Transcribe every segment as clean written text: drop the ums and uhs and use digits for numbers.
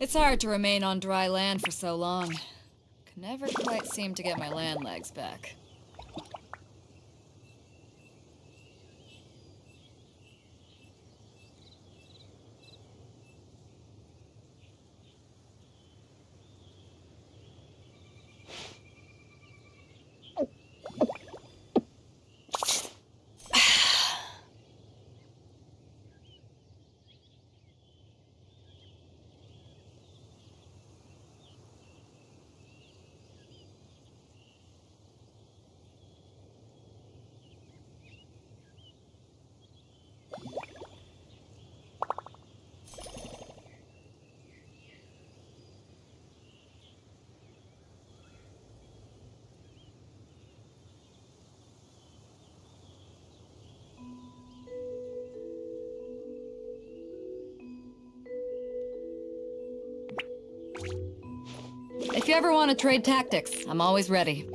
It's hard to remain on dry land for so long. Can never quite seem to get my land legs back. If you ever want to trade tactics, I'm always ready.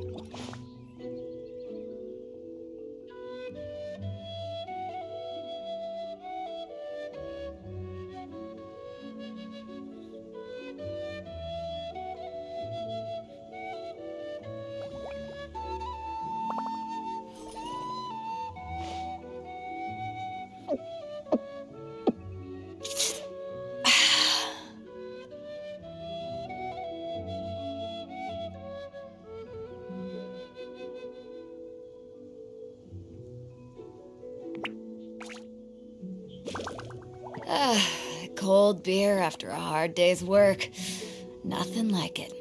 Cold beer after a hard day's work. Nothing like it.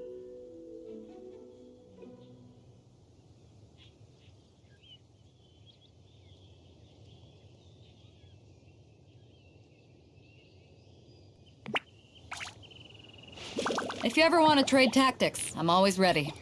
If you ever want to trade tactics, I'm always ready.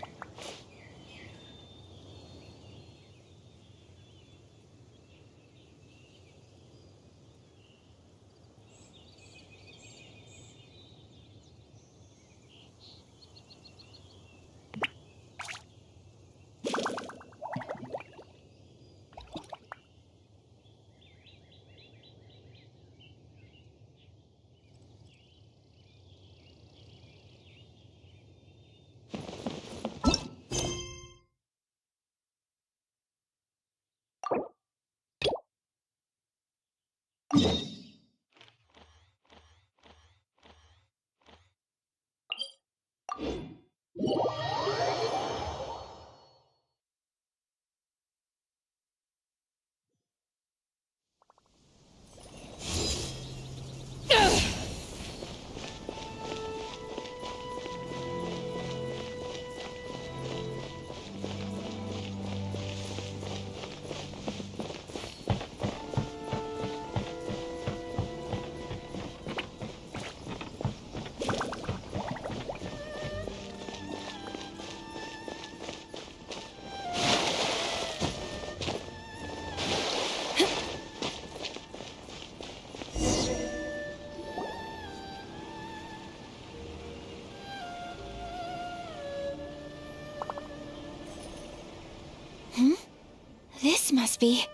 This must be...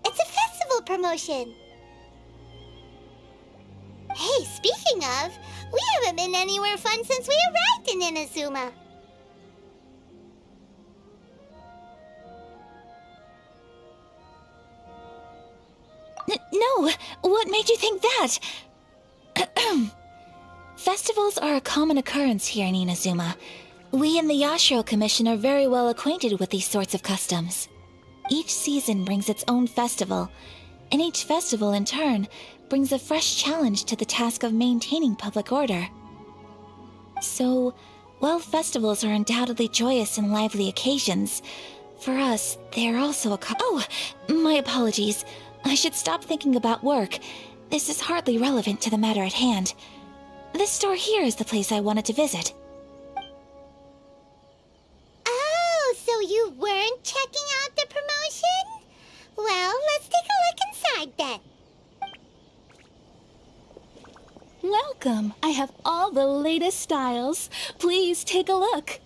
It's a festival promotion. Hey, speaking of, we haven't been anywhere fun since we arrived in Inazuma. No! What made you think that? Festivals are a common occurrence here in Inazuma. We in the Yashiro Commission are very well acquainted with these sorts of customs. Each season brings its own festival, and each festival in turn brings a fresh challenge to the task of maintaining public order. So, while festivals are undoubtedly joyous and lively occasions, for us, they are also Oh, my apologies. I should stop thinking about work. This is hardly relevant to the matter at hand. This store here is the place I wanted to visit. Oh, so you weren't checking out the promotion? Well, let's take a look inside then. Welcome. I have all the latest styles. Please take a look.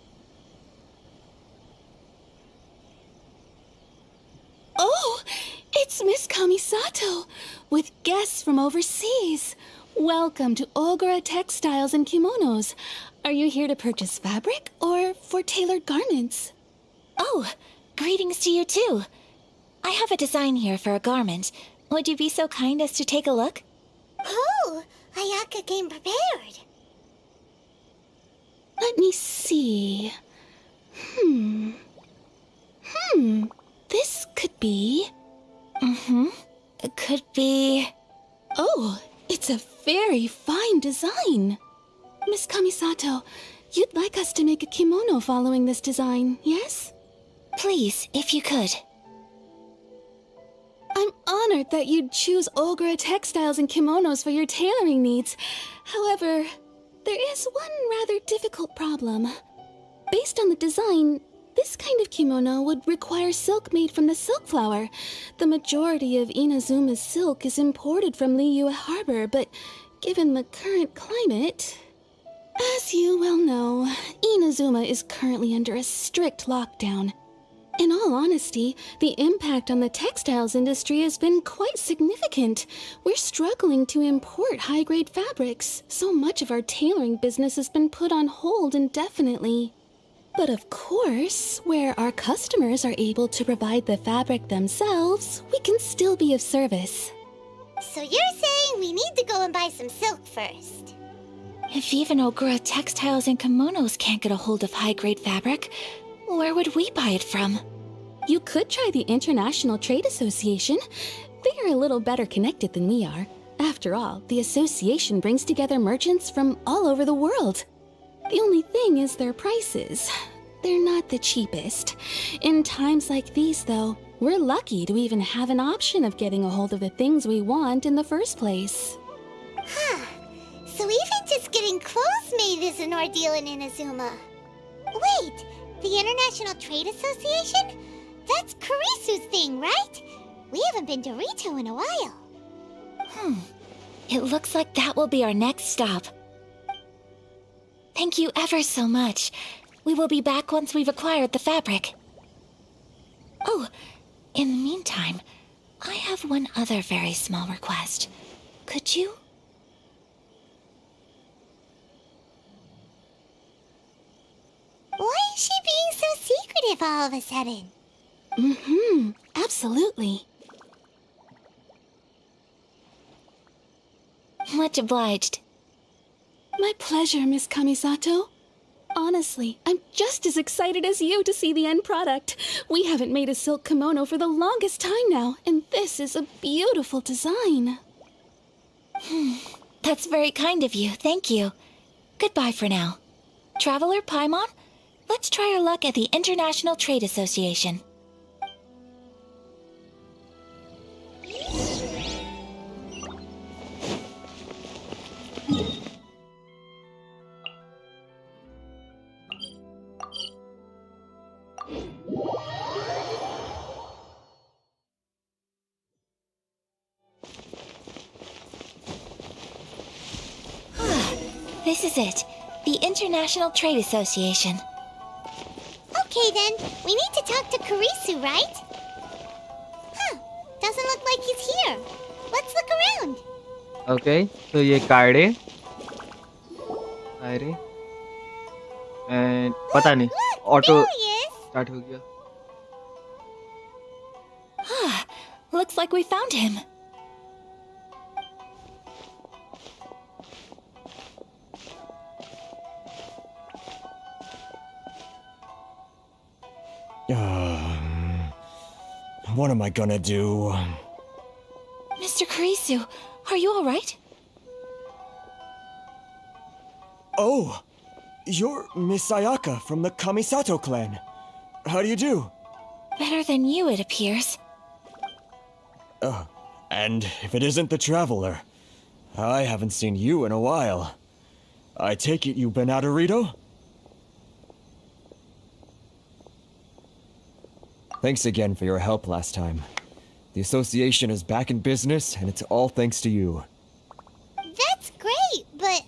It's Miss Kamisato, with guests from overseas. Welcome to Ogura Textiles and Kimonos. Are you here to purchase fabric or for tailored garments? Oh, greetings to you too. I have a design here for a garment. Would you be so kind as to take a look? Oh, Ayaka came prepared. Let me see. This could be... It could be... Oh, it's a very fine design. Miss Kamisato, you'd like us to make a kimono following this design, yes? Please, if you could. I'm honored that you'd choose Ogura Textiles and Kimonos for your tailoring needs. However, there is one rather difficult problem. Based on the design, this kind of kimono would require silk made from the silk flower. The majority of Inazuma's silk is imported from Liyue Harbor, but given the current climate... As you well know, Inazuma is currently under a strict lockdown. In all honesty, the impact on the textiles industry has been quite significant. We're struggling to import high-grade fabrics. So much of our tailoring business has been put on hold indefinitely. But of course, where our customers are able to provide the fabric themselves, we can still be of service. So you're saying we need to go and buy some silk first? If even Ogura Textiles and Kimonos can't get a hold of high-grade fabric, where would we buy it from? You could try the International Trade Association. They are a little better connected than we are. After all, the association brings together merchants from all over the world. The only thing is their prices. They're not the cheapest. In times like these, though, we're lucky to even have an option of getting a hold of the things we want in the first place. Huh. So even just getting clothes made is an ordeal in Inazuma. Wait, the International Trade Association? That's Kurisu's thing, right? We haven't been to Rito in a while. It looks like that will be our next stop. Thank you ever so much. We will be back once we've acquired the fabric. Oh, in the meantime, I have one other very small request. Could you? Why is she being so secretive all of a sudden? Absolutely. Much obliged. My pleasure, Miss Kamisato. Honestly, I'm just as excited as you to see the end product. We haven't made a silk kimono for the longest time now, and this is a beautiful design. That's very kind of you, thank you. Goodbye for now. Traveler Paimon, let's try our luck at the International Trade Association. This is it, the International Trade Association. Okay then, we need to talk to Kurisu, right? Huh, doesn't look like he's here. Let's look around. Okay, तो ये card है अरे and पता नहीं auto There he is. Start हो गया Looks like we found him. What am I gonna do? Mr. Kurisu, are you alright? Oh, you're Miss Ayaka from the Kamisato clan. How do you do? Better than you, it appears. And if it isn't the traveler, I haven't seen you in a while. I take it you've been out of Rito? Thanks again for your help last time. The association is back in business, and it's all thanks to you. That's great, but,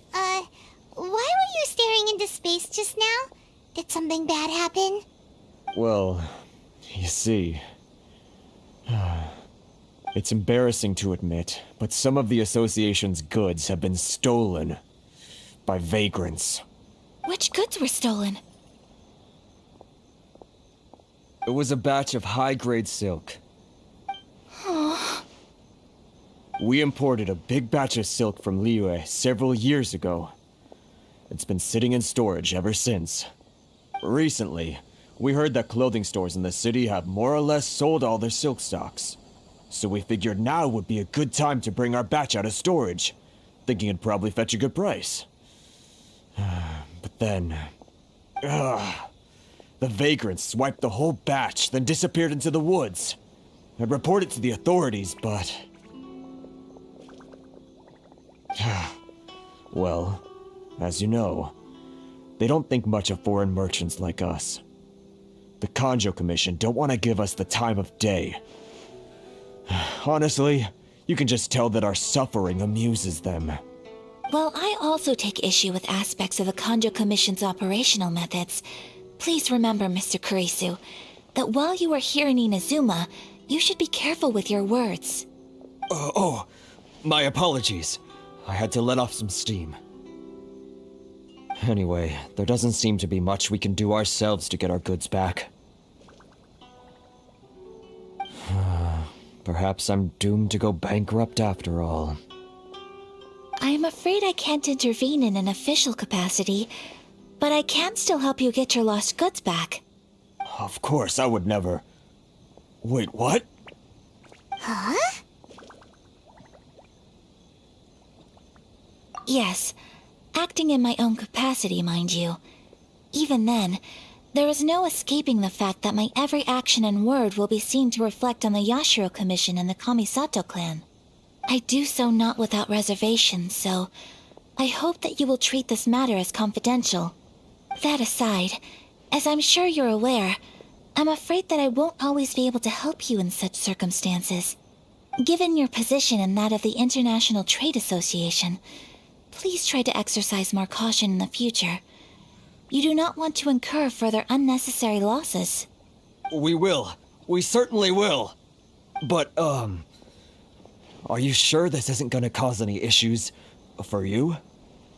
why were you staring into space just now? Did something bad happen? Well, you see... It's embarrassing to admit, but some of the association's goods have been stolen by vagrants. Which goods were stolen? It was a batch of high-grade silk. We imported a big batch of silk from Liyue several years ago. It's been sitting in storage ever since. Recently, we heard that clothing stores in the city have more or less sold all their silk stocks. So we figured now would be a good time to bring our batch out of storage, thinking it'd probably fetch a good price. But then... the vagrants swiped the whole batch, then disappeared into the woods. I'd reported to the authorities, but... well, as you know, they don't think much of foreign merchants like us. The Kanjo Commission don't want to give us the time of day. Honestly, you can just tell that our suffering amuses them. While I also take issue with aspects of the Kanjo Commission's operational methods, please remember, Mr. Kurisu, that while you are here in Inazuma, you should be careful with your words. My apologies. I had to let off some steam. Anyway, there doesn't seem to be much we can do ourselves to get our goods back. Perhaps I'm doomed to go bankrupt after all. I'm afraid I can't intervene in an official capacity, but I can still help you get your lost goods back. Of course, I would never... Wait, what? Huh? Yes, acting in my own capacity, mind you. Even then, there is no escaping the fact that my every action and word will be seen to reflect on the Yashiro Commission and the Kamisato clan. I do so not without reservation, so I hope that you will treat this matter as confidential. That aside, as I'm sure you're aware, I'm afraid that I won't always be able to help you in such circumstances. Given your position and that of the International Trade Association, please try to exercise more caution in the future. You do not want to incur further unnecessary losses. We will. We certainly will. But, are you sure this isn't gonna cause any issues for you?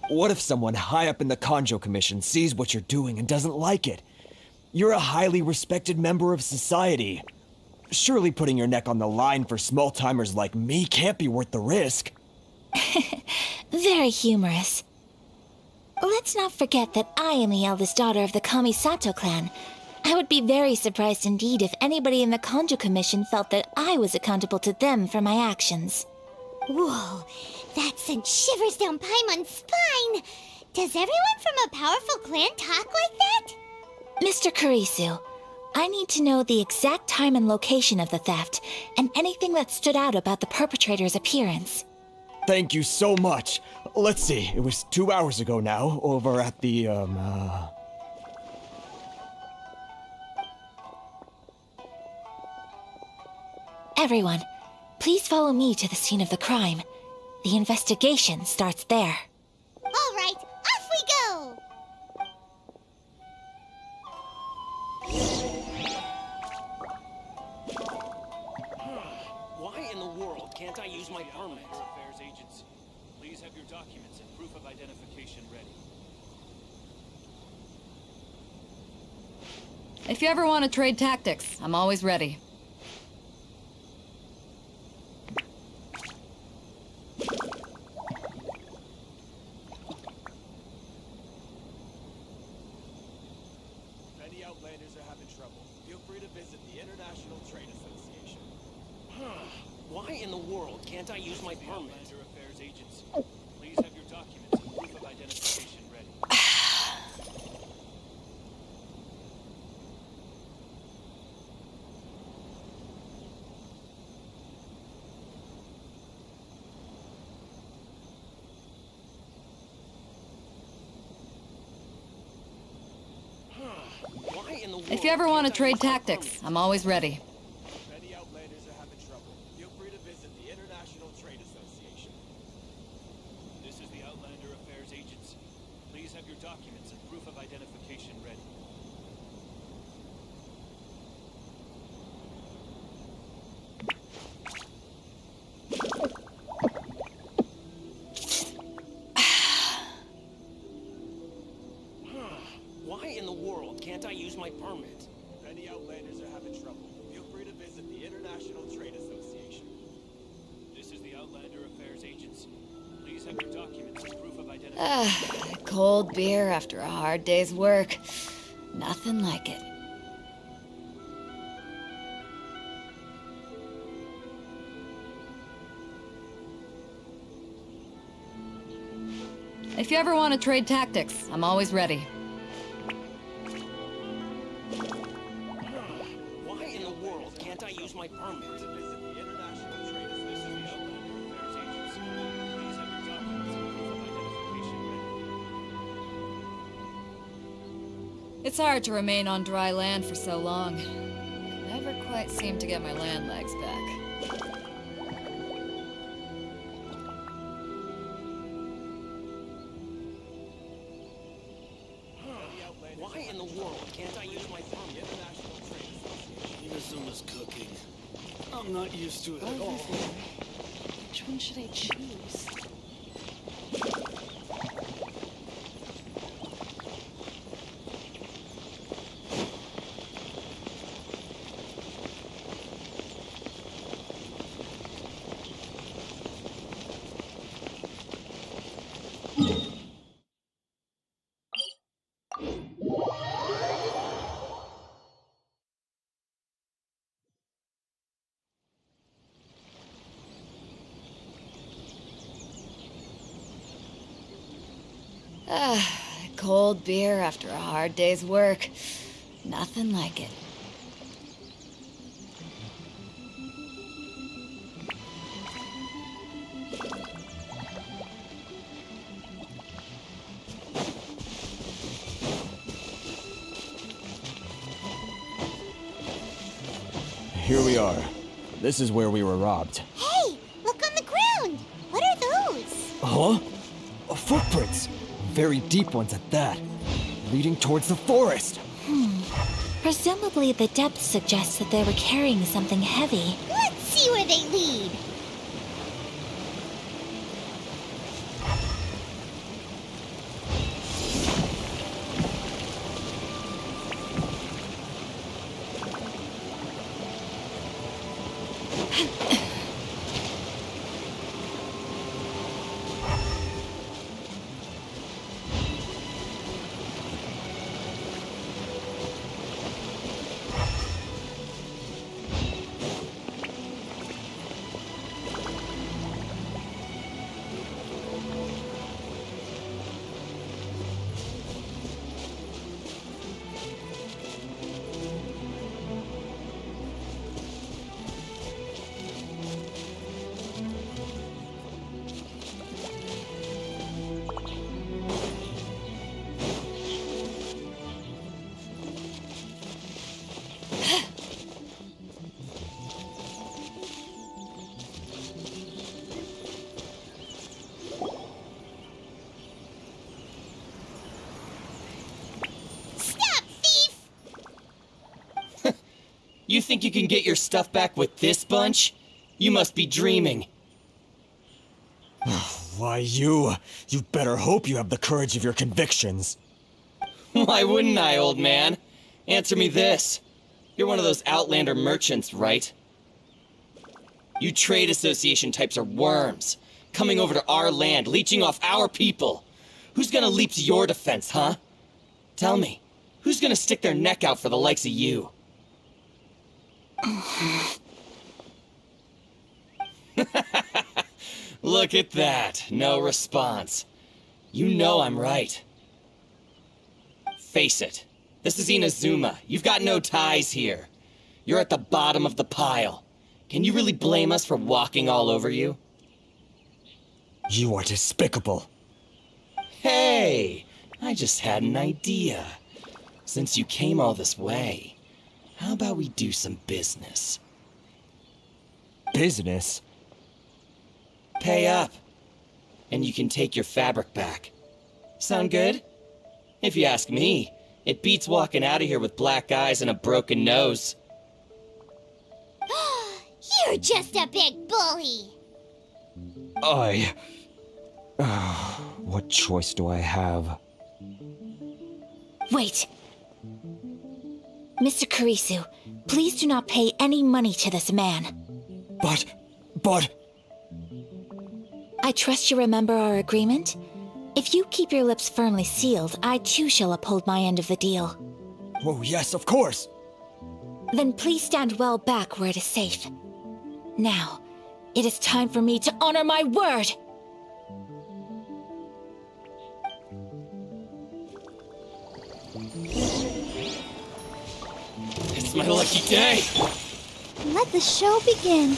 What if someone high up in the Kanjo Commission sees what you're doing and doesn't like it? You're a highly respected member of society. Surely putting your neck on the line for small-timers like me can't be worth the risk. Very humorous. Let's not forget that I am the eldest daughter of the Kamisato clan. I would be very surprised indeed if anybody in the Kanjo Commission felt that I was accountable to them for my actions. Whoa, that sent shivers down Paimon's spine! Does everyone from a powerful clan talk like that? Mr. Kurisu, I need to know the exact time and location of the theft, and anything that stood out about the perpetrator's appearance. Thank you so much. Let's see, it was 2 hours ago now, over at the, Everyone, please follow me to the scene of the crime. The investigation starts there. All right, off we go! Why in the world can't I use my permit? Affairs Agency. Please have your documents and proof of identification ready. If you ever want to trade tactics, I'm always ready. If any Outlanders are having trouble, feel free to visit the International Trade Association. Why in the world can't I use my permit? Affairs Agency. Please have your documents and proof of identification ready. Why in the world If you ever want to can't I use trade my tactics, permit? I'm always ready. If any Outlanders are having trouble, feel free to visit the International Trade Association. This is the Outlander Affairs Agency. Please have your documents and proof of identification ready. have your documents and proof of identity. Cold beer after a hard day's work. Nothing like it. If you ever want to trade tactics, I'm always ready. Why in the world can't I use my permit? It's hard to remain on dry land for so long. Never quite seem to get my land legs back. Why in the world can't I use my permit? Inazuma's cooking. I'm not used to it at all. Which one should I choose? Cold beer after a hard day's work. Nothing like it. Here we are. This is where we were robbed. Hey, look on the ground. What are those? Huh? Footprints. Very deep ones at that. Leading towards the forest. Presumably the depth suggests that they were carrying something heavy. Let's see where they lead. You think you can get your stuff back with this bunch? You must be dreaming. Why, you better hope you have the courage of your convictions. Why wouldn't I, old man? Answer me this. You're one of those Outlander merchants, right? You trade association types are worms, coming over to our land, leeching off our people. Who's gonna leap to your defense, huh? Tell me, who's gonna stick their neck out for the likes of you? Look at that, no response. You know I'm right. Face it, this is Inazuma. You've got no ties here. You're at the bottom of the pile. Can you really blame us for walking all over you? You are despicable. Hey, I just had an idea. Since you came all this way, how about we do some business? Business? Pay up, and you can take your fabric back. Sound good? If you ask me, it beats walking out of here with black eyes and a broken nose. You're just a big bully. What choice do I have? Wait. Mr. Kurisu, please do not pay any money to this man. But... I I trust you remember our agreement? If you keep your lips firmly sealed, I too shall uphold my end of the deal. Oh, yes, of course. Then please stand well back where it is safe. Now, it is time for me to honor my word! It's my lucky day! Let the show begin.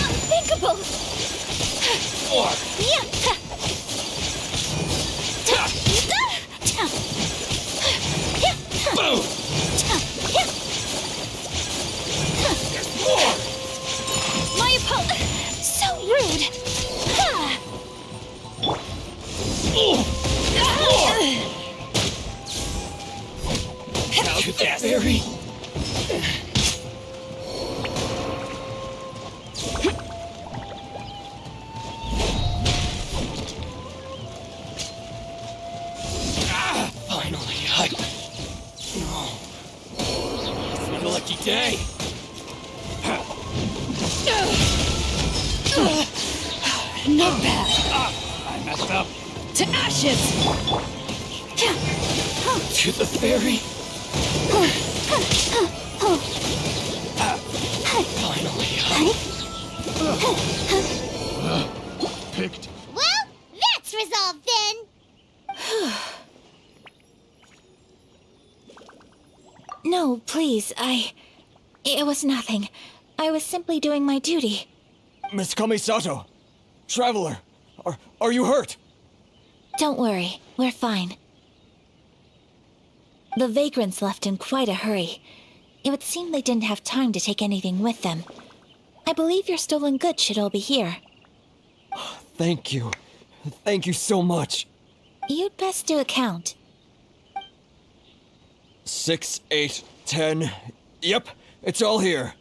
Unthinkable! Boom! More! My opponent! So rude! To the fairy! Finally, No. It's my lucky day! Not bad. I messed up. To ashes! To the fairy! Finally, Picked. Well, that's resolved then. No, please, It was nothing. I was simply doing my duty. Miss Kamisato! Traveler! Are you hurt? Don't worry, we're fine. The vagrants left in quite a hurry. It would seem they didn't have time to take anything with them. I believe your stolen goods should all be here. Thank you. Thank you so much. You'd best do a count. 6, 8, 10. Yep, it's all here.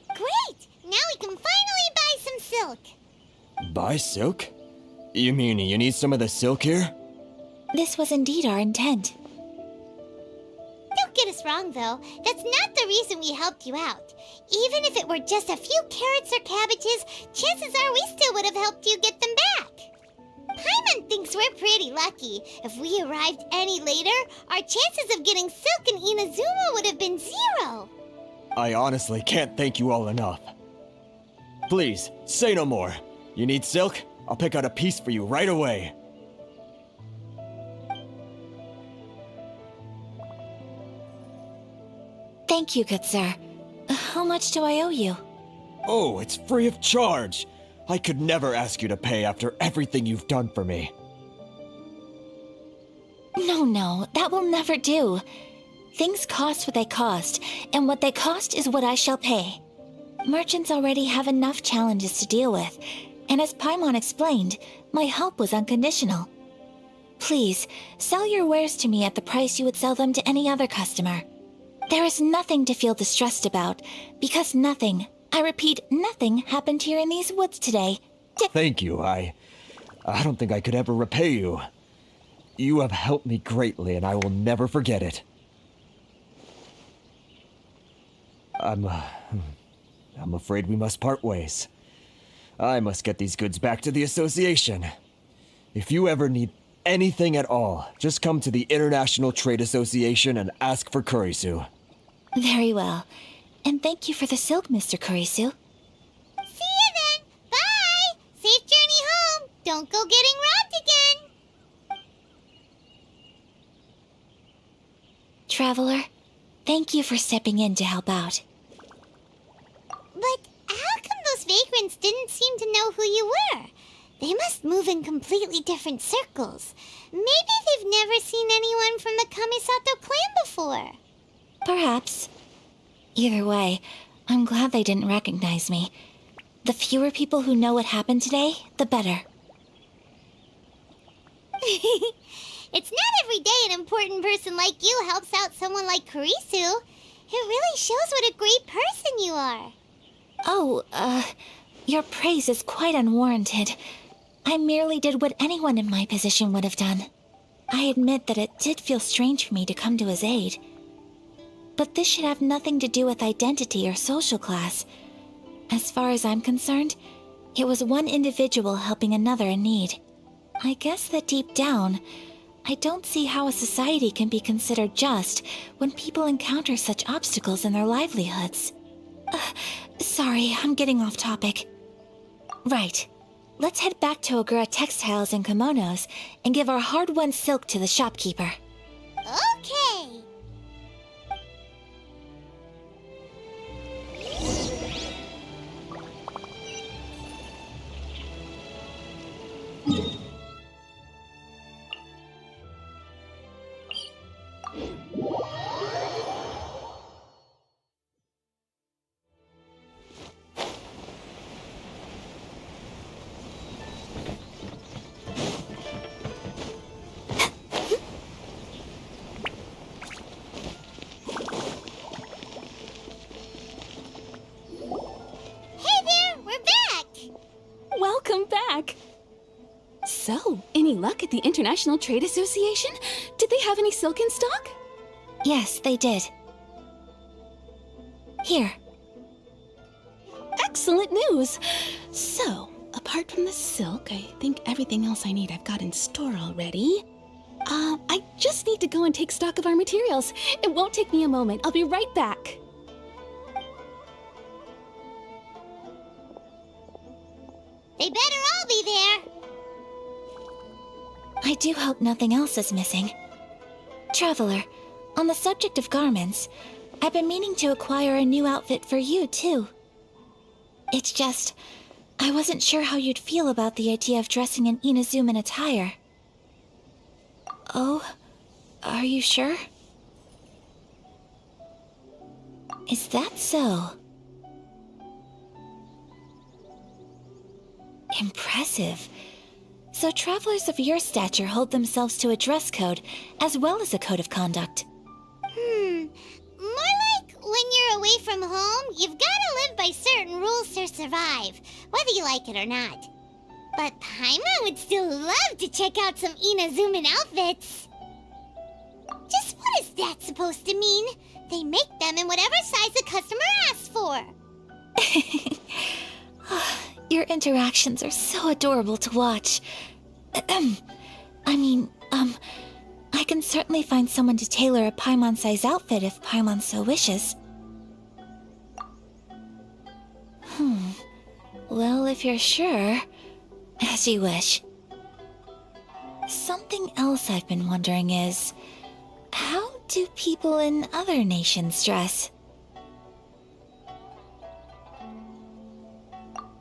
Great! Now we can finally buy some silk. Buy silk? You mean you need some of the silk here? This was indeed our intent. Don't get us wrong, though. That's not the reason we helped you out. Even if it were just a few carrots or cabbages, chances are we still would have helped you get them back. Paimon thinks we're pretty lucky. If we arrived any later, our chances of getting silk in Inazuma would have been 0. I honestly can't thank you all enough. Please, say no more. You need silk? I'll pick out a piece for you right away. Thank you, good sir. How much do I owe you? Oh, it's free of charge. I could never ask you to pay after everything you've done for me. No, that will never do. Things cost what they cost, and what they cost is what I shall pay. Merchants already have enough challenges to deal with, and as Paimon explained, my help was unconditional. Please, sell your wares to me at the price you would sell them to any other customer. There is nothing to feel distressed about, because nothing, I repeat, nothing happened here in these woods today. Thank you. I don't think I could ever repay you. You have helped me greatly, and I will never forget it. I'm afraid we must part ways. I must get these goods back to the association. If you ever need anything at all, just come to the International Trade Association and ask for Kurisu. Very well. And thank you for the silk, Mr. Kurisu. See you then. Bye. Safe journey home. Don't go getting robbed again. Traveler, thank you for stepping in to help out. But how come those vagrants didn't seem to know who you were? They must move in completely different circles. Maybe they've never seen anyone from the Kamisato clan before. Perhaps. Either way, I'm glad they didn't recognize me. The fewer people who know what happened today, the better. It's not every day an important person like you helps out someone like Kurisu. It really shows what a great person you are. Oh, your praise is quite unwarranted. I merely did what anyone in my position would have done. I admit that it did feel strange for me to come to his aid. But this should have nothing to do with identity or social class. As far as I'm concerned, it was one individual helping another in need. I guess that deep down, I don't see how a society can be considered just when people encounter such obstacles in their livelihoods. Sorry, I'm getting off topic. Right. Let's head back to Ogura Textiles and Kimonos and give our hard-won silk to the shopkeeper. Okay. Welcome back! So, any luck at the International Trade Association? Did they have any silk in stock? Yes, they did. Here. Excellent news! So, apart from the silk, I think everything else I need I've got in store already. I just need to go and take stock of our materials. It won't take me a moment. I'll be right back. They better all be there. I do hope nothing else is missing. Traveler, on the subject of garments, I've been meaning to acquire a new outfit for you, too. It's just, I wasn't sure how you'd feel about the idea of dressing in Inazuman attire. Oh, are you sure? Is that so? Impressive. So travelers of your stature hold themselves to a dress code as well as a code of conduct. More like when you're away from home, you've gotta live by certain rules to survive, whether you like it or not. But Paimon would still love to check out some Inazuman outfits. Just what is that supposed to mean? They make them in whatever size the customer asks for. Your interactions are so adorable to watch. I can certainly find someone to tailor a Paimon-size outfit if Paimon so wishes. Well, if you're sure, as you wish. Something else I've been wondering is, how do people in other nations dress?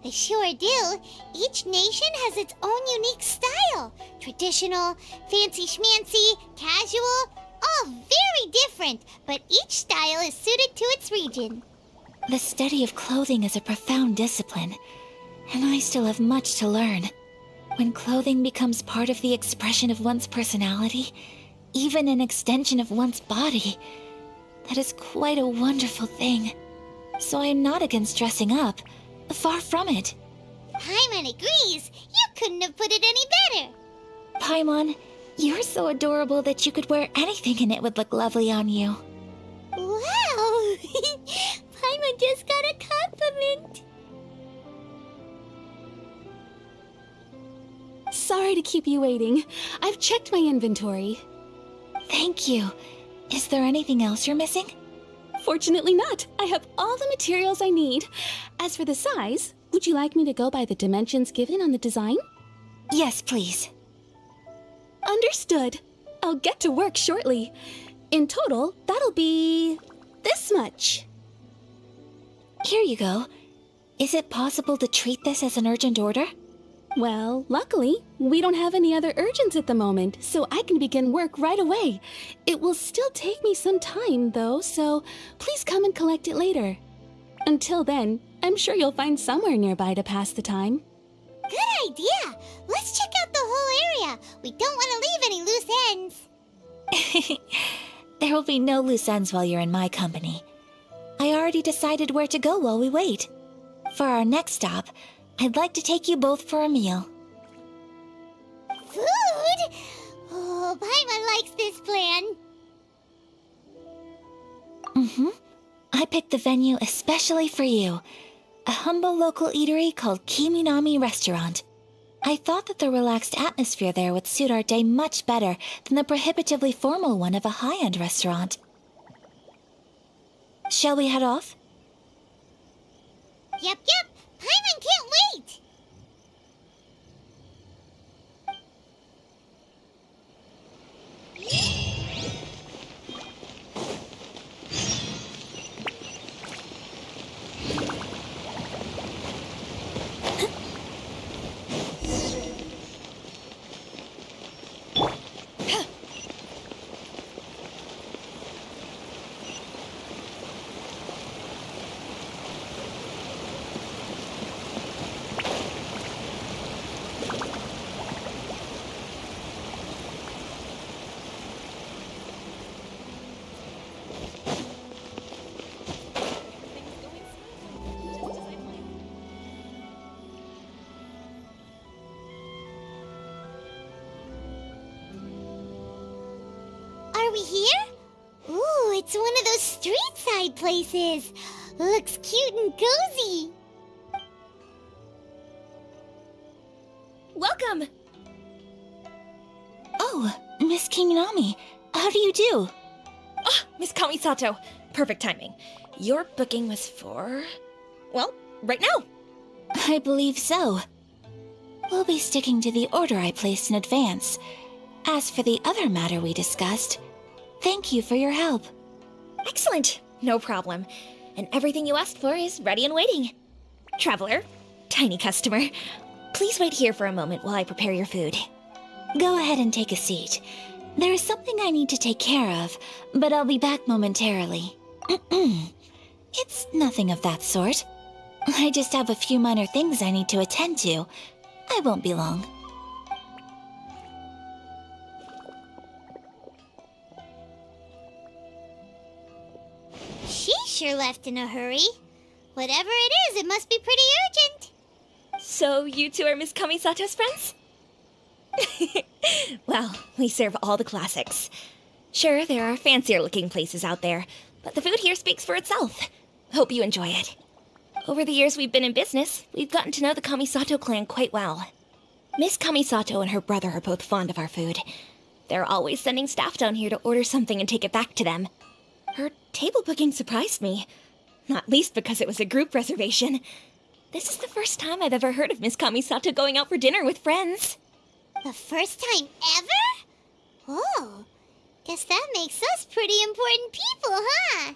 They sure do. Each nation has its own unique style. Traditional, fancy schmancy, casual, all very different, but each style is suited to its region. The study of clothing is a profound discipline, and I still have much to learn. When clothing becomes part of the expression of one's personality, even an extension of one's body, that is quite a wonderful thing. So I am not against dressing up. Far from it. Paimon agrees. You couldn't have put it any better. Paimon, you're so adorable that you could wear anything and it would look lovely on you. Wow! Paimon just got a compliment. Sorry to keep you waiting. I've checked my inventory. Thank you. Is there anything else you're missing? Fortunately not. I have all the materials I need. As for the size, would you like me to go by the dimensions given on the design? Yes, please. Understood. I'll get to work shortly. In total, that'll be this much. Here you go. Is it possible to treat this as an urgent order? Well, luckily, we don't have any other urgents at the moment, so I can begin work right away. It will still take me some time, though, so please come and collect it later. Until then, I'm sure you'll find somewhere nearby to pass the time. Good idea. Let's check out the whole area. We don't want to leave any loose ends. There will be no loose ends while you're in my company. I already decided where to go while we wait. For our next stop, I'd like to take you both for a meal. Food? Oh, Paimon likes this plan. I picked the venue especially for you. a humble local eatery called Kiminami Restaurant. I thought that the relaxed atmosphere there would suit our day much better than the prohibitively formal one of a high-end restaurant. Shall we head off? Yep. Paimon can't wait! Are we here? Ooh, it's one of those street-side places. Looks cute and cozy. Welcome! Oh, Miss Kiminami, how do you do? Ah, Miss Kamisato. Perfect timing. Your booking was for... well, right now. I believe so. We'll be sticking to the order I placed in advance. As for the other matter we discussed, thank you for your help. Excellent. No problem. And everything you asked for is ready and waiting. Traveler, tiny customer, please wait here for a moment while I prepare your food. Go ahead and take a seat. There is something I need to take care of, but I'll be back momentarily. It's nothing of that sort. I just have a few minor things I need to attend to. I won't be long. She sure left in a hurry. Whatever it is, it must be pretty urgent. So you two are Miss Kamisato's friends? Well, we serve all the classics. Sure, there are fancier-looking places out there, but the food here speaks for itself. Hope you enjoy it. Over the years we've been in business, we've gotten to know the Kamisato clan quite well. Miss Kamisato and her brother are both fond of our food. They're always sending staff down here to order something and take it back to them. Her table booking surprised me, not least because it was a group reservation. This is the first time I've ever heard of Miss Kamisato going out for dinner with friends. The first time ever? Oh, guess that makes us pretty important people, huh?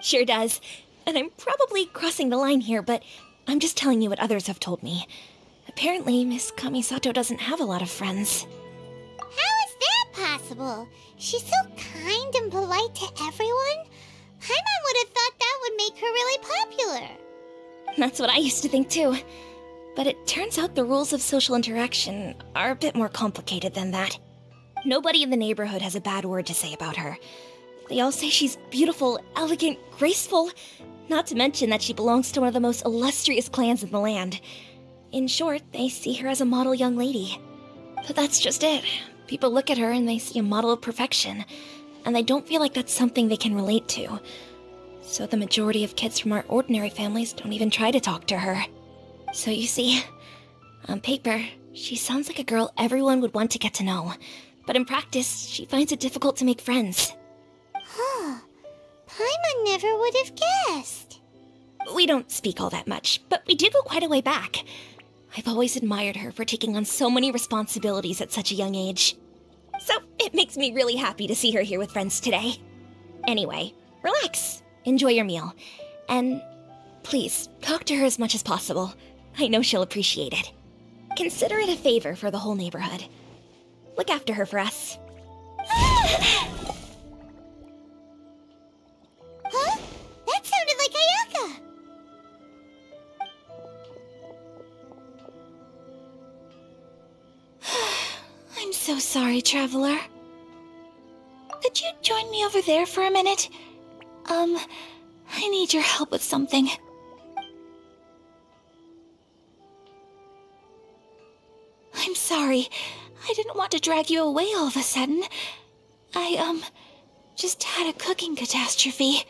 Sure does. And I'm probably crossing the line here, but I'm just telling you what others have told me. Apparently, Miss Kamisato doesn't have a lot of friends. How is that possible? She's so kind and polite to everyone. Paimon would have thought that would make her really popular. That's what I used to think too. But it turns out the rules of social interaction are a bit more complicated than that. Nobody in the neighborhood has a bad word to say about her. They all say she's beautiful, elegant, graceful, not to mention that she belongs to one of the most illustrious clans in the land. In short, they see her as a model young lady. But that's just it. People look at her and they see a model of perfection, and they don't feel like that's something they can relate to. So the majority of kids from our ordinary families don't even try to talk to her. So you see, on paper, she sounds like a girl everyone would want to get to know. But in practice, she finds it difficult to make friends. Huh. Paimon never would have guessed. We don't speak all that much, but we do go quite a way back. I've always admired her for taking on so many responsibilities at such a young age. So it makes me really happy to see her here with friends today. Anyway, relax, enjoy your meal, and please, talk to her as much as possible. I know she'll appreciate it. Consider it a favor for the whole neighborhood. Look after her for us. Huh? That sounded like Ayaka. I'm so sorry, Traveler. Could you join me over there for a minute? I need your help with something. I'm sorry. I didn't want to drag you away all of a sudden. I, just had a cooking catastrophe.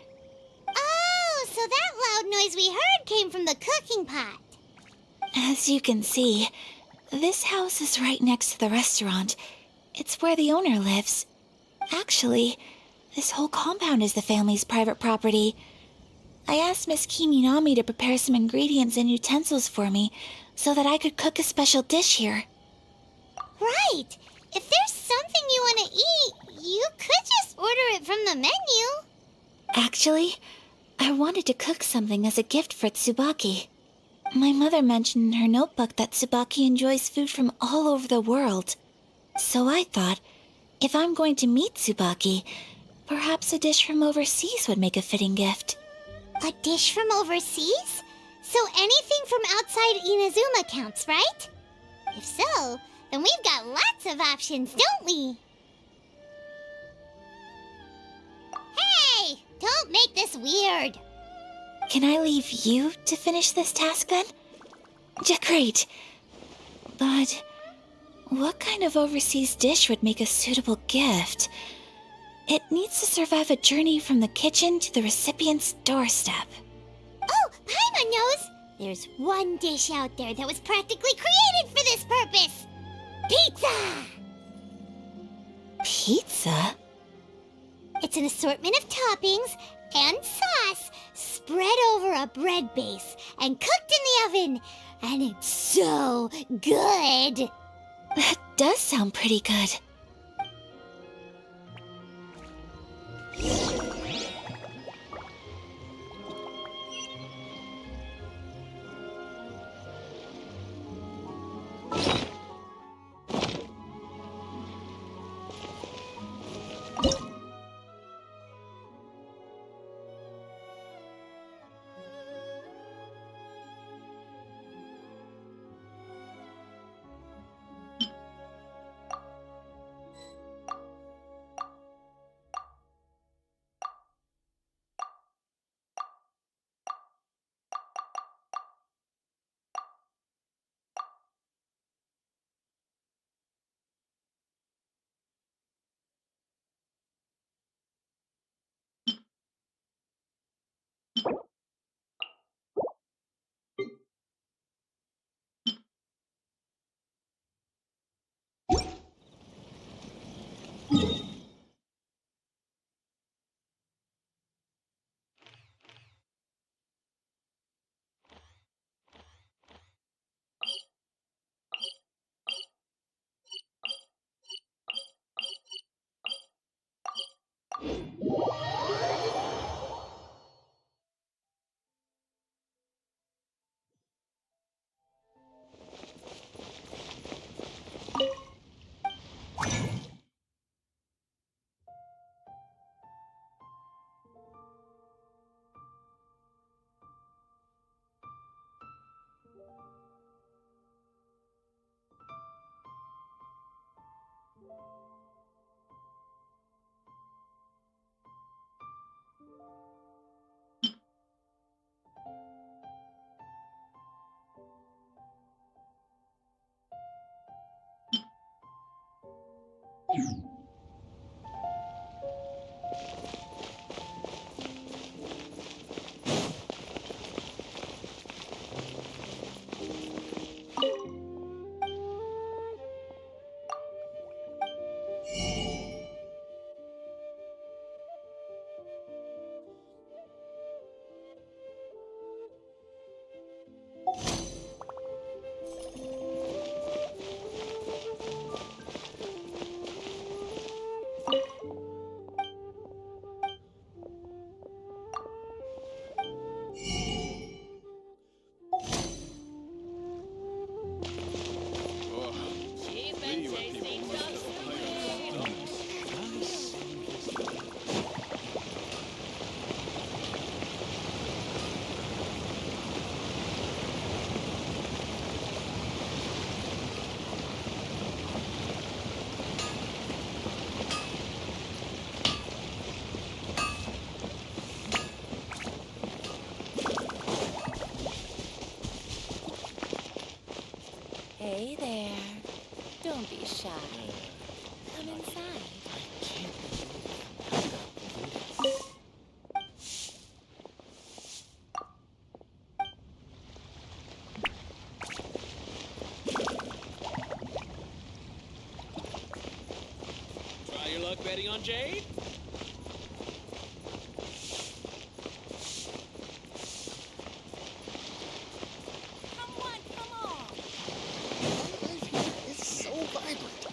Oh, so that loud noise we heard came from the cooking pot. As you can see, this house is right next to the restaurant. It's where the owner lives. Actually, this whole compound is the family's private property. I asked Miss Kiminami to prepare some ingredients and utensils for me so that I could cook a special dish here. Right. If there's something you want to eat, you could just order it from the menu. Actually, I wanted to cook something as a gift for Tsubaki. My mother mentioned in her notebook that Tsubaki enjoys food from all over the world. So I thought, if I'm going to meet Tsubaki, perhaps a dish from overseas would make a fitting gift. A dish from overseas? So anything from outside Inazuma counts, right? If so, then we've got lots of options, don't we? Hey! Don't make this weird! Can I leave you to finish this task then? Great. But what kind of overseas dish would make a suitable gift? It needs to survive a journey from the kitchen to the recipient's doorstep. Oh, Paimon knows! There's one dish out there that was practically created for this purpose! Pizza! Pizza? It's an assortment of toppings and sauce spread over a bread base and cooked in the oven. And it's so good! That does sound pretty good. Hey there. Don't be shy. Come inside. betting on Jade? Come on, come on. Life here is so vibrant.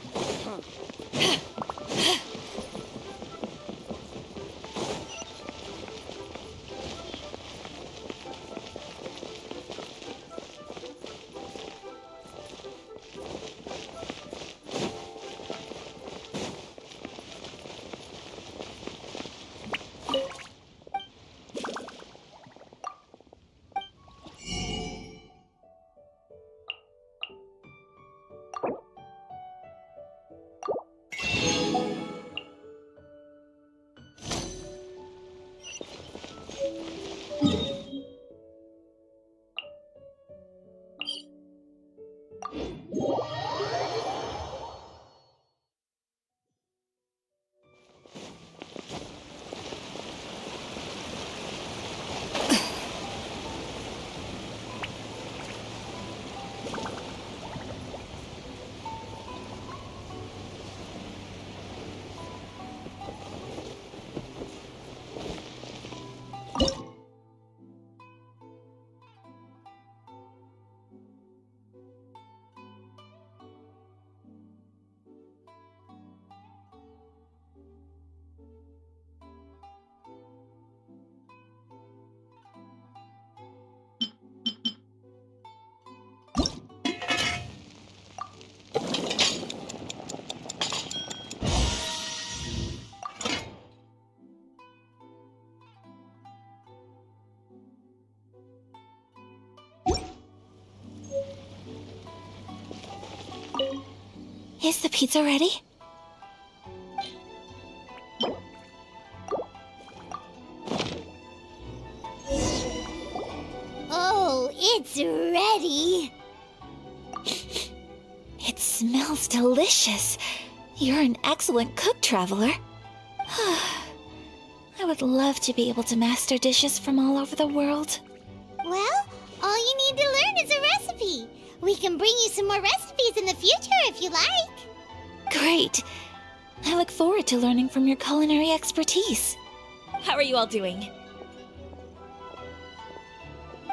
Is the pizza ready? Oh, it's ready. It smells delicious. You're an excellent cook, Traveler. I would love to be able to master dishes from all over the world. Well, all you need to learn is a recipe. We can bring you some more recipes in the future if you like. Great. I look forward to learning from your culinary expertise. How are you all doing?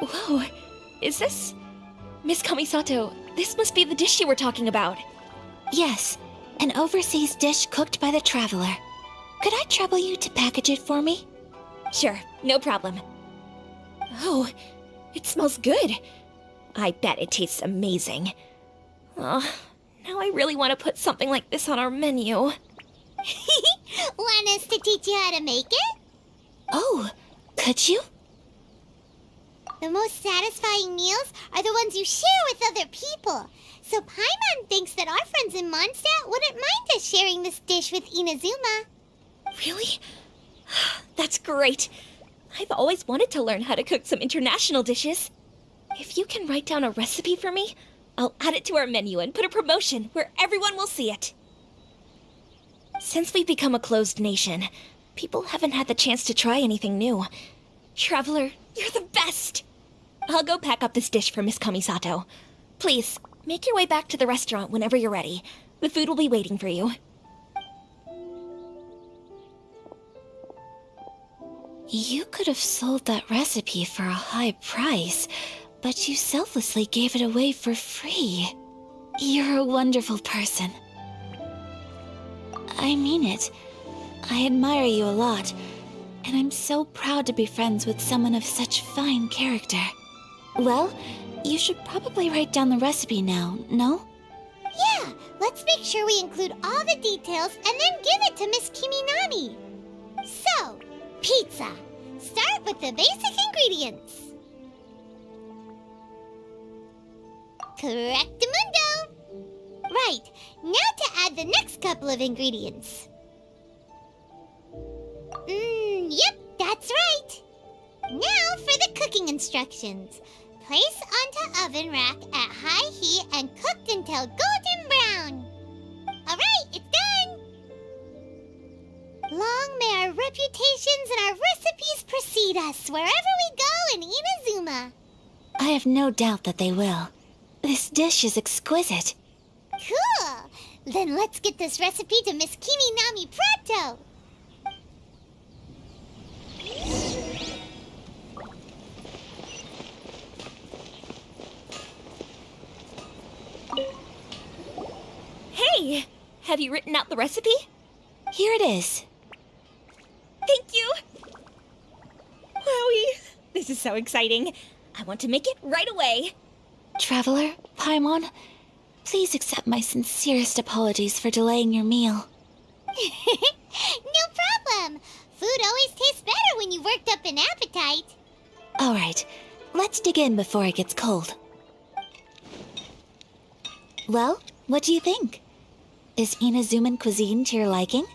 Whoa, is this... Miss Kamisato, this must be the dish you were talking about. Yes, an overseas dish cooked by the Traveler. Could I trouble you to package it for me? Sure, no problem. Oh, it smells good. I bet it tastes amazing. Oh, now I really want to put something like this on our menu. Want us to teach you how to make it? Oh, could you? The most satisfying meals are the ones you share with other people. So Paimon thinks that our friends in Mondstadt wouldn't mind us sharing this dish with Inazuma. Really? That's great. I've always wanted to learn how to cook some international dishes. If you can write down a recipe for me, I'll add it to our menu and put a promotion where everyone will see it. Since we've become a closed nation, people haven't had the chance to try anything new. Traveler, you're the best! I'll go pack up this dish for Miss Kamisato. Please, make your way back to the restaurant whenever you're ready. The food will be waiting for you. You could have sold that recipe for a high price, but you selflessly gave it away for free. You're a wonderful person. I mean it. I admire you a lot, and I'm so proud to be friends with someone of such fine character. Well, you should probably write down the recipe now, no? Yeah, let's make sure we include all the details and then give it to Miss Kiminami. So, pizza. Start with the basic ingredients. Correctamundo! Right, now to add the next couple of ingredients. Yep, that's right. Now for the cooking instructions. Place onto oven rack at high heat and cooked until golden brown. Alright, it's done! Long may our reputations and our recipes precede us wherever we go in Inazuma. I have no doubt that they will. This dish is exquisite. Cool! Then let's get this recipe to Miss Kiminami pronto! Hey! Have you written out the recipe? Here it is. Thank you! Wowie! This is so exciting. I want to make it right away. Traveler, Paimon, please accept my sincerest apologies for delaying your meal. No problem! Food always tastes better when you've worked up an appetite. All right, let's dig in before it gets cold. Well, what do you think? Is Inazuman cuisine to your liking?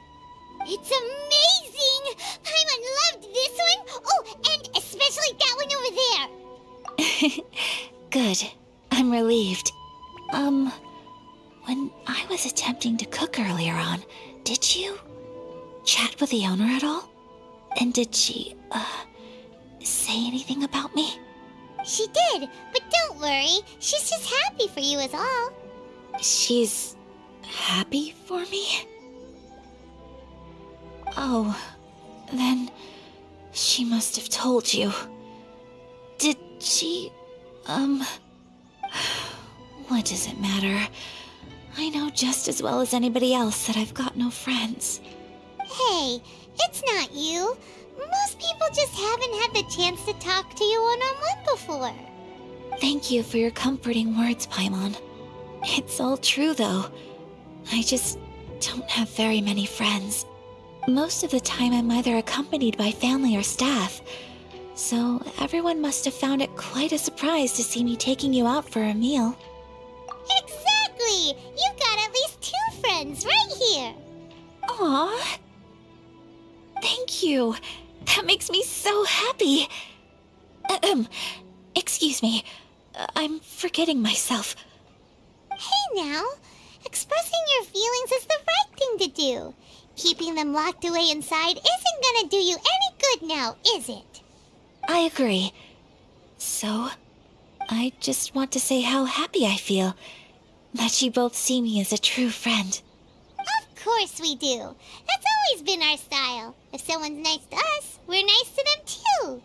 It's amazing! Paimon loved this one! Oh, and especially that one over there! Good. I'm relieved. When I was attempting to cook earlier on, did you chat with the owner at all? And did she, say anything about me? She did, but don't worry. She's just happy for you is all. She's happy for me? Oh, then she must have told you. Did she, what does it matter? I know just as well as anybody else that I've got no friends. Hey, it's not you. Most people just haven't had the chance to talk to you one-on-one before. Thank you for your comforting words, Paimon. It's all true, though. I just don't have very many friends. Most of the time I'm either accompanied by family or staff, so everyone must have found it quite a surprise to see me taking you out for a meal. Exactly! You've got at least 2 friends right here. Aww. Thank you. That makes me so happy. Excuse me. I'm forgetting myself. Hey now, expressing your feelings is the right thing to do. Keeping them locked away inside isn't gonna do you any good now, is it? I agree. So, I just want to say how happy I feel that you both see me as a true friend. Of course we do. That's always been our style. If someone's nice to us, we're nice to them too.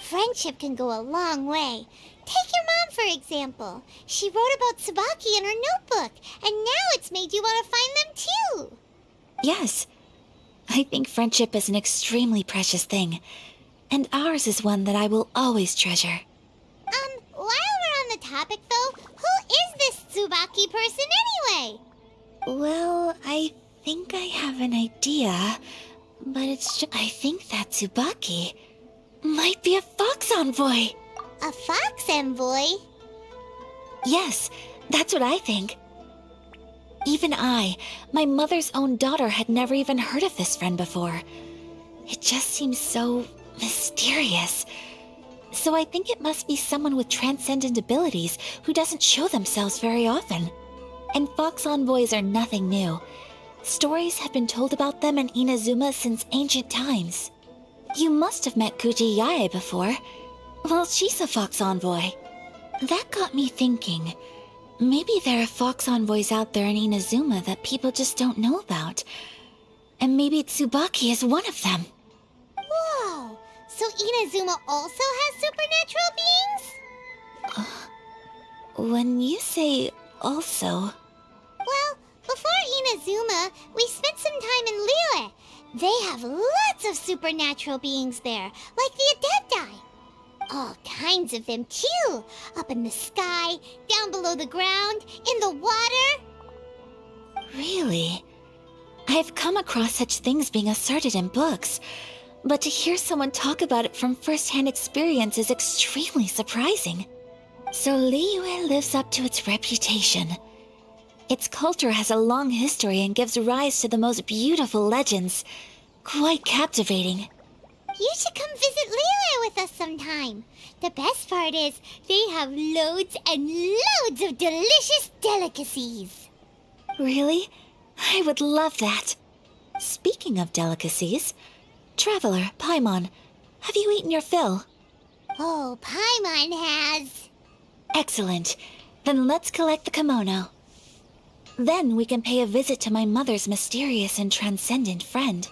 Friendship can go a long way. Take your mom, for example. She wrote about Tsubaki in her notebook, and now it's made you want to find them too. Yes, I think friendship is an extremely precious thing, and ours is one that I will always treasure. While we're on the topic though, who is this Tsubaki person anyway? Well, I think I have an idea, but I think that Tsubaki might be a fox envoy. A fox envoy? Yes, that's what I think. Even I, my mother's own daughter, had never even heard of this friend before. It just seems so mysterious. So I think it must be someone with transcendent abilities who doesn't show themselves very often. And fox envoys are nothing new. Stories have been told about them in Inazuma since ancient times. You must have met Kuji Yae before. Well, she's a fox envoy. That got me thinking. Maybe there are fox envoys out there in Inazuma that people just don't know about. And maybe Tsubaki is one of them. Whoa! So Inazuma also has supernatural beings? When you say also... Well, before Inazuma, we spent some time in Liyue. They have lots of supernatural beings there, like the Adepti. All kinds of them, too. Up in the sky, down below the ground, in the water. Really? I've come across such things being asserted in books, but to hear someone talk about it from first-hand experience is extremely surprising. So Liyue lives up to its reputation. Its culture has a long history and gives rise to the most beautiful legends. Quite captivating. You should come visit Liyue with us sometime. The best part is, they have loads and loads of delicious delicacies. Really? I would love that. Speaking of delicacies, Traveler, Paimon, have you eaten your fill? Oh, Paimon has. Excellent. Then let's collect the kimono. Then we can pay a visit to my mother's mysterious and transcendent friend.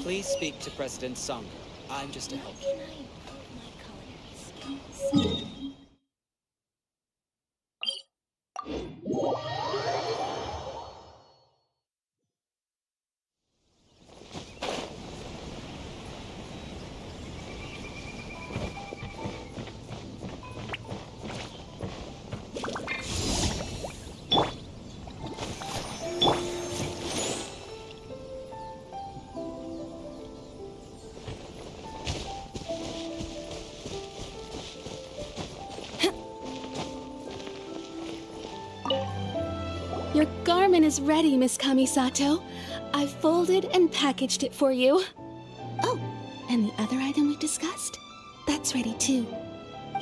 Please speak to President Sangha. I'm just a helper. Can I improve my culinary skills? Your garment is ready, Miss Kamisato. I've folded and packaged it for you. Oh, and the other item we discussed? That's ready too.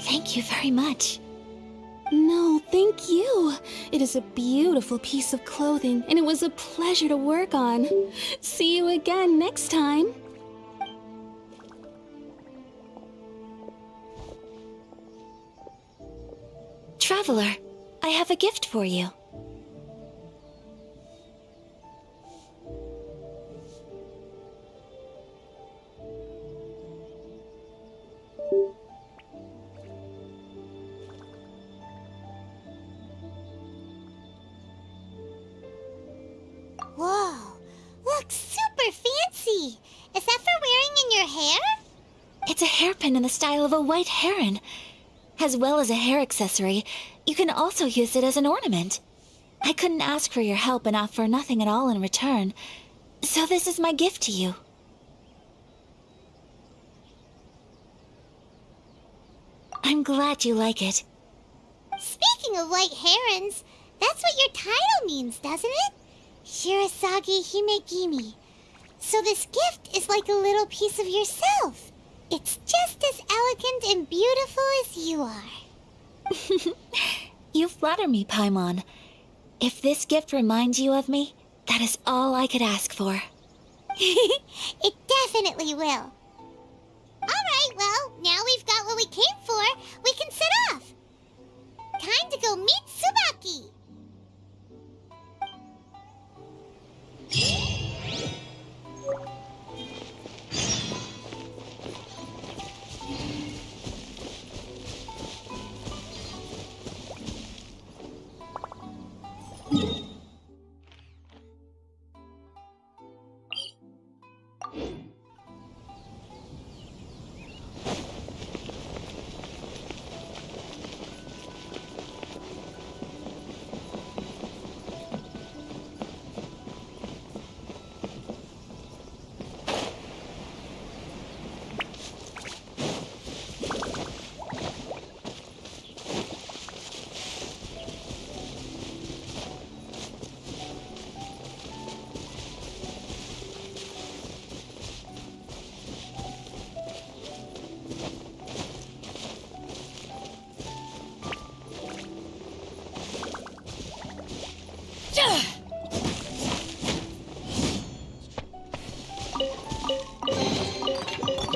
Thank you very much. No, thank you. It is a beautiful piece of clothing, and it was a pleasure to work on. See you again next time. Traveler, I have a gift for you. Whoa, looks super fancy. Is that for wearing in your hair? It's a hairpin in the style of a white heron. As well as a hair accessory, you can also use it as an ornament. I couldn't ask for your help and offer nothing at all in return, so this is my gift to you. I'm glad you like it. Speaking of white herons, that's what your title means, doesn't it? Shirasagi Himegimi. So this gift is like a little piece of yourself. It's just as elegant and beautiful as you are. You flatter me, Paimon. If this gift reminds you of me, that is all I could ask for. It definitely will. Alright, well, now we've got what we came for, we can set off. Time to go meet Tsubaki.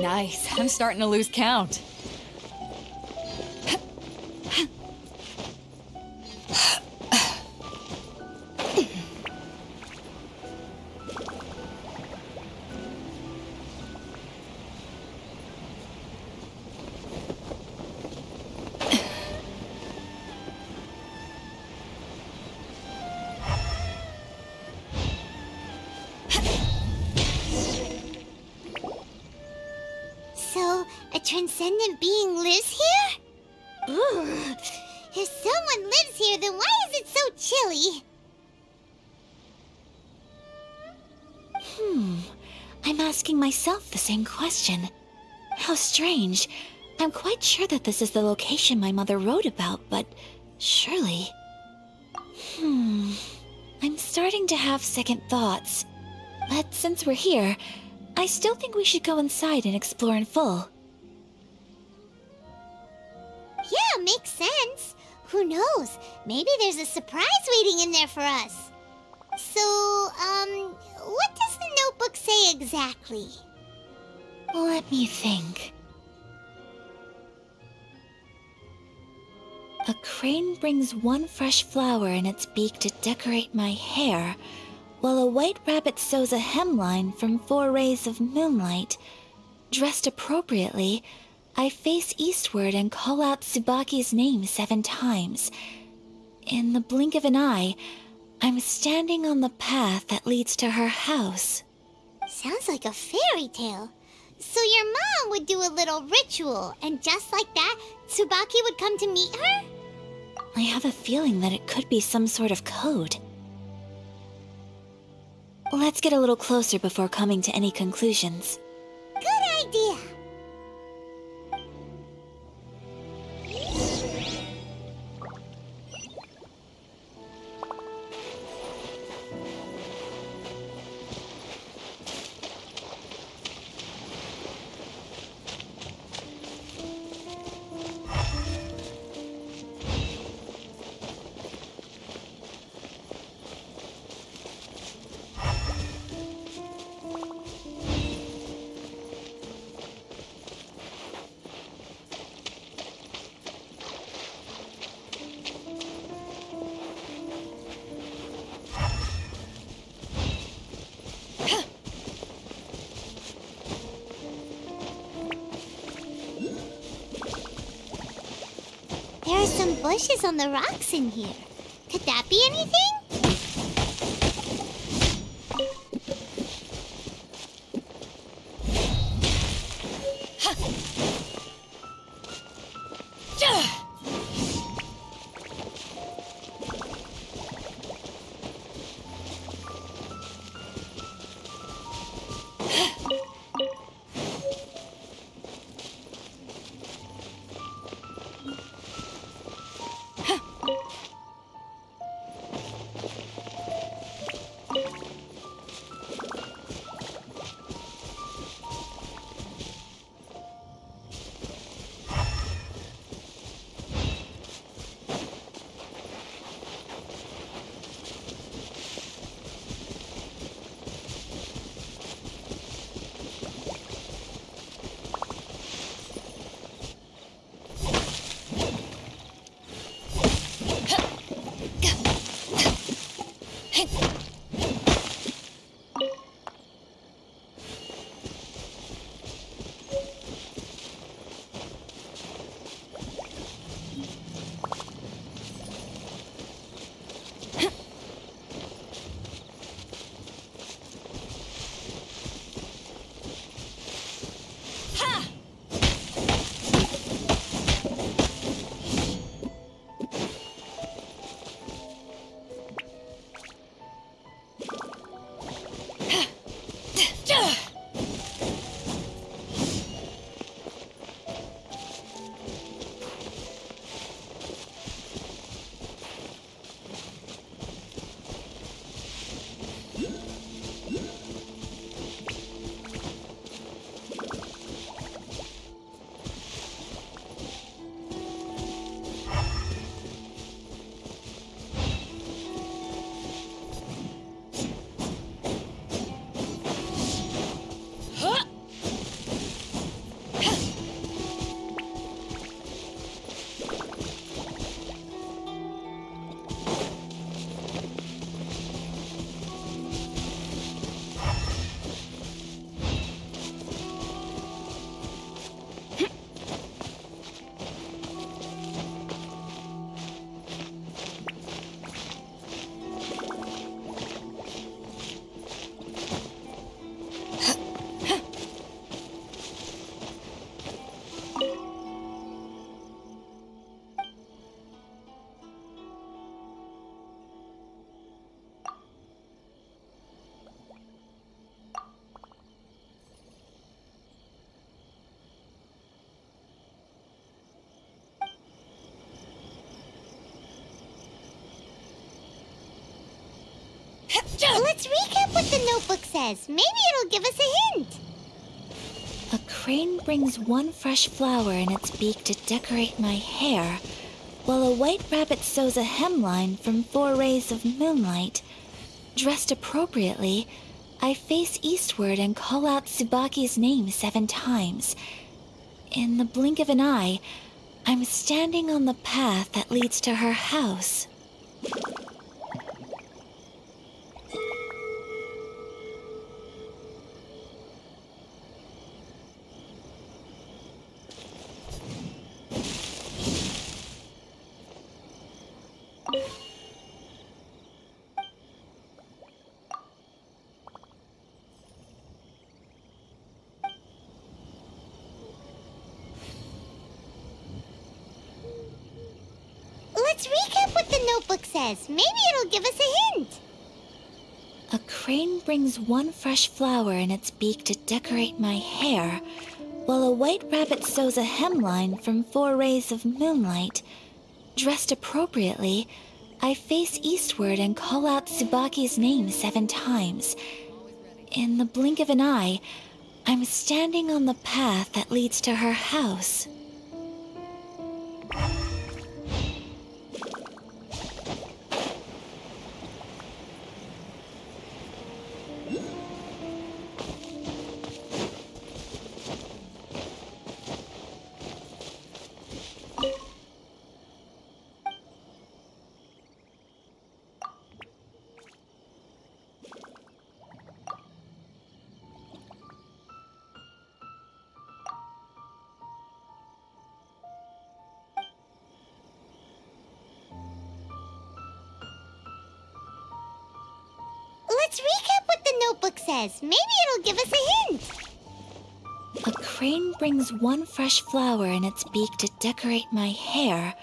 Nice. I'm starting to lose count. So, a transcendent being lives here? Ooh. If someone lives here, then why is it so chilly? I'm asking myself the same question. How strange. I'm quite sure that this is the location my mother wrote about, but surely... I'm starting to have second thoughts. But since we're here, I still think we should go inside and explore in full. Yeah, makes sense. Who knows? Maybe there's a surprise waiting in there for us. So, what does the notebook say exactly? Let me think. A crane brings one fresh flower in its beak to decorate my hair, while a white rabbit sews a hemline from 4 rays of moonlight. Dressed appropriately, I face eastward and call out Tsubaki's name 7 times. In the blink of an eye, I'm standing on the path that leads to her house. Sounds like a fairy tale. So your mom would do a little ritual, and just like that, Tsubaki would come to meet her? I have a feeling that it could be some sort of code. Let's get a little closer before coming to any conclusions. Good idea. There are some bushes on the rocks in here. Could that be anything? Let's recap what the notebook says. Maybe it'll give us a hint. A crane brings one fresh flower in its beak to decorate my hair, while a white rabbit sews a hemline from 4 rays of moonlight. Dressed appropriately, I face eastward and call out Tsubaki's name 7 times. In the blink of an eye, I'm standing on the path that leads to her house. Let's recap what the notebook says. Maybe it'll give us a hint. A crane brings one fresh flower in its beak to decorate my hair, while a white rabbit sews a hemline from 4 rays of moonlight. Dressed appropriately, I face eastward and call out Tsubaki's name 7 times. In the blink of an eye, I'm standing on the path that leads to her house. Let's recap what the notebook says. Maybe it'll give us a hint. A crane brings one fresh flower in its beak to decorate my hair,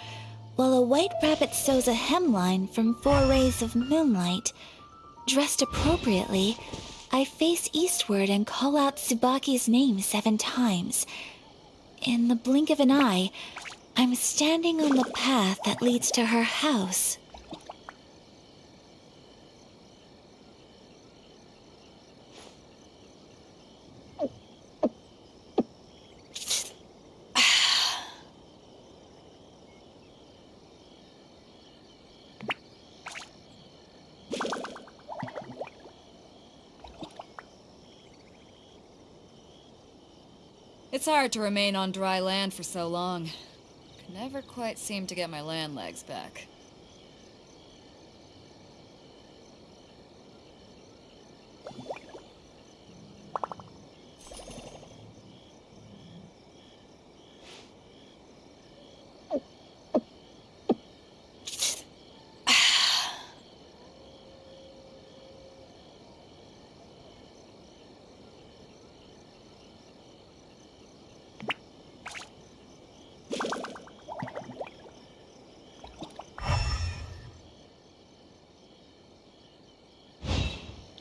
while a white rabbit sews a hemline from 4 rays of moonlight. Dressed appropriately, I face eastward and call out Tsubaki's name 7 times. In the blink of an eye, I'm standing on the path that leads to her house. It's hard to remain on dry land for so long. Can never quite seem to get my land legs back.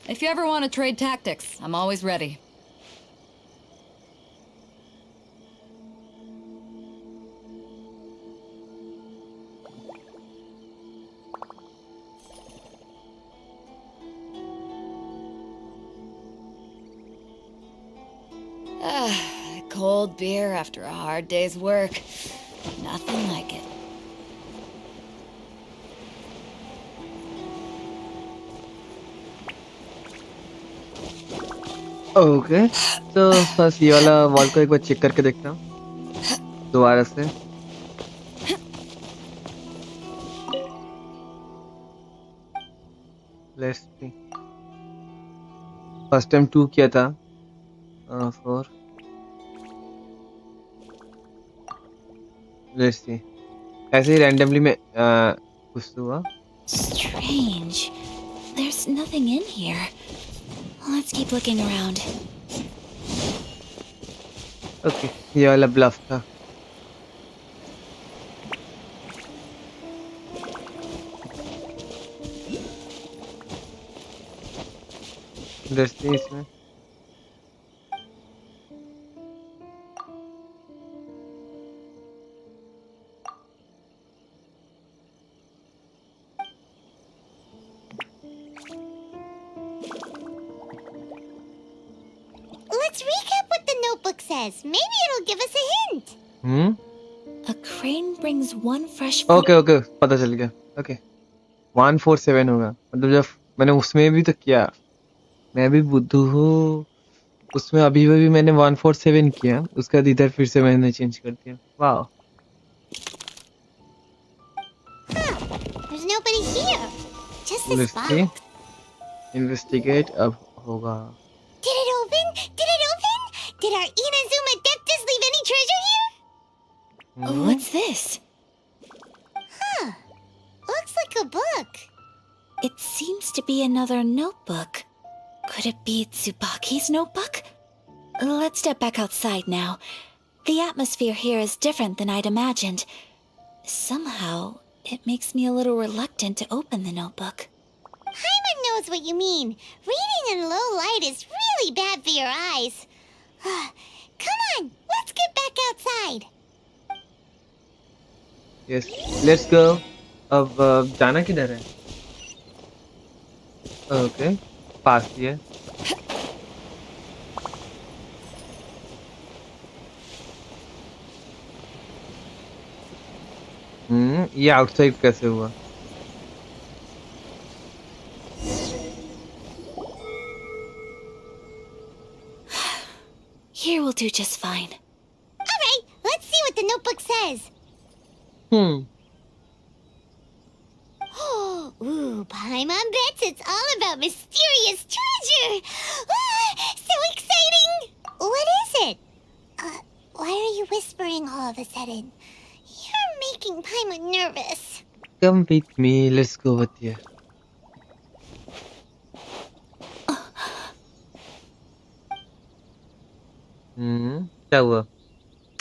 If you ever want to trade tactics, I'm always ready. Cold beer after a hard day's work. Nothing like it. Okay तो बस ये वाला wall को एक बार check करके देखता हूँ दोबारा से लेट्स सी फर्स्ट टाइम 2 किया था 4 लेट्स सी ऐसे ही रैंडमली में कुछ तो हुआ Strange. There's nothing in here. Let's keep looking around. Okay ये वाला ब्लफ था लेट्स सी इसमें says. Maybe it'll give us a hint. A crane brings one fresh okay okay पता चल गया. ओके 147 होगा. मतलब जब मैंने उसमें भी तो किया, मैं भी बुद्धू हूँ. उसमें अभी भी मैंने 147 किया, उसका बाद इधर फिर से मैंने चेंज कर दिया. वाह. There's nobody here. Just this Let's box. see. Investigate. अब होगा. Did it open? Did it open? Did our Inazuma Deptus leave any treasure here? What's this? Huh. Looks like a book. It seems to be another notebook. Could it be Tsubaki's notebook? Let's step back outside now. The atmosphere here is different than I'd imagined. Somehow, it makes me a little reluctant to open the notebook. Paimon knows what you mean. Reading in low light is really bad for your eyes. Come on, let's get back outside. Yes. Let's go. अब जाना किधर है? Okay. पास ही है. ये outside कैसे हुआ? Here will do just fine. All right, let's see what the notebook says. Ooh, Paimon bets it's all about mysterious treasure. So exciting! What is it? Why are you whispering all of a sudden? You're making Paimon nervous. Come with me. Let's go with you. क्या हुआ?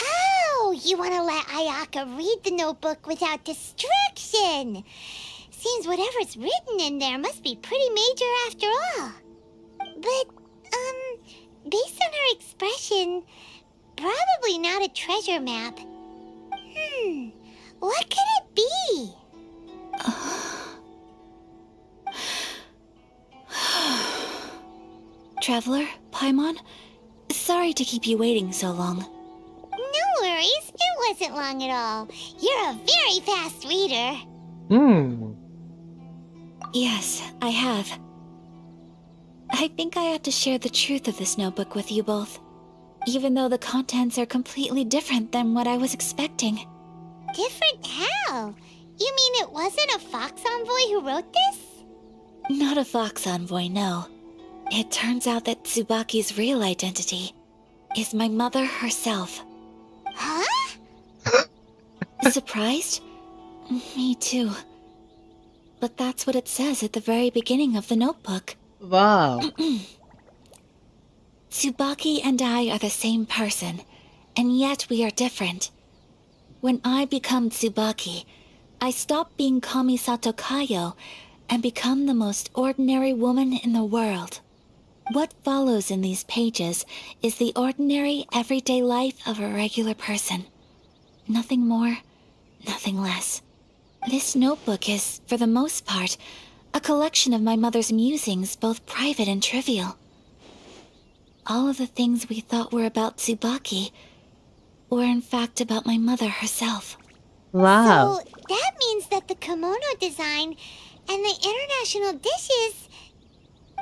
Oh, you want to let Ayaka read the notebook without distraction. Seems whatever's written in there must be pretty major after all. But, based on her expression, probably not a treasure map. What could it be? Traveler, Paimon, sorry to keep you waiting so long. No worries, it wasn't long at all. You're a very fast reader. Yes, I have. I think I ought to share the truth of this notebook with you both, even though the contents are completely different than what I was expecting. Different how? You mean it wasn't a Fox Envoy who wrote this? Not a Fox Envoy, no. It turns out that Tsubaki's real identity is my mother herself. Huh? Surprised? Me too. But that's what it says at the very beginning of the notebook. Wow. Tsubaki and I are the same person, and yet we are different. When I become Tsubaki, I stop being Kamisato Kayo and become the most ordinary woman in the world. What follows in these pages is the ordinary, everyday life of a regular person. Nothing more, nothing less. This notebook is, for the most part, a collection of my mother's musings, both private and trivial. All of the things we thought were about Tsubaki were in fact about my mother herself. Wow. So that means that the kimono design and the international dishes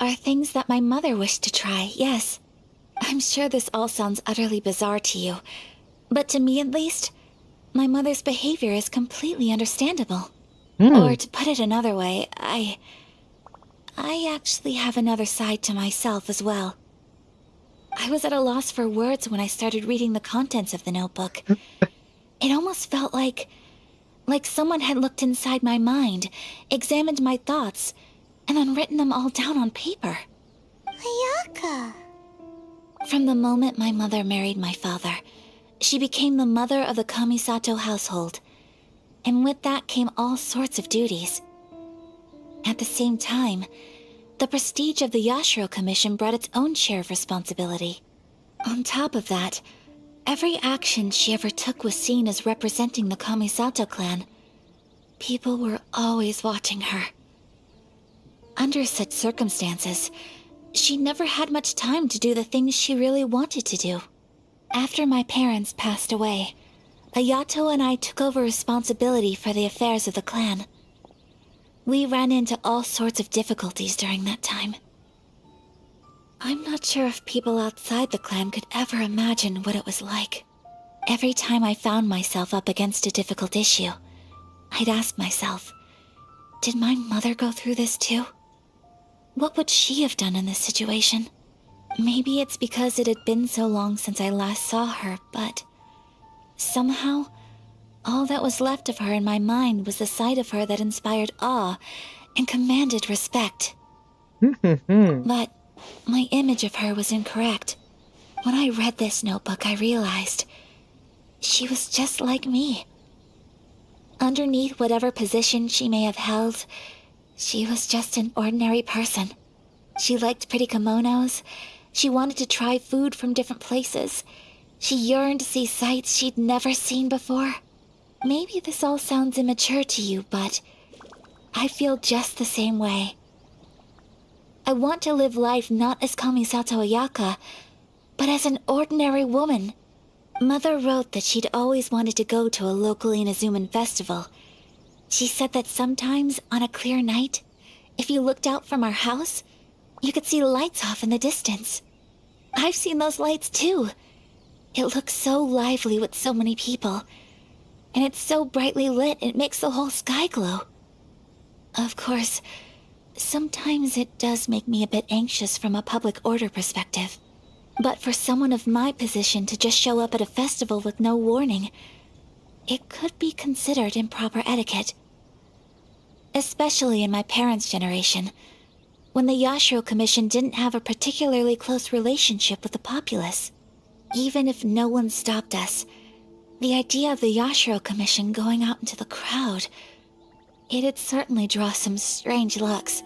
are things that my mother wished to try, yes. I'm sure this all sounds utterly bizarre to you, but to me at least, my mother's behavior is completely understandable. Or to put it another way, I actually have another side to myself as well. I was at a loss for words when I started reading the contents of the notebook. It almost felt like someone had looked inside my mind, examined my thoughts, and then written them all down on paper. Ayaka. From the moment my mother married my father, she became the mother of the Kamisato household, and with that came all sorts of duties. At the same time, the prestige of the Yashiro Commission brought its own share of responsibility. On top of that, every action she ever took was seen as representing the Kamisato clan. People were always watching her. Under such circumstances, she never had much time to do the things she really wanted to do. After my parents passed away, Ayato and I took over responsibility for the affairs of the clan. We ran into all sorts of difficulties during that time. I'm not sure if people outside the clan could ever imagine what it was like. Every time I found myself up against a difficult issue, I'd ask myself, did my mother go through this too? What would she have done in this situation? Maybe it's because it had been so long since I last saw her, but somehow, all that was left of her in my mind was the side of her that inspired awe and commanded respect. But my image of her was incorrect. When I read this notebook, I realized she was just like me. Underneath whatever position she may have held, she was just an ordinary person. She liked pretty kimonos. She wanted to try food from different places. She yearned to see sights she'd never seen before. Maybe this all sounds immature to you, but I feel just the same way. I want to live life not as Kamisato Ayaka, but as an ordinary woman. Mother wrote that she'd always wanted to go to a local Inazuman festival. She said that sometimes, on a clear night, if you looked out from our house, you could see lights off in the distance. I've seen those lights too. It looks so lively with so many people, and it's so brightly lit it makes the whole sky glow. Of course, sometimes it does make me a bit anxious from a public order perspective. But for someone of my position to just show up at a festival with no warning, it could be considered improper etiquette. Especially in my parents' generation, when the Yashiro Commission didn't have a particularly close relationship with the populace. Even if no one stopped us, the idea of the Yashiro Commission going out into the crowd, it'd certainly draw some strange looks.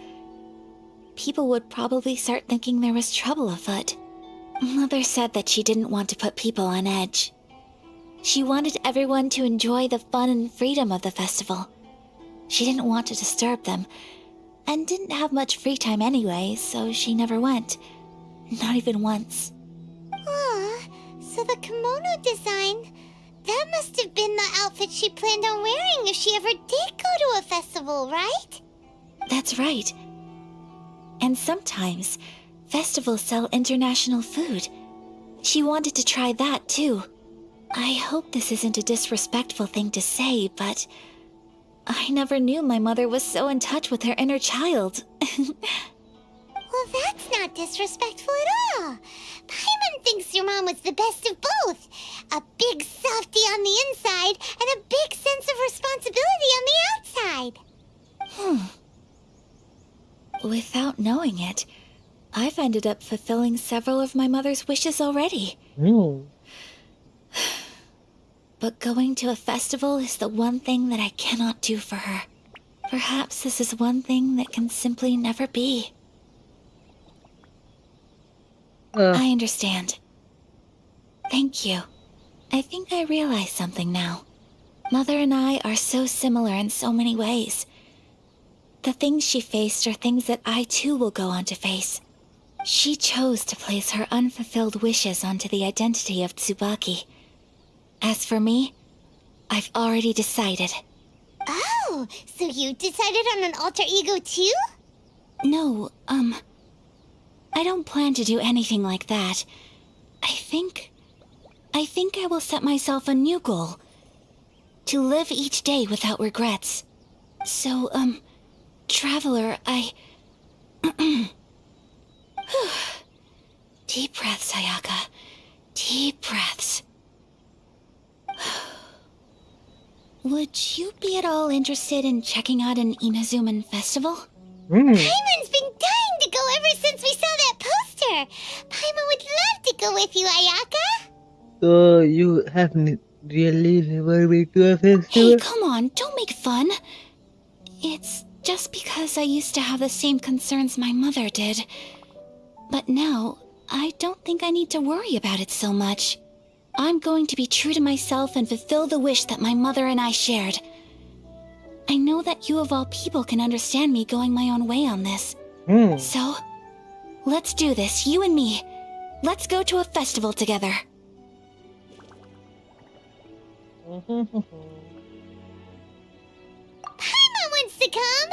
People would probably start thinking there was trouble afoot. Mother said that she didn't want to put people on edge. She wanted everyone to enjoy the fun and freedom of the festival. She didn't want to disturb them, and didn't have much free time anyway, so she never went. Not even once. Aw, so the kimono design, that must have been the outfit she planned on wearing if she ever did go to a festival, right? That's right. And sometimes, festivals sell international food. She wanted to try that too. I hope this isn't a disrespectful thing to say, but I never knew my mother was so in touch with her inner child. Well, that's not disrespectful at all. Paimon thinks your mom was the best of both. A big softie on the inside and a big sense of responsibility on the outside. Without knowing it, I've ended up fulfilling several of my mother's wishes already. But going to a festival is the one thing that I cannot do for her. Perhaps this is one thing that can simply never be. I understand. Thank you. I think I realize something now. Mother and I are so similar in so many ways. The things she faced are things that I too will go on to face. She chose to place her unfulfilled wishes onto the identity of Tsubaki. As for me, I've already decided. Oh, so you decided on an alter ego too? No, I don't plan to do anything like that. I think I will set myself a new goal. To live each day without regrets. So, Traveler, Deep breaths, Ayaka. Deep breaths. Would you be at all interested in checking out an Inazuman festival? Paimon's been dying to go ever since we saw that poster. Paimon would love to go with you, Ayaka. So you have really never been to a festival? Hey, come on, don't make fun. It's just because I used to have the same concerns my mother did. But now, I don't think I need to worry about it so much. I'm going to be true to myself and fulfill the wish that my mother and I shared. I know that you of all people can understand me going my own way on this. So, let's do this, you and me. Let's go to a festival together. Paimon wants to come!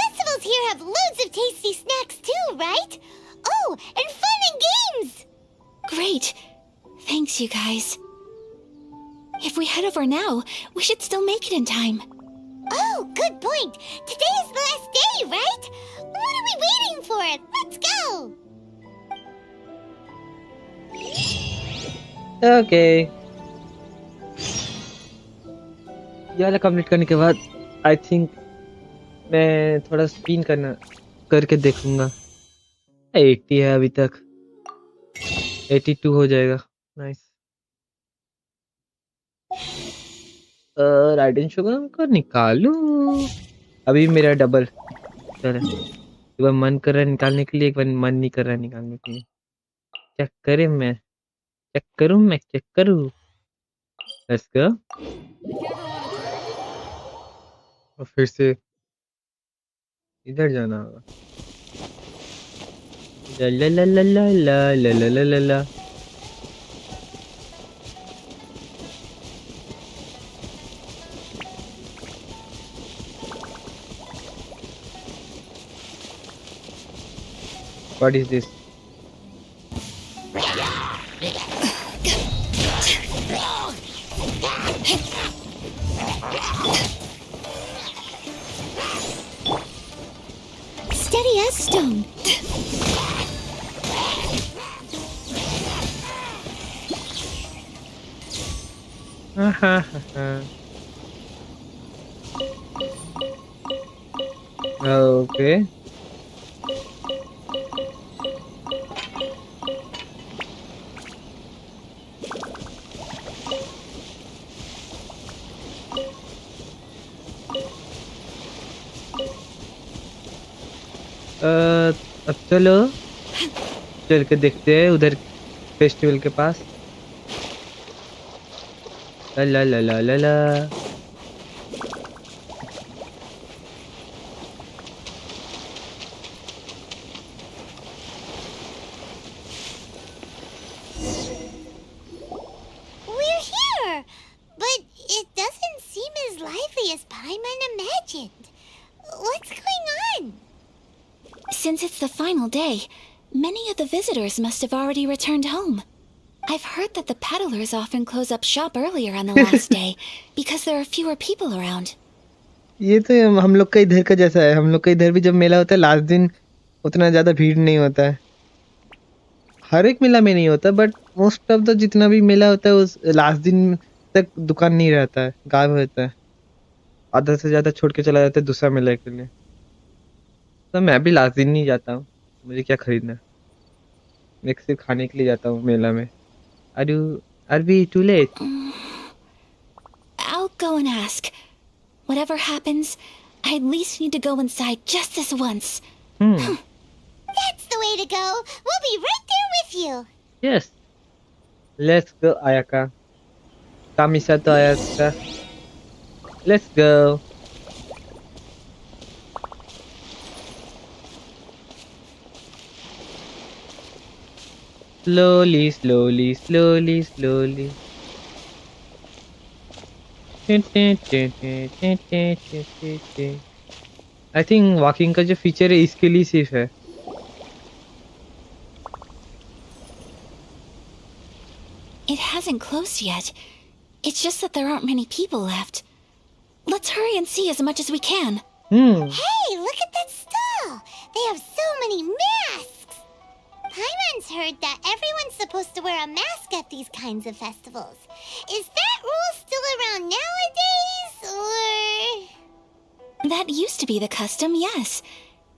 Festivals here have loads of tasty snacks too, right? Oh, and fun and games! Great. Thanks, you guys. If we head over now, we should still make it in time. Oh, good point. Today is the last day, right? What are we waiting for? Let's go! Okay. ये वाला complete करने के बाद I think मैं थोड़ा spin करके देखूंगा। 80 है अभी तक, 82 हो जाएगा। नाइस। राइडन शुगर को निकालूं। अभी मेरा डबल चल है। एक बार मन कर रहा है निकालने के लिए, एक बार मन नहीं कर रहा है निकालने के लिए। चेक करूं। Let's go. और फिर से इधर जाना होगा। ला ला ला ला ला ला ला ला ला ला ला। What is this? Steady as stone. Okay. अब चलो चल के देखते हैं उधर फेस्टिवल के पास। ला ला ला ला ला ला। We're here! But it doesn't seem as lively as Paimon imagined. What's going on? Since it's the final day, many of the visitors must have already returned home. I've heard that the peddlers often close up shop earlier on the last day because there are fewer people around. ये तो हम लोग का इधर का जैसा है। हम लोग का इधर भी जब मेला होता है लास्ट दिन उतना ज्यादा भीड़ नहीं होता है। हर एक मेला में नहीं होता बट मोस्ट ऑफ द जितना भी मेला होता है उस लास्ट दिन तक दुकान नहीं रहता है, गायब होता है। आधा से ज्यादा छोड़ के चला जाता है दूसरा मेला के लिए। तो मैं भी लास्ट दिन नहीं जाता हूँ, मुझे क्या खरीदना। मैं सिर्फ खाने के लिए जाता हूँ मेला में। Are we too late? I'll go and ask. Whatever happens, I at least need to go inside just this once. That's the way to go. We'll be right there with you. Yes. Let's go, Ayaka. Kamisato Ayaka. Let's go. Slowly, slowly, slowly, slowly. I think walking का जो feature है इसके लिए सिर्फ है। It hasn't closed yet. It's just that there aren't many people left. Let's hurry and see as much as we can. Hey, look at that stall. They have so many masks. Paimon's heard that everyone's supposed to wear a mask at these kinds of festivals. Is that rule still around nowadays, or...? That used to be the custom, yes.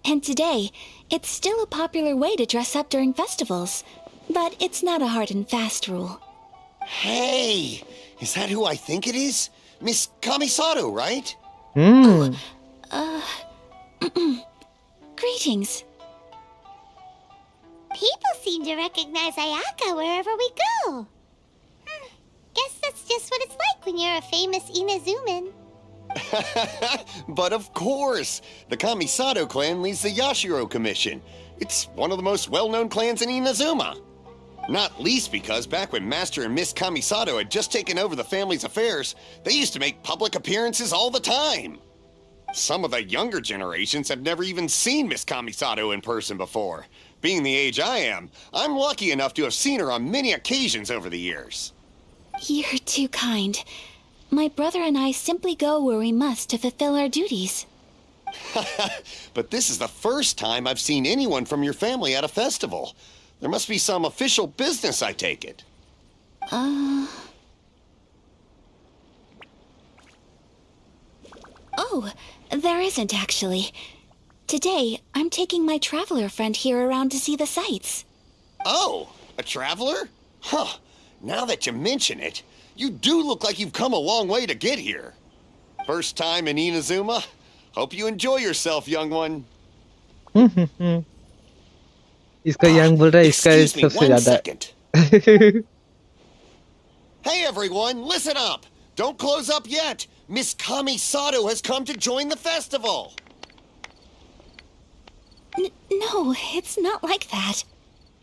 And today, it's still a popular way to dress up during festivals. But it's not a hard and fast rule. Hey, is that who I think it is? Miss Kamisato, right? Greetings. People seem to recognize Ayaka wherever we go. Guess that's just what it's like when you're a famous Inazuman. But of course, the Kamisato clan leads the Yashiro Commission. It's one of the most well-known clans in Inazuma. Not least because back when Master and Miss Kamisato had just taken over the family's affairs, they used to make public appearances all the time. Some of the younger generations have never even seen Miss Kamisato in person before. Being the age I am, I'm lucky enough to have seen her on many occasions over the years. You're too kind. My brother and I simply go where we must to fulfill our duties. But this is the first time I've seen anyone from your family at a festival. There must be some official business, I take it. Oh, there isn't actually. Today, I'm taking my traveler friend here around to see the sights. Oh, a traveler? Huh. Now that you mention it, you do look like you've come a long way to get here. First time in Inazuma? Hope you enjoy yourself, young one. इसका young बोल रहा है, इसका Excuse me सबसे one ज़्यादा second. Hey everyone, listen up! Don't close up yet! Miss Kamisato has come to join the festival! No, it's not like that.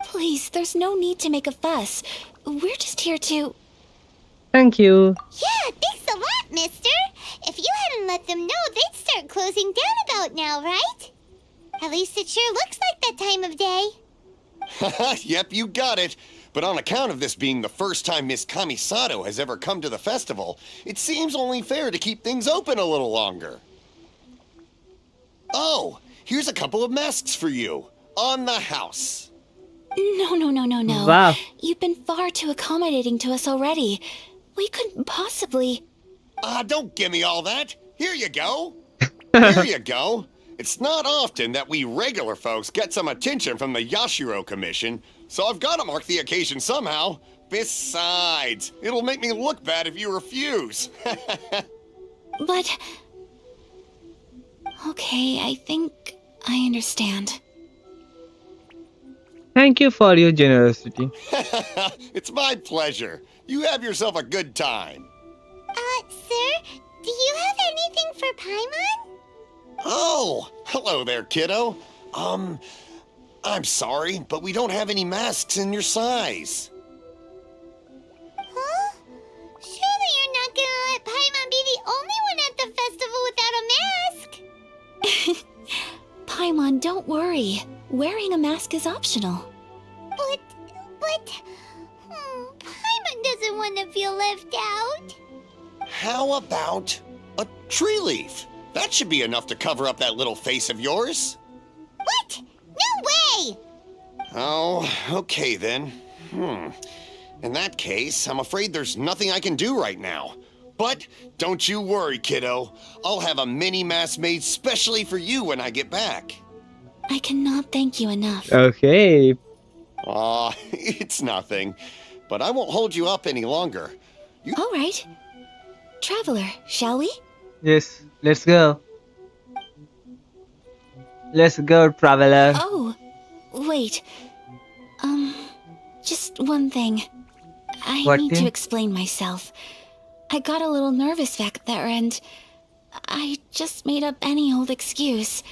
Please, there's no need to make a fuss. We're just here to... Thank you. Yeah, thanks a lot, mister. If you hadn't let them know, they'd start closing down about now, right? At least it sure looks like that time of day. Yep, you got it. But on account of this being the first time Miss Kamisato has ever come to the festival, it seems only fair to keep things open a little longer. Oh, here's a couple of masks for you. On the house. No. Wow. You've been far too accommodating to us already. We couldn't possibly... Don't give me all that. Here you go. Here you go. It's not often that we regular folks get some attention from the Yashiro Commission, so I've got to mark the occasion somehow. Besides, it'll make me look bad if you refuse. But... Okay, I think I understand. Thank you for your generosity. It's my pleasure. You have yourself a good time. Sir, do you have anything for Paimon? Oh, hello there, kiddo. I'm sorry, but we don't have any masks in your size. Huh? Surely you're not gonna let Paimon be the only one at the festival without a mask? Paimon, don't worry. Wearing a mask is optional. But... Paimon doesn't want to feel left out. How about a tree leaf? That should be enough to cover up that little face of yours. What? No way! Oh, okay then. In that case, I'm afraid there's nothing I can do right now. But don't you worry, kiddo. I'll have a mini mask made specially for you when I get back. I cannot thank you enough. Okay. Aw, it's nothing. But I won't hold you up any longer. All right. Traveler, shall we? Yes, let's go. Let's go, traveler. Oh, wait. Just one thing. I What need thing? to explain myself. I got a little nervous back there and I just made up any old excuse.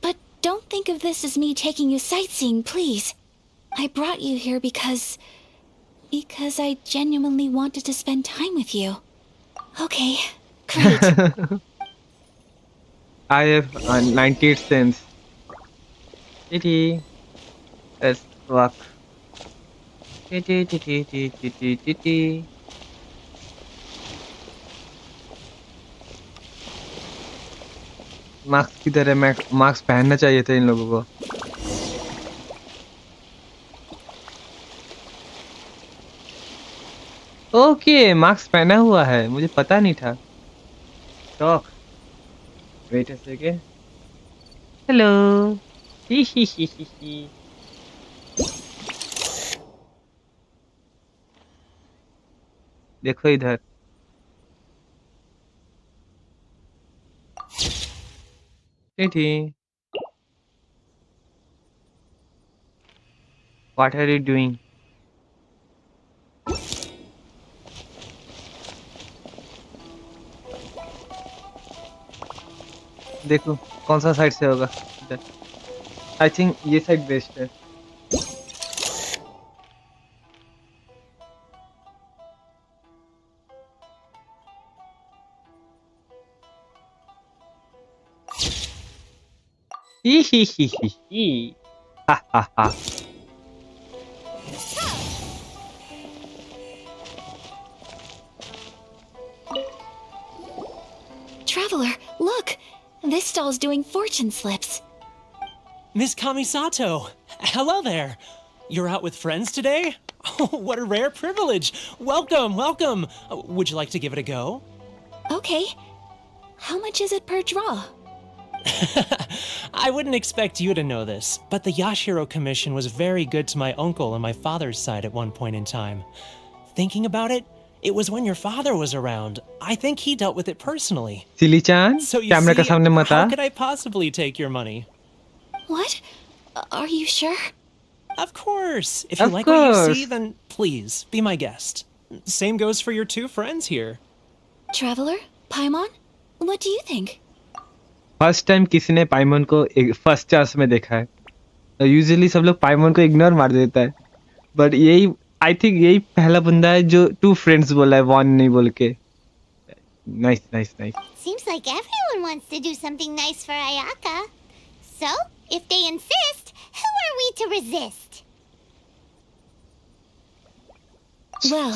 But don't think of this as me taking you sightseeing, please. I brought you here because I genuinely wanted to spend time with you. Okay, great. I have 98 cents. Titty. Let's walk. Titty. Mask किधर है? Mask पहनना चाहिए था इन लोगों को. Okay, mask पहना हुआ है, मुझे पता नहीं था. Talk. Wait a second. Hello. ही. देखो इधर. Titty. What are you doing? देखो कौन सा साइड से होगा. आई थिंक ये साइड बेस्ट है. Hee hee hee hee hee. Ha ha ha. Traveler, look! This stall's doing fortune slips. Miss Kamisato! Hello there! You're out with friends today? Oh, what a rare privilege! Welcome, welcome! Would you like to give it a go? Okay. How much is it per draw? I wouldn't expect you to know this, but the Yashiro Commission was very good to my uncle on my father's side at one point in time. Thinking about it, it was when your father was around. I think he dealt with it personally. Silly-chan, So you camera का see, सामने मत how आ. could I possibly take your money? What? Are you sure? Of course! If you Of like what you see, course. then please, be my guest. Same goes for your two friends here. Traveler? Paimon? What do you think? First time किसी ने पाइमन को first chance में देखा है. Usually सब लोग पाइमन को ignore मार देता है, बट यही आई थिंक यही पहला बंदा है जो टू फ्रेंड्स बोला है, वन नहीं बोल के. Nice nice nice. Seems like everyone wants to do something nice for Ayaka. So, if they insist, who are we to resist? Well,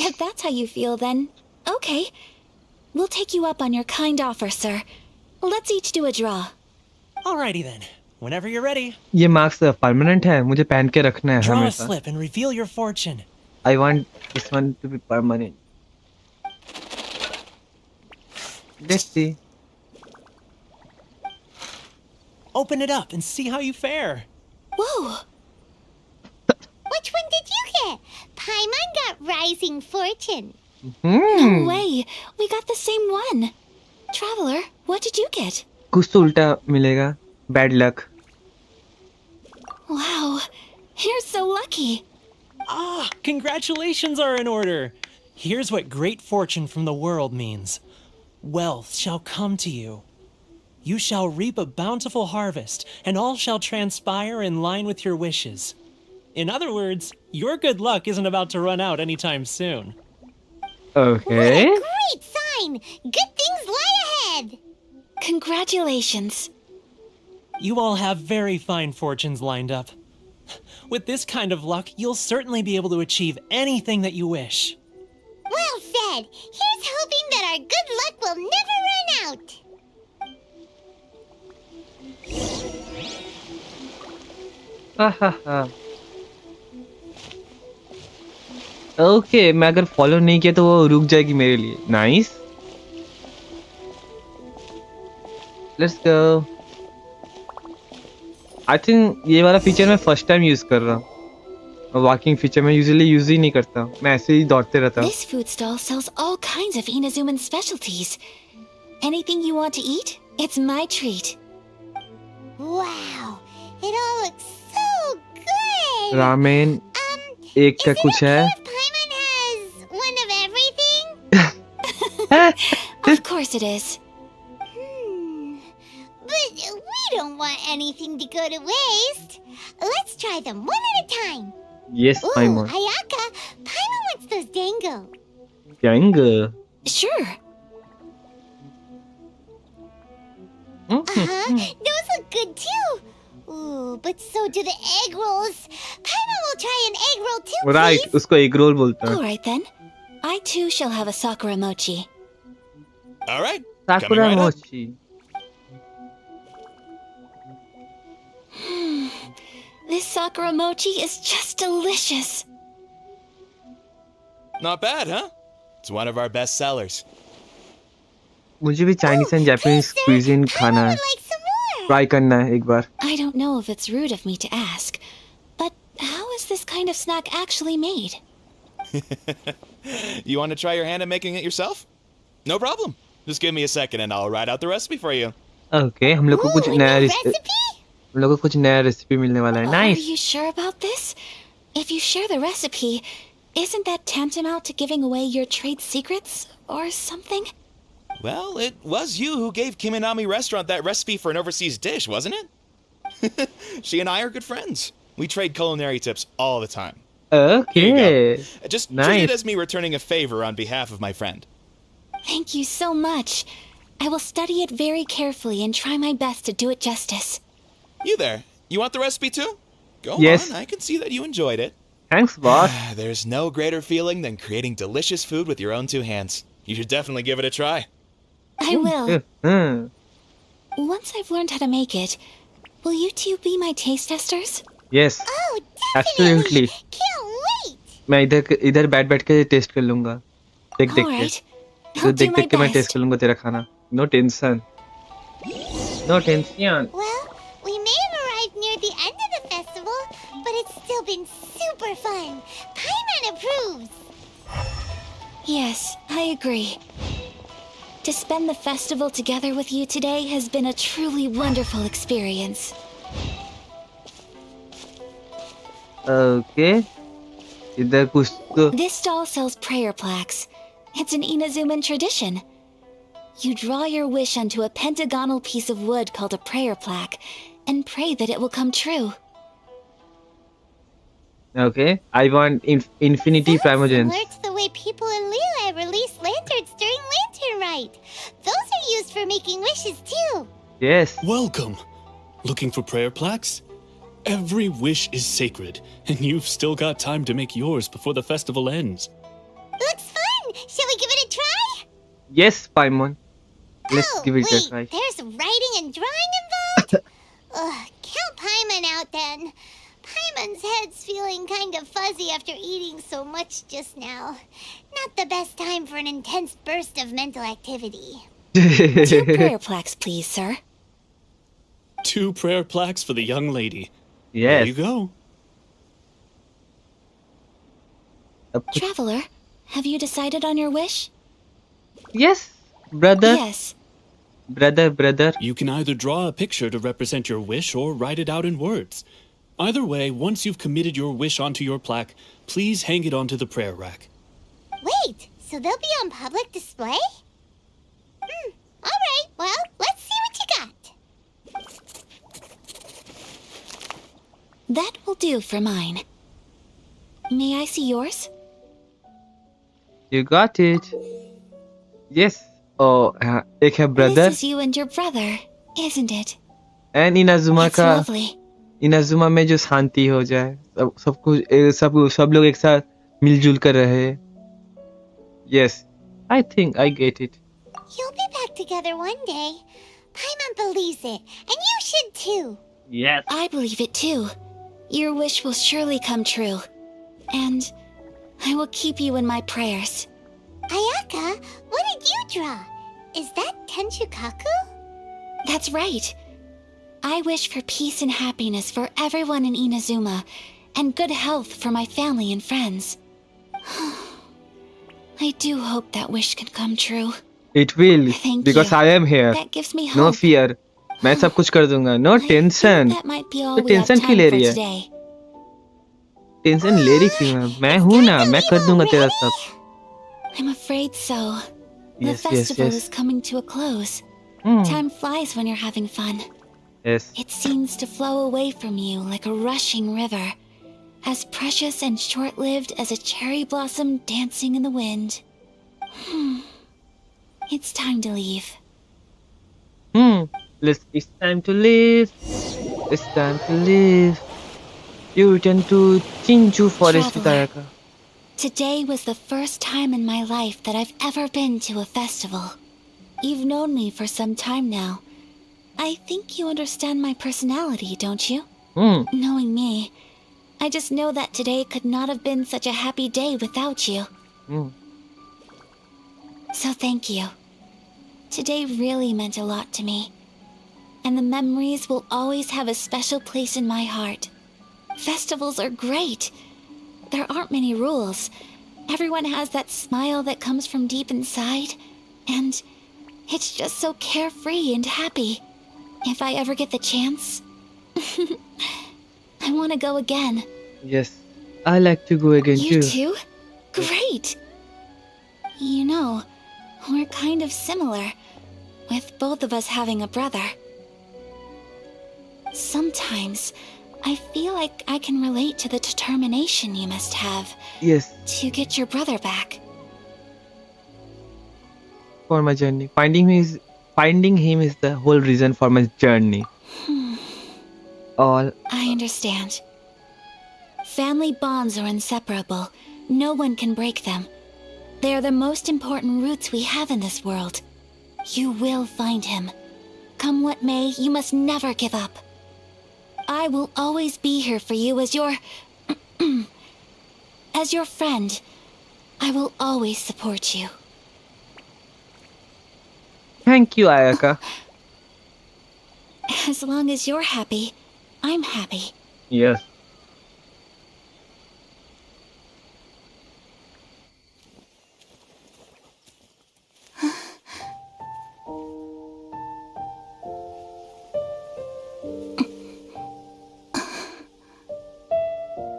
if that's how you feel, then okay. We'll take you up on your kind offer, sir. Let's each do a draw. Alrighty then. Whenever you're ready, ये marks permanent है, मुझे पहन के रखना है draw a हमेशा. slip and reveal your fortune. I want this one to be permanent. Let's see. Open it up and see how you fare. Whoa! Which one did you get? Paimon got Rising Fortune. No way! We got the same one! Traveler, what did you get? कुछ तो उल्टा मिलेगा. Bad luck. Wow, you're so lucky! Ah, congratulations are in order. Here's what great fortune from the world means. Wealth shall come to you. You shall reap a bountiful harvest, and all shall transpire in line with your wishes. In other words, your good luck isn't about to run out anytime soon. Okay. What a great sign! Good things lie ahead! Congratulations. You all have very fine fortunes lined up. With this kind of luck, you'll certainly be able to achieve anything that you wish. Well said! Here's hoping that our good luck will never run out! हा हा हा. Okay, मैं अगर follow नहीं किया तो वो रुक जाएगी मेरे लिए. Nice. Let's go. I think ये वाला फीचर मैं फर्स्ट टाइम यूज कर रहा हूँ. वॉकिंग फीचर मैं यूजुअली यूज ही नहीं करता. मैं ऐसे ही दौड़ते रहता हूँ. This food stall sells all kinds of Inazuman specialties. Anything you want to eat, it's my treat. Wow! It all looks so good! Ramen एक का कुछ है. If Paimon has one of everything? Of course it is. But we don't want anything to go to waste. Let's try them one at a time. Yes, Ooh, Paimon. Ayaka, Paimon wants those dango. Gang. Sure. Those look good too. Ooh, but so do the egg rolls. Paimon will try an egg roll too, right, please. उसको egg roll बोलता है. All right then. I too shall have a sakura mochi. All right. साकुरा right up. मोची. This sakura mochi is just delicious. Not bad, huh? It's one of our best sellers. मुझे भी Chinese and Japanese cuisine खाना है. I'd like some more. Try करना है एक बार. I don't know if it's rude of me to ask, but how is this kind of snack actually made? You want to try your hand at making it yourself? No problem. Just give me a second and I'll write out the recipe for you. Okay, हम लोग को कुछ Ooh, a नया new recipe, recipe? हम लोग को कुछ नया रेसिपी मिलने वाला है. Are nice. you sure about this? If you share the recipe, isn't that tantamount to giving away your trade secrets or something? Well, it was you who gave Kiminami Restaurant that recipe for an overseas dish, wasn't it? She and I are good friends. We trade culinary tips all the time. Okay. Here you go. Just treat Nice. it as me returning a favor on behalf of my friend. Thank you so much. I will study it very carefully and try my best to do it justice. You there. You want the recipe too? Go Yes. on, I can see that you enjoyed it. Thanks, boss. There's no greater feeling than creating delicious food with your own two hands. You should definitely give it a try. I will. Hmm. Once I've learned how to make it, will you two be my taste testers? Yes. Oh, Absolutely. can't wait. मैं इधर बैठ के test कर लूंगा. देख के. Alright. तो I'll do my देख के मैं टेस्ट best. कर लूंगा तेरा खाना. No tension. No tension. Well, we may have arrived near the end of the festival, but it's still been super fun. Paimon approves. Yes, I agree. To spend the festival together with you today has been a truly wonderful experience. Okay. इधर कुछ तो This stall sells prayer plaques. It's an Inazuman tradition. You draw your wish onto a pentagonal piece of wood called a prayer plaque and pray that it will come true. Okay. I want infinity Primogems. Similar to the way people in Liyue release lanterns during Lantern Rite. Those are used for making wishes too. Yes. Welcome. Looking for prayer plaques? Every wish is sacred, and you've still got time to make yours before the festival ends. Looks fun. Shall we give it a try? Yes, Paimon. Let's give it wait, a try. there's writing and drawing involved? Ugh, count Paimon out then. Paimon's head's feeling kind of fuzzy after eating so much just now. Not the best time for an intense burst of mental activity. 2 prayer plaques, please, sir. 2 prayer plaques for the young lady. Yes. There you go. Traveler, have you decided on your wish? Yes, brother. Yes. Brother. You can either draw a picture to represent your wish or write it out in words. Either way, once you've committed your wish onto your plaque, please hang it onto the prayer rack. Wait, so they'll be on public display? Alright, well, let's see what you got. That will do for mine. May I see yours? You got it. Yes. Oh, एक है brother This is you and your brother, isn't it? and Inazuma It's का lovely. Inazuma में जो शांति हो जाए सब लोग एक साथ मिलजुल कर रहे. Yes, I think I get it. You'll be back together one day. Paimon believes it, and you should too. Yes. I believe it too. Your wish will surely come true. And I will keep you in my prayers. Ayaka, what did you draw? Is that Tenchukaku? That's right. I wish for peace and happiness for everyone in Inazuma, and good health for my family and friends. I do hope that wish can come true. It will, Thank because you. I am here. That gives me hope. No fear. मैं सब कुछ कर दूंगा. No tension. That might be all तो we have tension time क्यों ले for रही है? today. टेंशन ले रही क्यों है? मैं हूँ ना, मैं कर दूंगा तेरा सब. I'm afraid so. The Yes, festival yes. is coming to a close. Hmm. Time flies when you're having fun. Yes. It seems to flow away from you like a rushing river, as precious and short-lived as a cherry blossom dancing in the wind. It's time to leave. It's time to leave. It's time to leave. You return to Chinchu Forest with Traveler. Ayaka. Today was the first time in my life that I've ever been to a festival. You've known me for some time now. I think you understand my personality, don't you? Knowing me, I just know that today could not have been such a happy day without you. So thank you. Today really meant a lot to me. And the memories will always have a special place in my heart. Festivals are great. There aren't many rules. Everyone has that smile that comes from deep inside. And it's just so carefree and happy. If I ever get the chance, I want to go again. Yes. I like to go again You too. too? Great! You know, we're kind of similar, with both of us having a brother. Sometimes, I feel like I can relate to the determination you must have Yes. to get your brother back. For my journey. Finding him is the whole reason for my journey. all. I understand. Family bonds are inseparable. No one can break them. They are the most important roots we have in this world. You will find him. Come what may, you must never give up. I will always be here for you as your... as your friend. I will always support you. Thank you, Ayaka. As long as you're happy, I'm happy. Yes.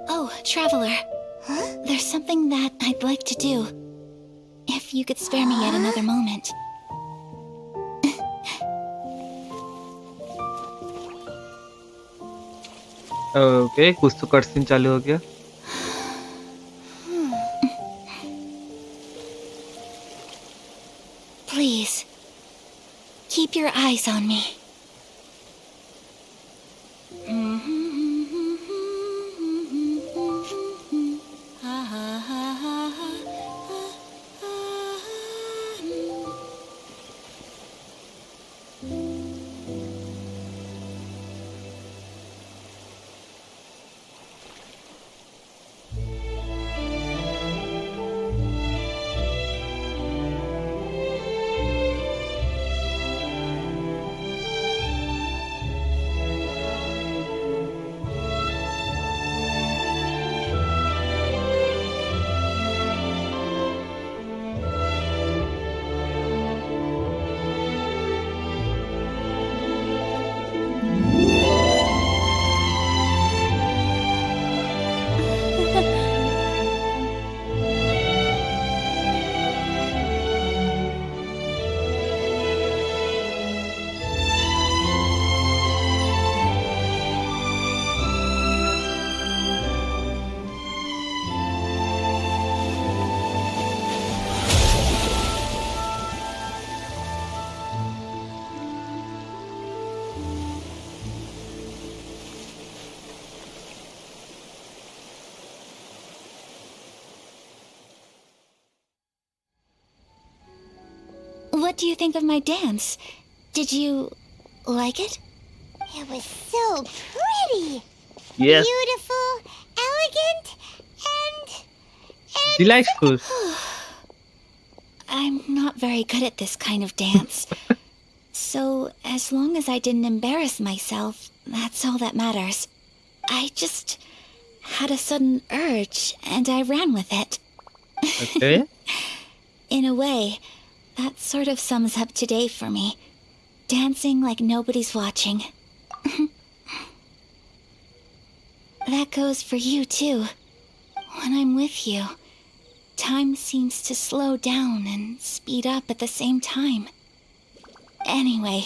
Oh, Traveler. There's something that I'd like to do. If you could spare me yet another moment. Okay कुछ तो cutscene चालू हो गया. Please, keep your eyes on me. What do you think of my dance? Did you like it? It was so pretty. Yes. Beautiful, elegant, and Delightful. I'm not very good at this kind of dance. So, as long as I didn't embarrass myself, that's all that matters. I just had a sudden urge, and I ran with it. Okay. In a way, that sort of sums up today for me. Dancing like nobody's watching. That goes for you, too. When I'm with you, time seems to slow down and speed up at the same time. Anyway,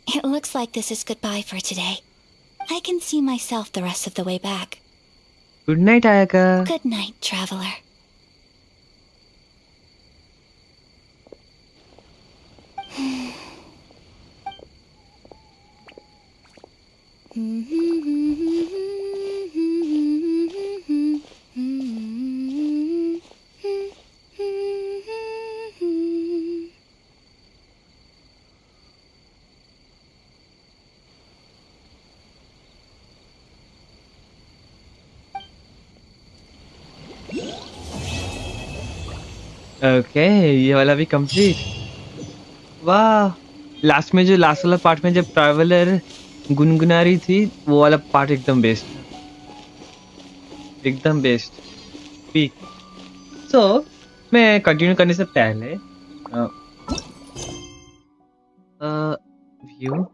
it looks like this is goodbye for today. I can see myself the rest of the way back. Good night, Ayaka. Good night, traveler. Okay ये वाला भी complete. वाह last में जो last वाला part में जब traveller गुनगुना रही थी वो वाला पार्ट एकदम बेस्ट. एकदम बेस्ट. पीक. सो मैं कंटिन्यू करने से पहले व्यू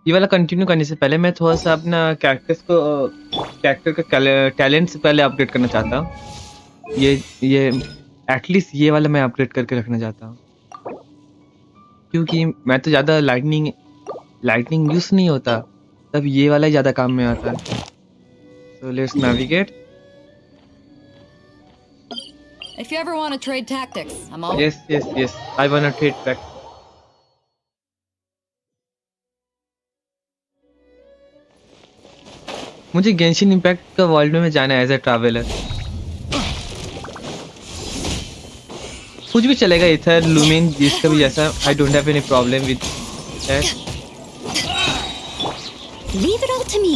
ये वाला कंटिन्यू करने से पहले मैं थोड़ा सा अपना कैरेक्टर का टैलेंट से पहले अपडेट करना चाहता हूँ. ये एटलीस्ट ये वाला मैं अपडेट करके रखना चाहता हूँ क्योंकि मैं तो ज़्यादा लाइटनिंग यूज नहीं होता तब ये वाला ही ज़्यादा काम में आता है. So let's navigate. If you ever want to trade tactics, I'm all... Yes. I wanna trade back. मुझे गेंशिन इम्पैक्ट का वर्ल्ड में जाना है एज अ ट्रैवलर। कुछ भी चलेगा, इथर लूमिन जिसका भी जैसा, I don't have any problem with that. Leave it all to me.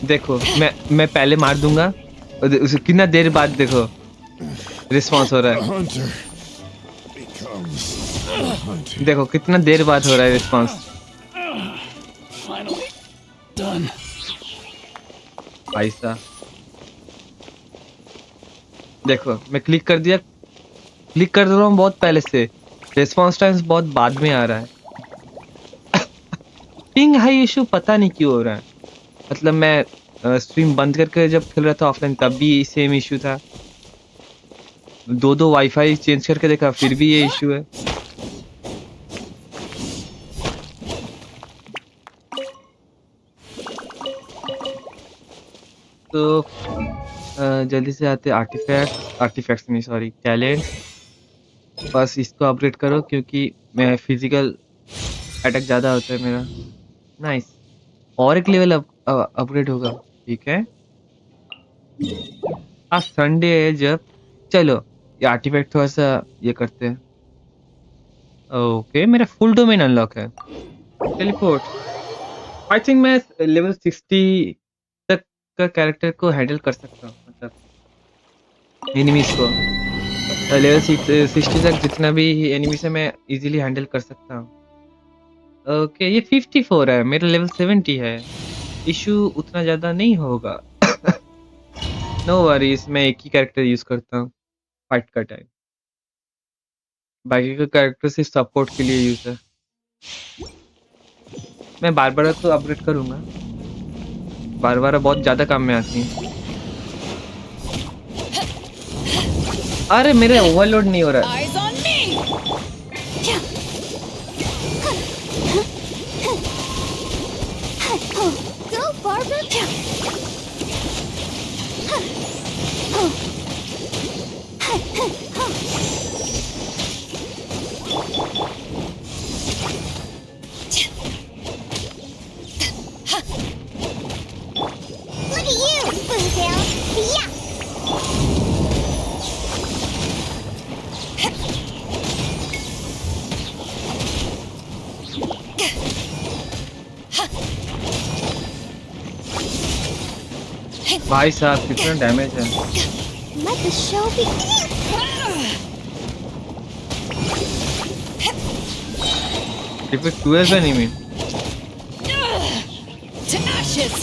देखो मैं पहले मार दूंगा और उसे कितना देर बाद देखो रिस्पॉन्स हो रहा है। देखो कितना देर बाद हो रहा है रिस्पॉन्स। Finally done. ऐसा देखो मैं क्लिक कर दिया, क्लिक कर रहा हूँ बहुत पहले से, रिस्पॉन्स टाइम्स बहुत बाद में आ रहा है। पिंग हाई इशू पता नहीं क्यों हो रहा है। मतलब मैं स्ट्रीम बंद करके जब खेल रहा था ऑफलाइन तब भी सेम इशू था, दो वाईफाई चेंज करके देखा फिर भी ये इशू है। तो जल्दी से आते आर्टिफैक्ट्स नहीं सॉरी टैलेंट, बस इसको अपग्रेड करो क्योंकि मैं फिजिकल अटैक ज़्यादा होता है मेरा। नाइस, और एक लेवल अपग्रेड होगा, ठीक है। आज संडे है जब, चलो ये आर्टिफैक्ट थोड़ा सा ये करते हैं। ओके मेरा फुल डोमेन अनलॉक है। टेलीपोर्ट, आई थिंक मैं लेवल 60 तक का कैरेक्टर को हैंडल कर सकता हूँ, मतलब एनिमीज को लेवल 60 तक जितना भी एनिमीज है मैं इजीली हैंडल कर सकता हूँ। ओके ये 54 है, मेरा लेवल 70 है, इशू उतना ज़्यादा नहीं होगा। नो वरीज, मैं एक ही कैरेक्टर यूज करता हूँ फाइट का टाइम, बाकी का कैरेक्टर सिर्फ सपोर्ट के लिए यूज है। मैं बारबारा तो अपग्रेड करूंगा, बारबारा बहुत ज्यादा काम में आती है। अरे मेरे ओवरलोड नहीं हो रहा है। Eyes on me. Go, Barbara! Look at you, Boozle! Yeah! भाई साहब कितना डैमेज है। Let the show begin! Defeat 12 enemy. To ashes.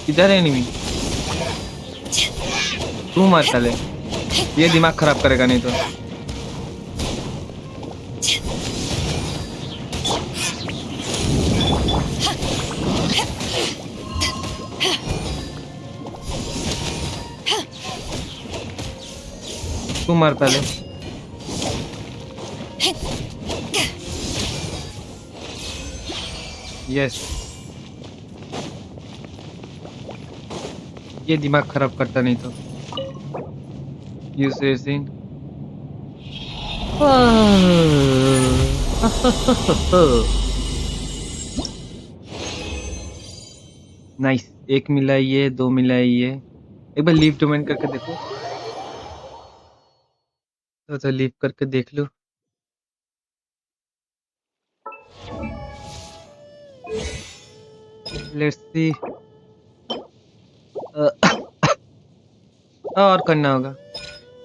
इधर है एनिमी, तू मार साले, ये दिमाग खराब करेगा नहीं तो। तू मार पहले। यस, ये दिमाग खराब करता नहीं तो। Use racing. नाइस, एक मिला ये, दो मिला ये। एक बार लीव डोमेन करके देखो, तो लीव करके देख लो। Let's see. और करना होगा।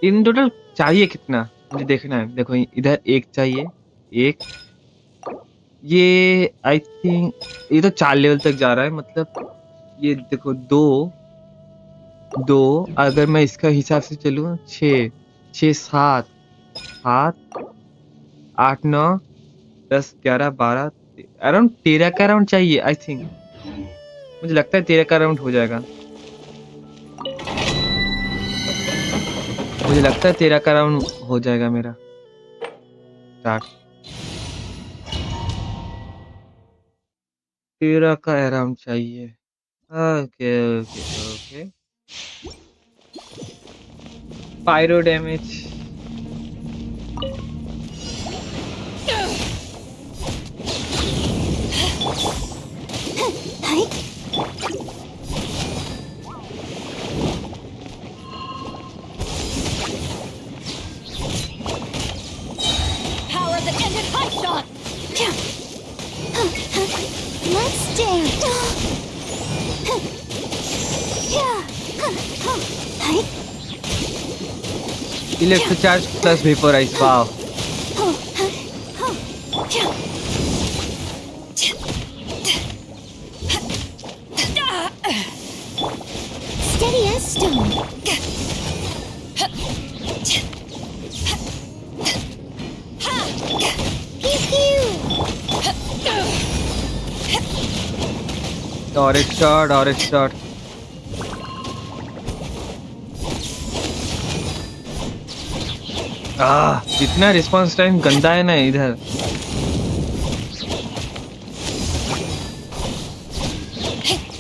इन टोटल चाहिए कितना मुझे देखना है। देखो इधर एक चाहिए, एक ये आई थिंक ये तो 4 लेवल तक जा रहा है। मतलब ये देखो दो अगर मैं इसका हिसाब से चलूँ 6 7 7 8 9 10 11 12 अराउंड 13 का राउंड चाहिए आई थिंक। मुझे लगता है 13 का राउंड हो जाएगा। मुझे लगता है 13 का राउंड हो जाएगा मेरा स्टार्ट। 13 का राउंड चाहिए। Okay okay okay. Pyro damage. Power that ended high shot! Let's dance. Electro charge plus vaporise. Wow. Steady as stone. Orange shot orange shot. इतना रिस्पांस टाइम गंदा है ना इधर।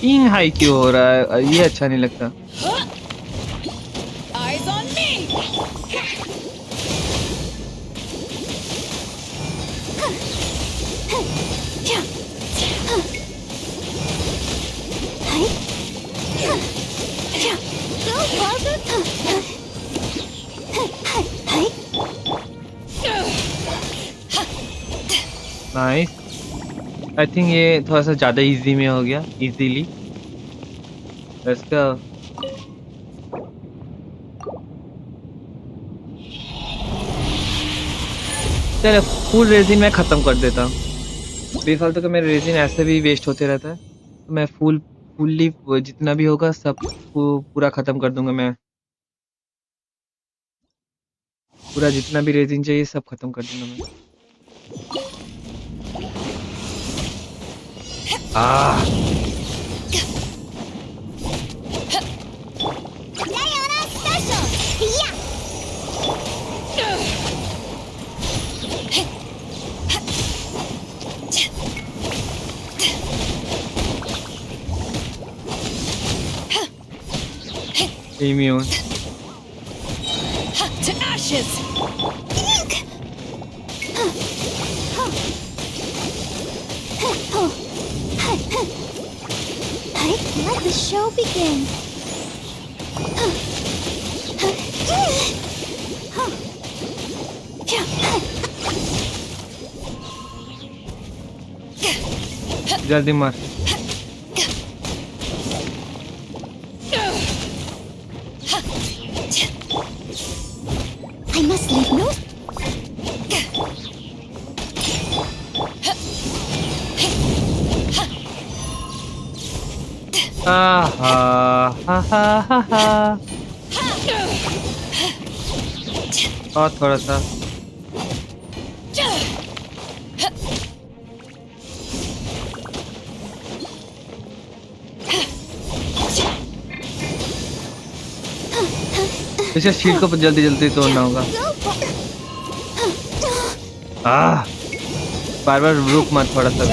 इंग हाई क्यों हो रहा है, ये अच्छा नहीं लगता। Eyes on me! Go, father. Nice. I think ये थोड़ा सा ज्यादा इजी में हो गया, इजीली। Let's go. चलो फुल रेजिन मैं खत्म कर देता हूँ। बेफालतू का मेरा रेजिन ऐसे भी वेस्ट होते रहता है, तो मैं फुल्ली जितना भी होगा सब पूरा खत्म कर दूंगा। मैं पूरा जितना भी रेजिन चाहिए सब खत्म कर दूंगा मैं। Diana special. Yeah. Immune. To ashes! Let the show begin. जल्दी मार। I must leave no. और थोड़ा सा। इसे शील्ड को जल्दी जल्दी तोड़ना होगा। बार बार रुक मत थोड़ा सा।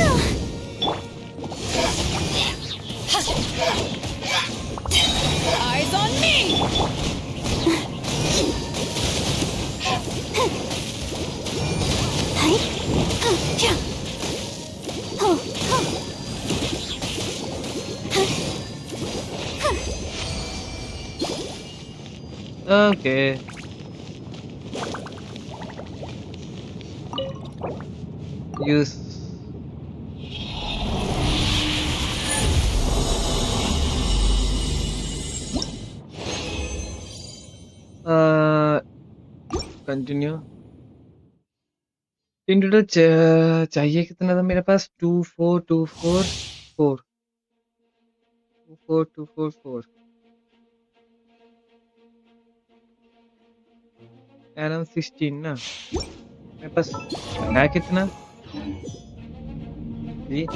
Eyes on me! Okay. Use. Continue. In total चाहिए कितना था मेरे पास? 24244 24244 अराउंड 16 ना। मेरे पास है कितना जी?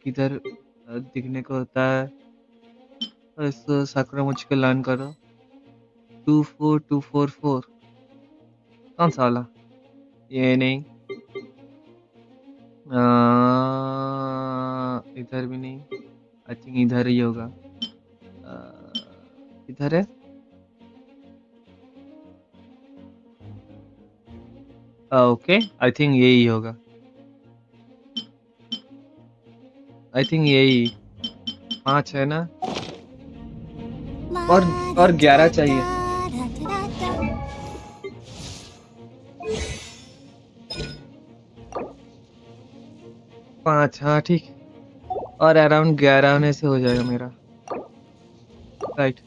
किधर दिखने को होता है? इसको साकुरा मुझको लर्न करो 24244 कौन सा वाला ये नहीं इधर भी नहीं आई थिंक इधर ही होगा इधर है ओके आई थिंक यही होगा आई थिंक यही 5 है ना और 11 चाहिए पाँच हाँ ठीक और अराउंड 11 होने से हो जाएगा मेरा राइट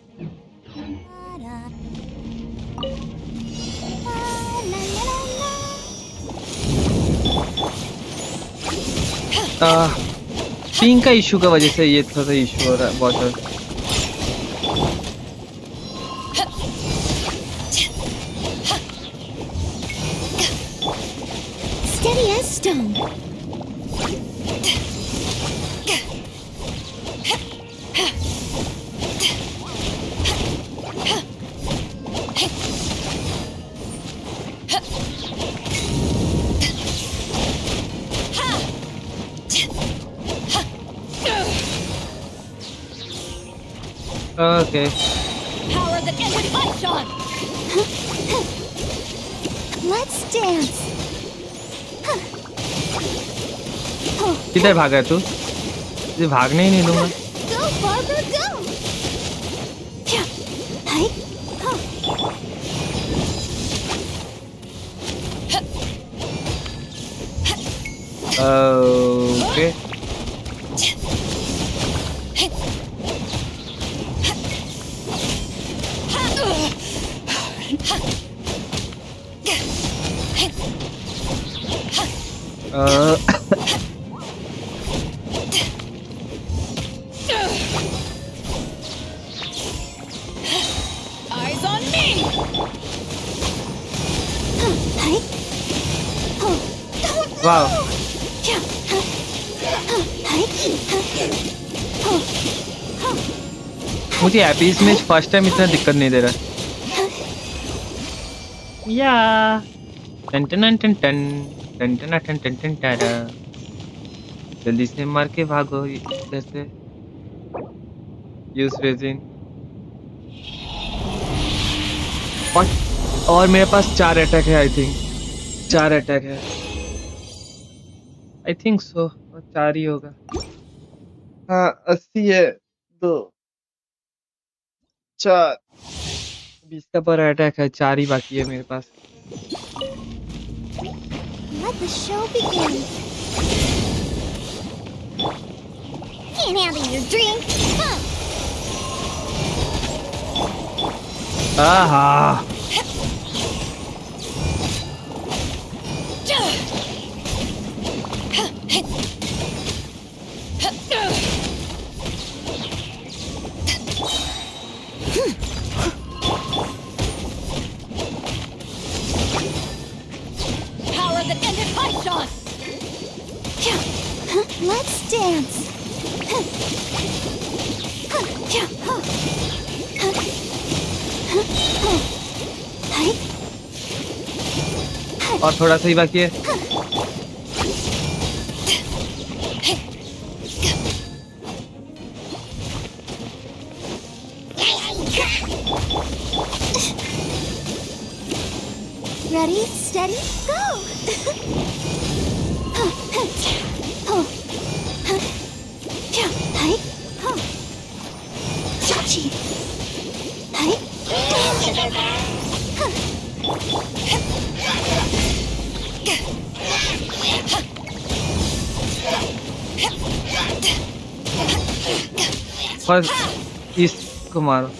पिंक का इशू का वजह से ये थोड़ा सा इशू हो रहा है बहुत Steady as stone. Okay. Power that ended Archon! Let's dance. किधर भागा है तू तुझे भागने ही नहीं दूंगा Go, Barbara, go. Hey. Okay Eyes on me! Hey. वाह मुझे एपीज में फर्स्ट टाइम इतना दिक्कत नहीं दे रहा या टन टन टन टन टन टन टन टन टन टारा जल्दी से मार के भागो इधर से यूज रेजिन और मेरे पास 4 अटैक है आई थिंक 4 अटैक है आई थिंक सो 4 ही होगा हाँ 80 है 2 4 20 का पर अटैक है 4 ही बाकी है मेरे पास Let the show begin. Can't handle your drink. Huh. आहा Power that ended Archon! Let's dance. और थोड़ा सा ही बाकी है Ready, steady, go. Hey. Chachi. Hey. बस इसको मारो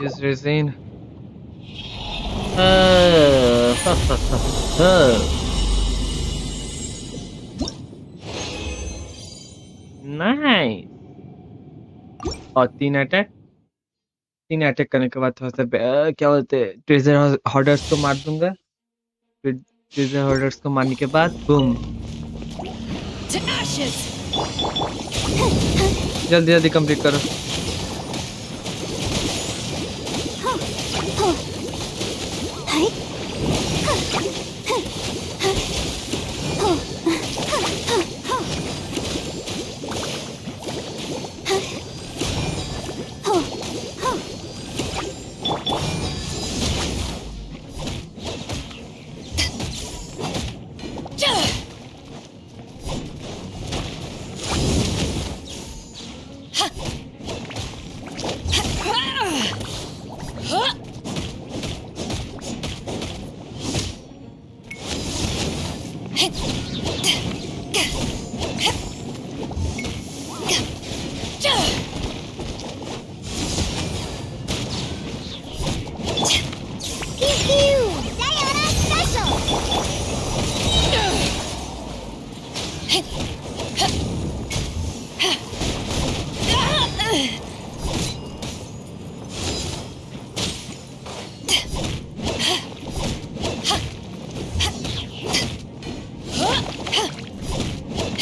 Use resin. नाइस। और 3 अटैक करने के बाद थोड़ा सा क्या बोलते हैं ट्रेजर हॉर्डर्स को मार दूंगा। फिर ट्रेजर हॉर्डर्स को मारने के बाद बूम। To ashes! जल्दी जल्दी कंप्लीट करो।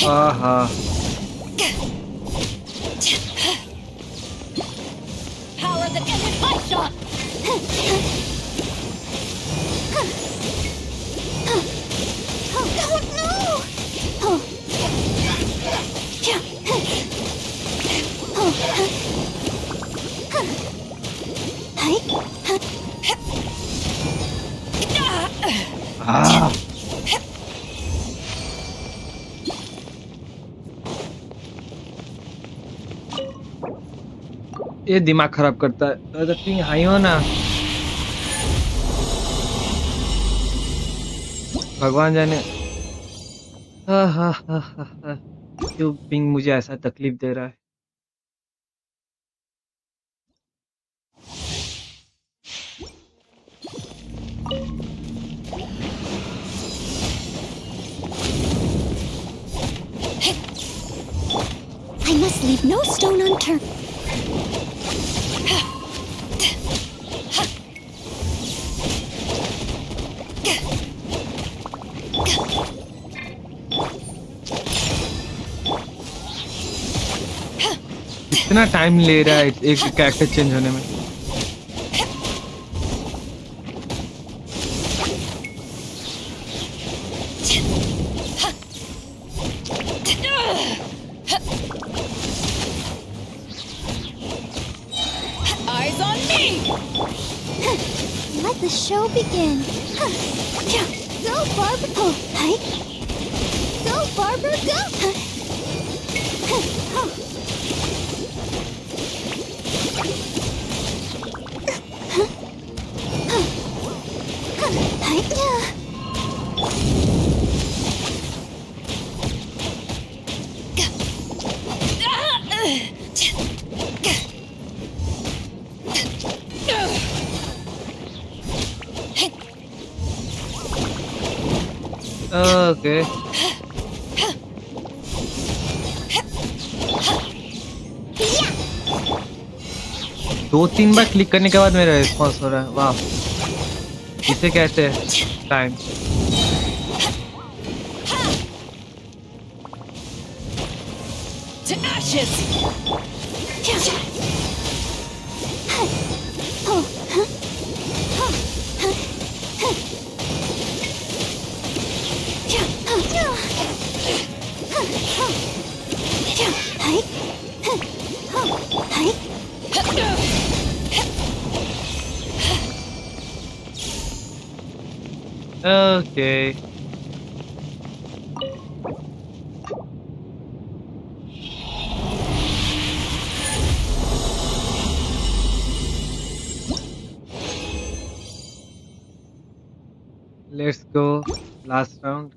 हाँ Power that ended my shot! ये दिमाग खराब करता है। तो पिंग हाई हो ना। भगवान जाने क्यों पिंग मुझे ऐसा तकलीफ दे रहा है। I must leave no stone unturned. इतना टाइम ले रहा है एक कैरेक्टर चेंज होने में। Eyes on me! Let the show begin. Go, Barber! Oh, hi. Go, Barber, go! Okay दो तीन बार क्लिक करने के बाद मेरा रिस्पॉन्स हो रहा है। वाह इसे कहते हैं time. To ashes! Okay. Let's go. Last round.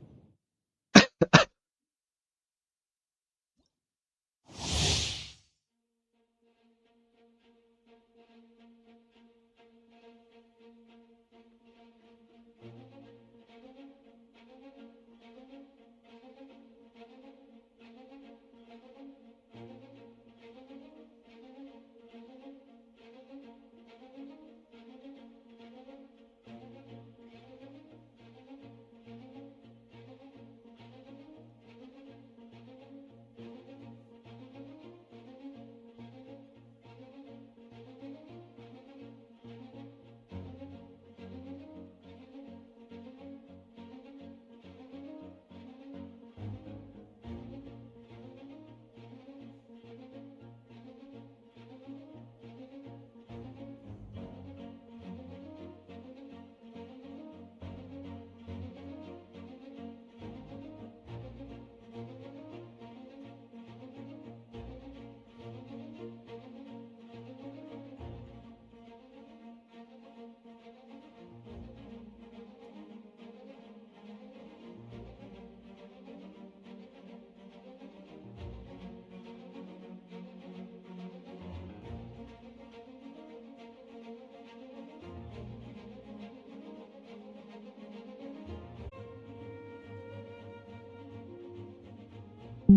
If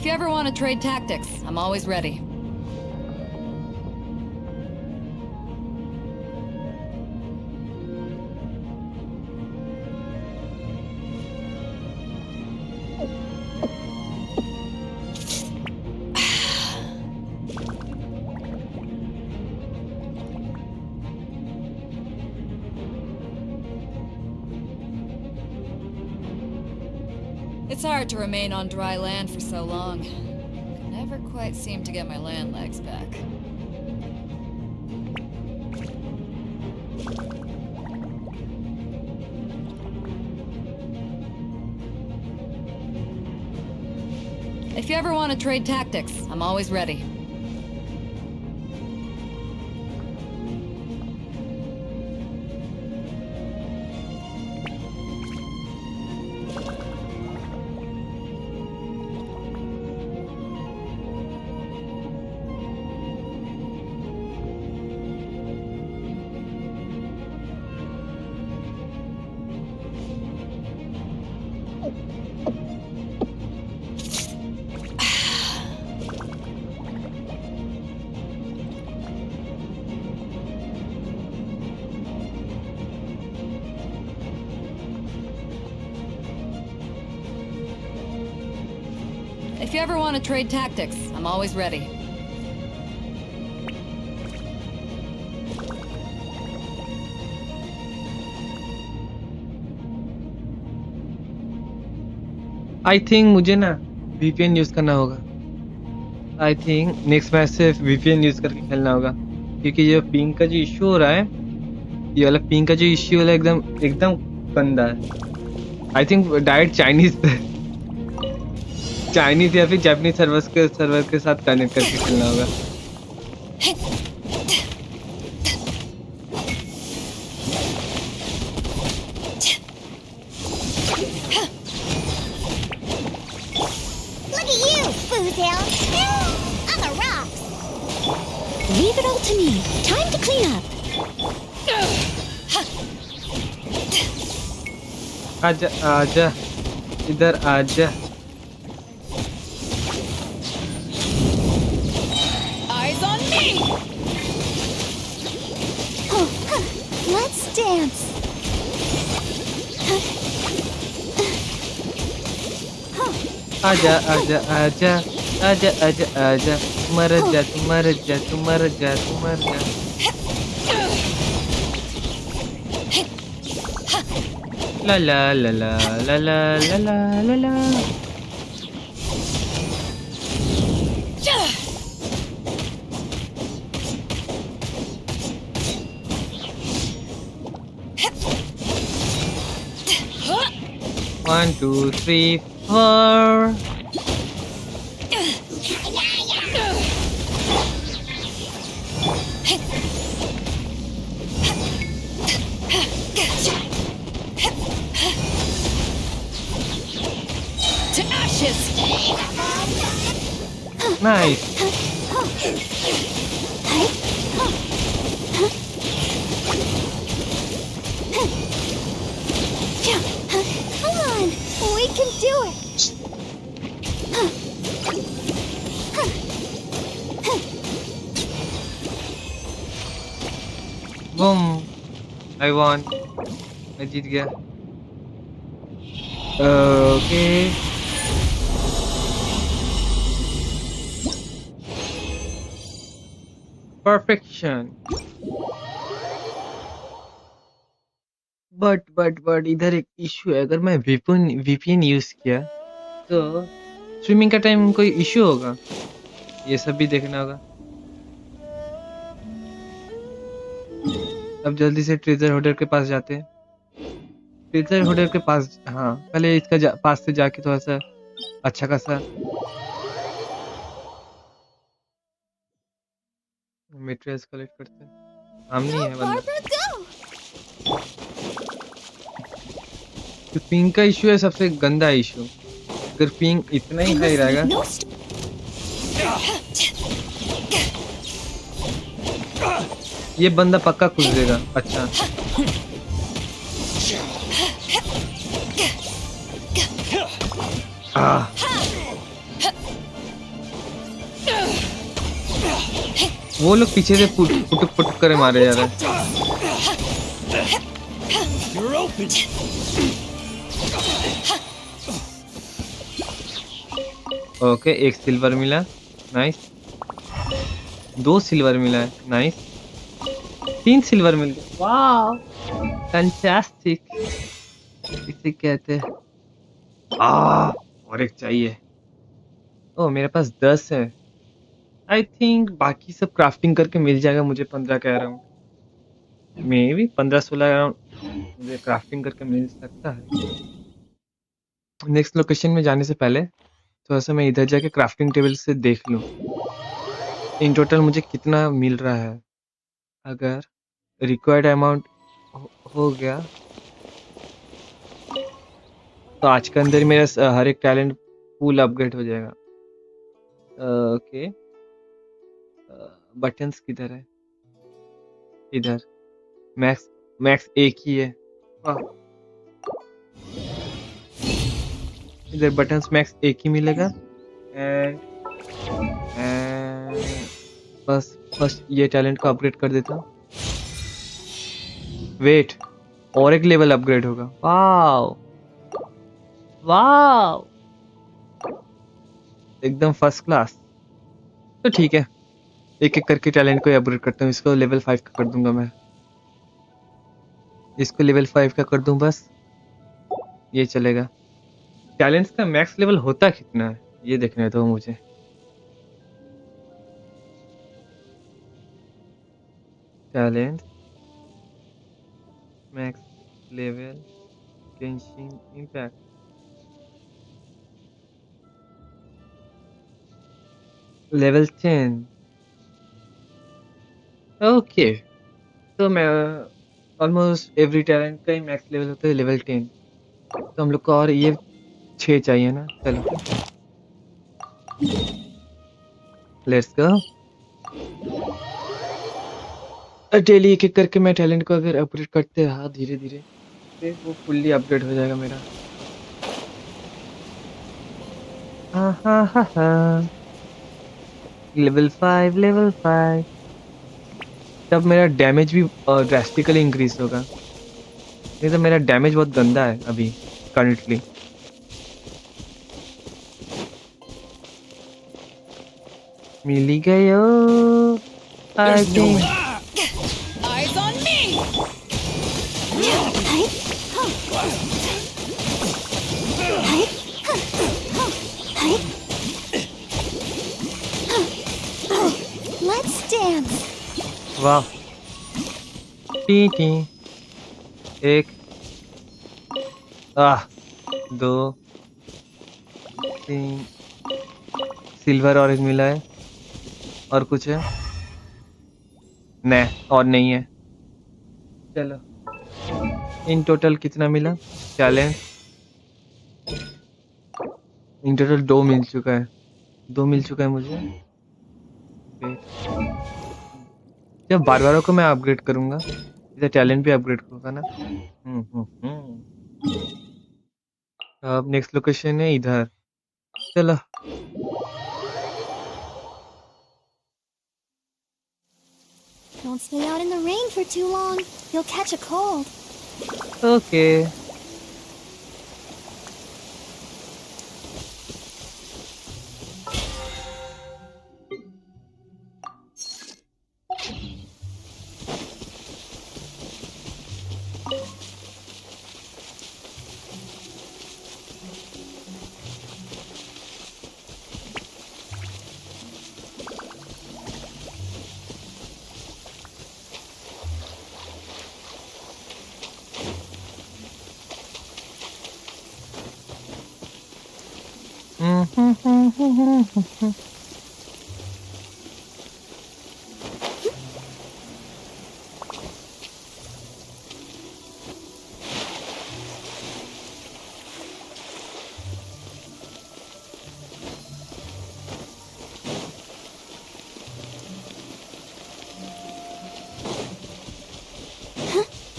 you ever want to trade tactics, I'm always ready. It's hard to remain on dry land for so long. Could never quite seem to get my land legs back. If you ever want to trade tactics, I'm always ready. If you ever want to trade tactics, I'm always ready. I think मुझे ना VPN use करना होगा. I think next match से VPN use करके खेलना होगा, क्योंकि ये पिंग का जो इश्यू हो रहा है, ये वाला पिंग का जो इश्यू वाला एकदम गंदा है. आई थिंक डायरेक्ट चाइनीज या फिर जापानीज सर्वर के साथ कनेक्ट करके खेलना होगा. Look at you, Foozle! On the rocks! Leave it all to me. Time to clean up. आजा आजा इधर आजा. Eyes on me! Let's dance. आजा आजा आजा आजा आजा आजा मर जा तू मर जा तू मर जा तू मर जा. ला ला ला ला ला ला ला ला ला ला. One, 2, 3, 4. To ashes! Nice. Come on! We can do it! Boom. I won. मैं जीत गया. Okay. Perfection. बट इधर एक इशू है. अगर मैं VPN यूज किया तो स्विमिंग का टाइम कोई इशू होगा, ये सब भी देखना होगा. अब जल्दी से ट्रेजर होल्डर के पास जाते हैं. ट्रेजर होल्डर के पास, हाँ पहले इसका पास से जाके थोड़ा सा अच्छा खासा मटेरियल्स कलेक्ट करते हैं. हम नहीं है बंदा. तो पिंग का इशू है सबसे गंदा इशू. अगर पिंग इतना ही हाई रहेगा, ये बंदा पक्का खुश देगा. अच्छा आह, वो लोग पीछे से पुटुक पुटुक करे मारे जा रहे हैं। You're open. ओके, एक सिल्वर मिला, नाइस। 2 सिल्वर मिला है, नाइस। 3 सिल्वर मिल गए, वाह, फैंटास्टिक। इसे कहते हैं और एक चाहिए। ओ, मेरे पास 10 है। आई थिंक बाकी सब क्राफ्टिंग करके मिल जाएगा मुझे। 15 कह रहा हूँ, मे बी 15-16 अराउंड मुझे क्राफ्टिंग करके मिल सकता है। नेक्स्ट लोकेशन में जाने से पहले थोड़ा सा मैं इधर जाके क्राफ्टिंग टेबल से देख लूँ इन टोटल मुझे कितना मिल रहा है। अगर रिक्वायर्ड अमाउंट हो गया तो आज के अंदर मेरा हर एक टैलेंट पूल अपग्रेड हो जाएगा। ओके, बटन्स किधर है? इधर। मैक्स एक ही है। इधर बटन्स मैक्स एक ही मिलेगा। एंड बस फर्स्ट ये टैलेंट को अपग्रेड कर देता हूँ। वेट, और एक लेवल अपग्रेड होगा। वाओ वाओ, एकदम फर्स्ट क्लास। तो ठीक है, एक एक करके टैलेंट को अपग्रेड करता हूँ। इसको लेवल 5 का कर दूंगा मैं। इसको लेवल 5 का कर दूं बस, ये चलेगा। टैलेंट्स का मैक्स लेवल होता कितना है ये देखने दो मुझे। Talent max level Genshin impact, level 10। Okay, तो मैं ऑलमोस्ट एवरी टैलेंट का ही मैक्स लेवल होता है लेवल 10। तो हम लोग को और ये 6 चाहिए ना। चलो लेट्स गो। डेली एक एक करके मैं टैलेंट को अगर अपग्रेड करते रहा धीरे धीरे फिर वो फुल्ली अपग्रेड हो जाएगा मेरा। लेवल 5 लेवल 5, तब मेरा डैमेज भी ड्रास्टिकली इंक्रीज होगा। नहीं तो मेरा डैमेज बहुत गंदा है अभी करंटली। मिल ही गयो। Eyes on me! Let's dance. वाह, टी टी। 1 2 3 सिल्वर ऑरेंज मिला है। और कुछ है? नहीं, और नहीं है। चलो, इन टोटल कितना मिला टैलेंट? इन टोटल 2 मिल चुका है। 2 मिल चुका है मुझे। जब बार बार को मैं अपग्रेड करूंगा इधर टैलेंट भी अपग्रेड होगा ना। अब नेक्स्ट लोकेशन है इधर। चलो Don't stay out in the rain for too long. You'll catch a cold. Okay.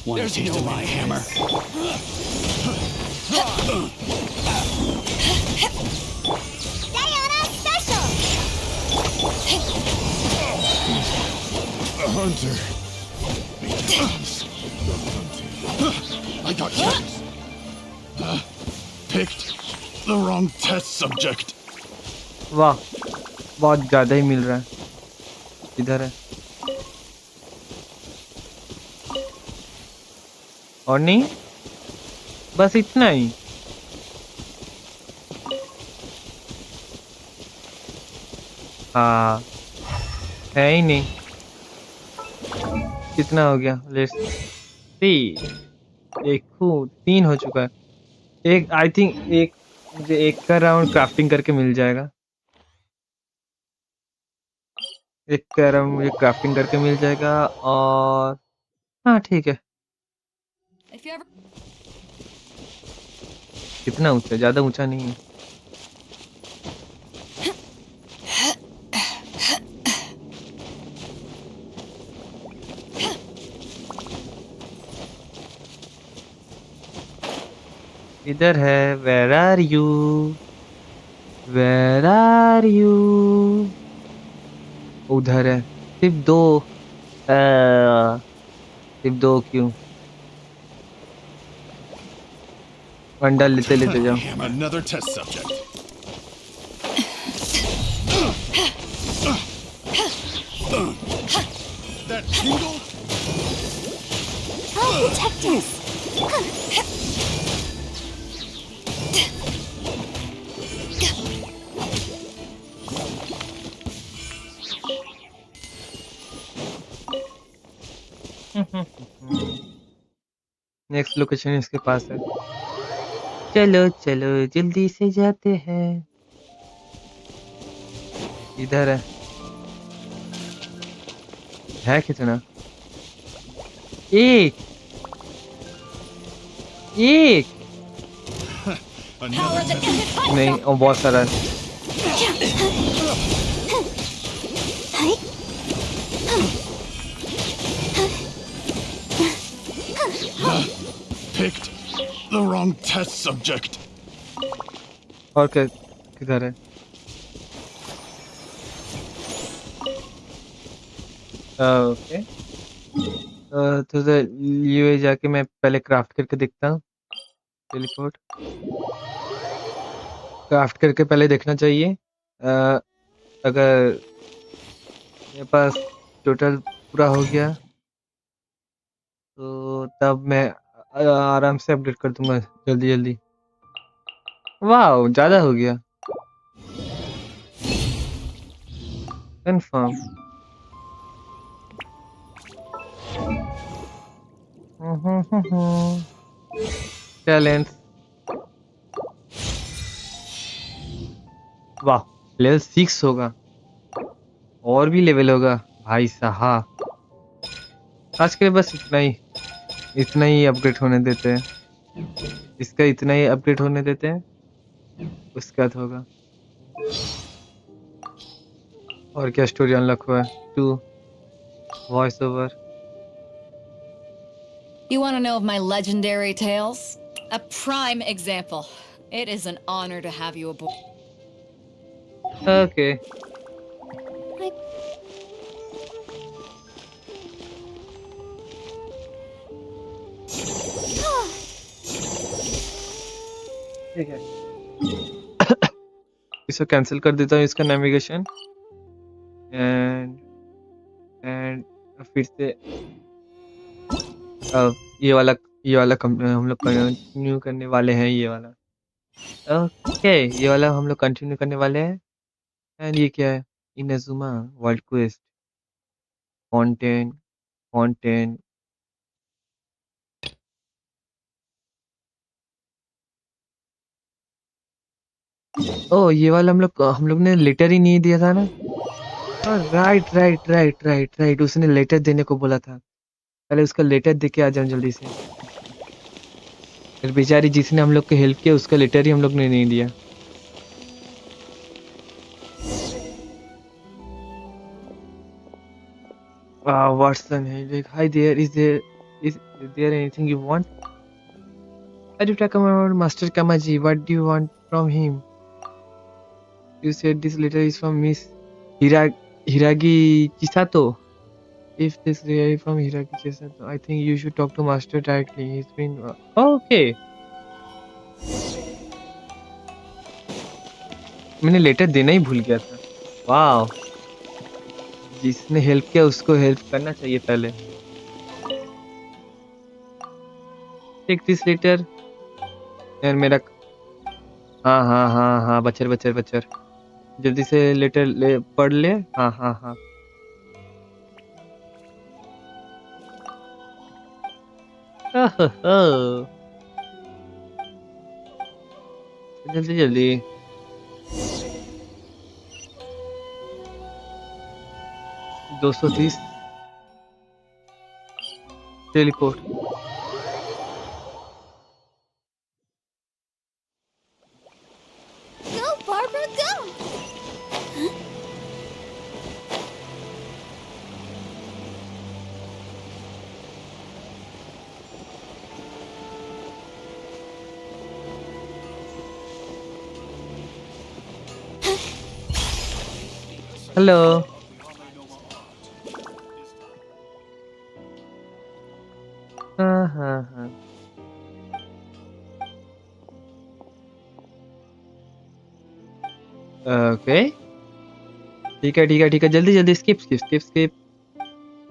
Want a taste of my hammer? hunter. I got checks. Picked the wrong test subject. वाह, बहुत ज़्यादा ही मिल रहा है। इधर है। और नहीं? बस इतना ही। हाँ, है ही नहीं। कितना हो गया? Let's see. देखो 3 हो चुका है। एक आई थिंक एक मुझे एक का राउंड क्राफ्टिंग करके मिल जाएगा। एक का राउंड मुझे क्राफ्टिंग करके मिल जाएगा और हाँ ठीक है। If you ever... कितना ऊंचा? ज़्यादा ऊंचा नहीं है। इधर है। Where are you? Where are you? उधर है। सिर्फ 2 सिर्फ 2 क्यों? अंडा लेते लेते जाओ। Another test subject. That tingle? Oh, protect us! Next location इसके पास है। चलो चलो जल्दी से जाते हैं। इधर है कितना? एक नहीं, और बहुत सारा है। Picked the wrong test subject. और किधर है? ओके तो लियू जाके मैं पहले क्राफ्ट करके देखता हूँ। टेलीपोर्ट क्राफ्ट करके पहले देखना चाहिए। अगर मेरे पास टोटल पूरा हो गया तो तब मैं आराम से अपडेट कर दूंगा जल्दी जल्दी। वाह, ज़्यादा हो गया। कंफर्म। चैलेंज। वाह, लेवल 6 होगा और भी लेवल होगा भाई साहब। आज के लिए बस इतना ही अपग्रेड होने देते हैं। इसका इतना ही अपग्रेड होने देते हैं, उसके बाद होगा। और क्या स्टोरी अनलॉक हुआ है? 2 voice over. You want to know of my legendary tales? A prime example. It is an honor to have you aboard. Okay. ठीक है। इसको कैंसिल कर देता हूँ, इसका नेविगेशन एंड फिर से ये वाला हम लोग कंटिन्यू करने वाले हैं। ये वाला ओके, ये वाला हम लोग कंटिन्यू करने वाले हैं। एंड ये क्या है? इनाजुमा वर्ल्ड क्वेस्ट फाउंटेन ओ, ये वाला हम लोग ने लेटर ही नहीं दिया था ना। राइट, उसने लेटर देने को बोला था। पहले उसका लेटर दे के आ जाओ जल्दी से। फिर बेचारी जिसने हम लोग को हेल्प किया उसका लेटर ही हम लोग ने नहीं दिया। Watson, like, hi there. Is there anything you want? I do talk about Master Kamaji. What do you want from him? You said this letter is from Miss Hiragi Chisato. If this really from Hiraki Jason, I think you should talk to Master directly. He's been okay. मैंने letter देना ही भूल गया था. वाह. जिसने help किया उसको help करना चाहिए पहले. Take this letter. यार मेरा हाँ हाँ हाँ हाँ बचर बचर बचर. जल्दी से लेटर ले पढ़ ले. हाँ हाँ हाँ. जल्दी जल्दी. 230 teleport. Go, Barbara, go! Hello. हाँ हाँ हाँ. ओके. ठीक है ठीक है ठीक है. जल्दी जल्दी स्किप स्किप स्किप स्किप.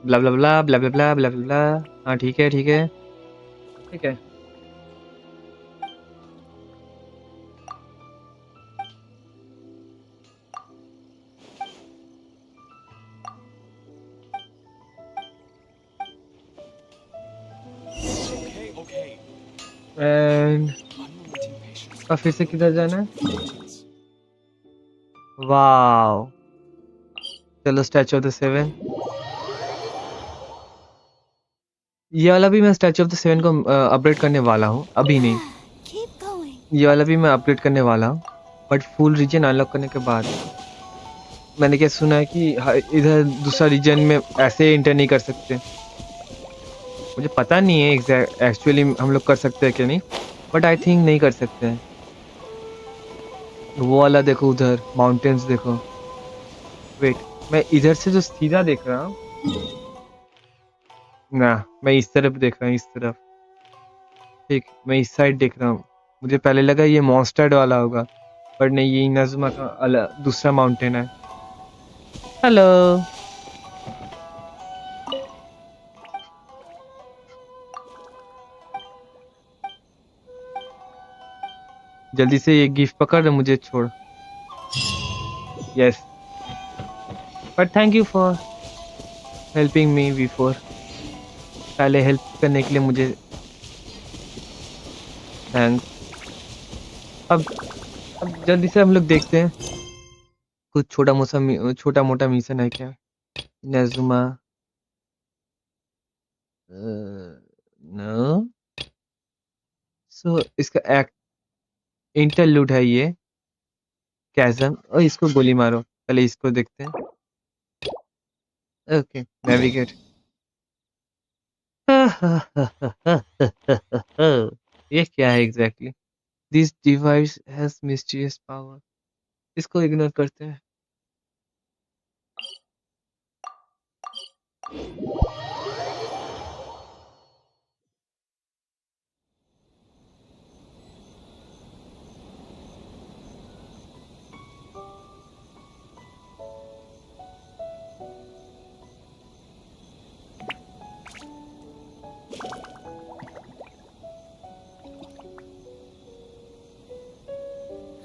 ब्ला ब्ला ब्ला ब्ला ब्ला ब्ला ब्ला ब्ला. हाँ ठीक है ठीक है ठीक है. एंड अब फिर से किधर जाना है? वाओ. चलो स्टैचू ऑफ द सेवन. ये वाला भी मैं स्टैचू ऑफ द सेवन को अपग्रेड करने वाला हूँ. अभी नहीं. Keep going. ये वाला भी मैं अपग्रेड करने वाला हूँ. बट फुल रीजन अनलॉक करने के बाद. मैंने क्या सुना है कि इधर दूसरा रीजन में ऐसे एंटर नहीं कर सकते. मुझे पता नहीं है एक्चुअली हम लोग कर सकते हैं कि नहीं. बट आई थिंक नहीं कर सकते हैं. वो वाला देखो उधर माउंटेन्स देखो. वेट मैं इधर से जो सीधा देख रहा हूँ ना. मैं इस तरफ देख रहा हूँ. इस तरफ. ठीक. मैं इस साइड देख रहा हूँ. मुझे पहले लगा ये मॉन्स्टर्ड वाला होगा. पर नहीं ये इनाजुमा का अलग दूसरा माउंटेन है. हेलो. जल्दी से ये गिफ्ट पकड़ मुझे छोड़. Yes. But thank you for helping me before. पहले हेल्प करने के लिए मुझे थैंक्स. अब जल्दी से हम लोग देखते हैं कुछ छोटा मोटा मिशन है क्या. नजुमा. नो. सो इसका इंटरलूड है ये. कैज़म. और इसको गोली मारो. पहले इसको देखते हैं. Okay navigate. ये क्या है exactly. This device has mysterious power. इसको इग्नोर करते हैं.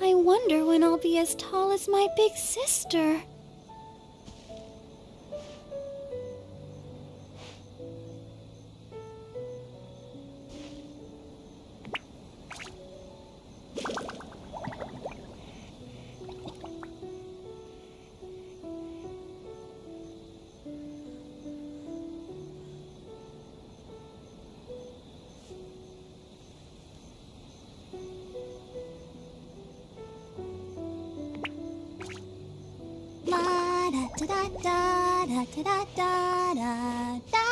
I wonder when I'll be as tall as my big sister. Da da da da da da da da.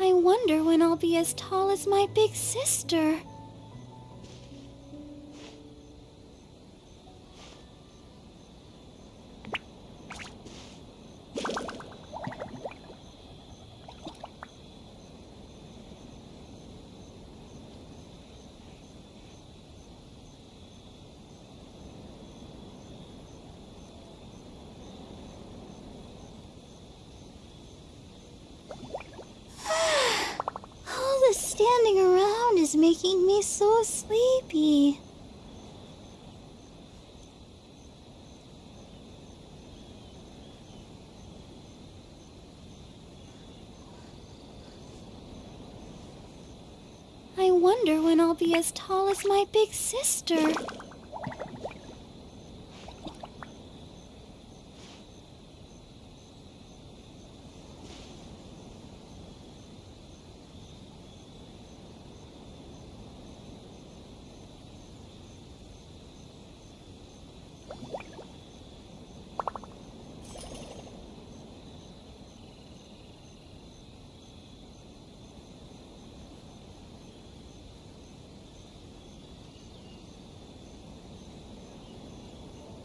I wonder when I'll be as tall as my big sister. All this standing around is making me so sleepy. I wonder when I'll be as tall as my big sister.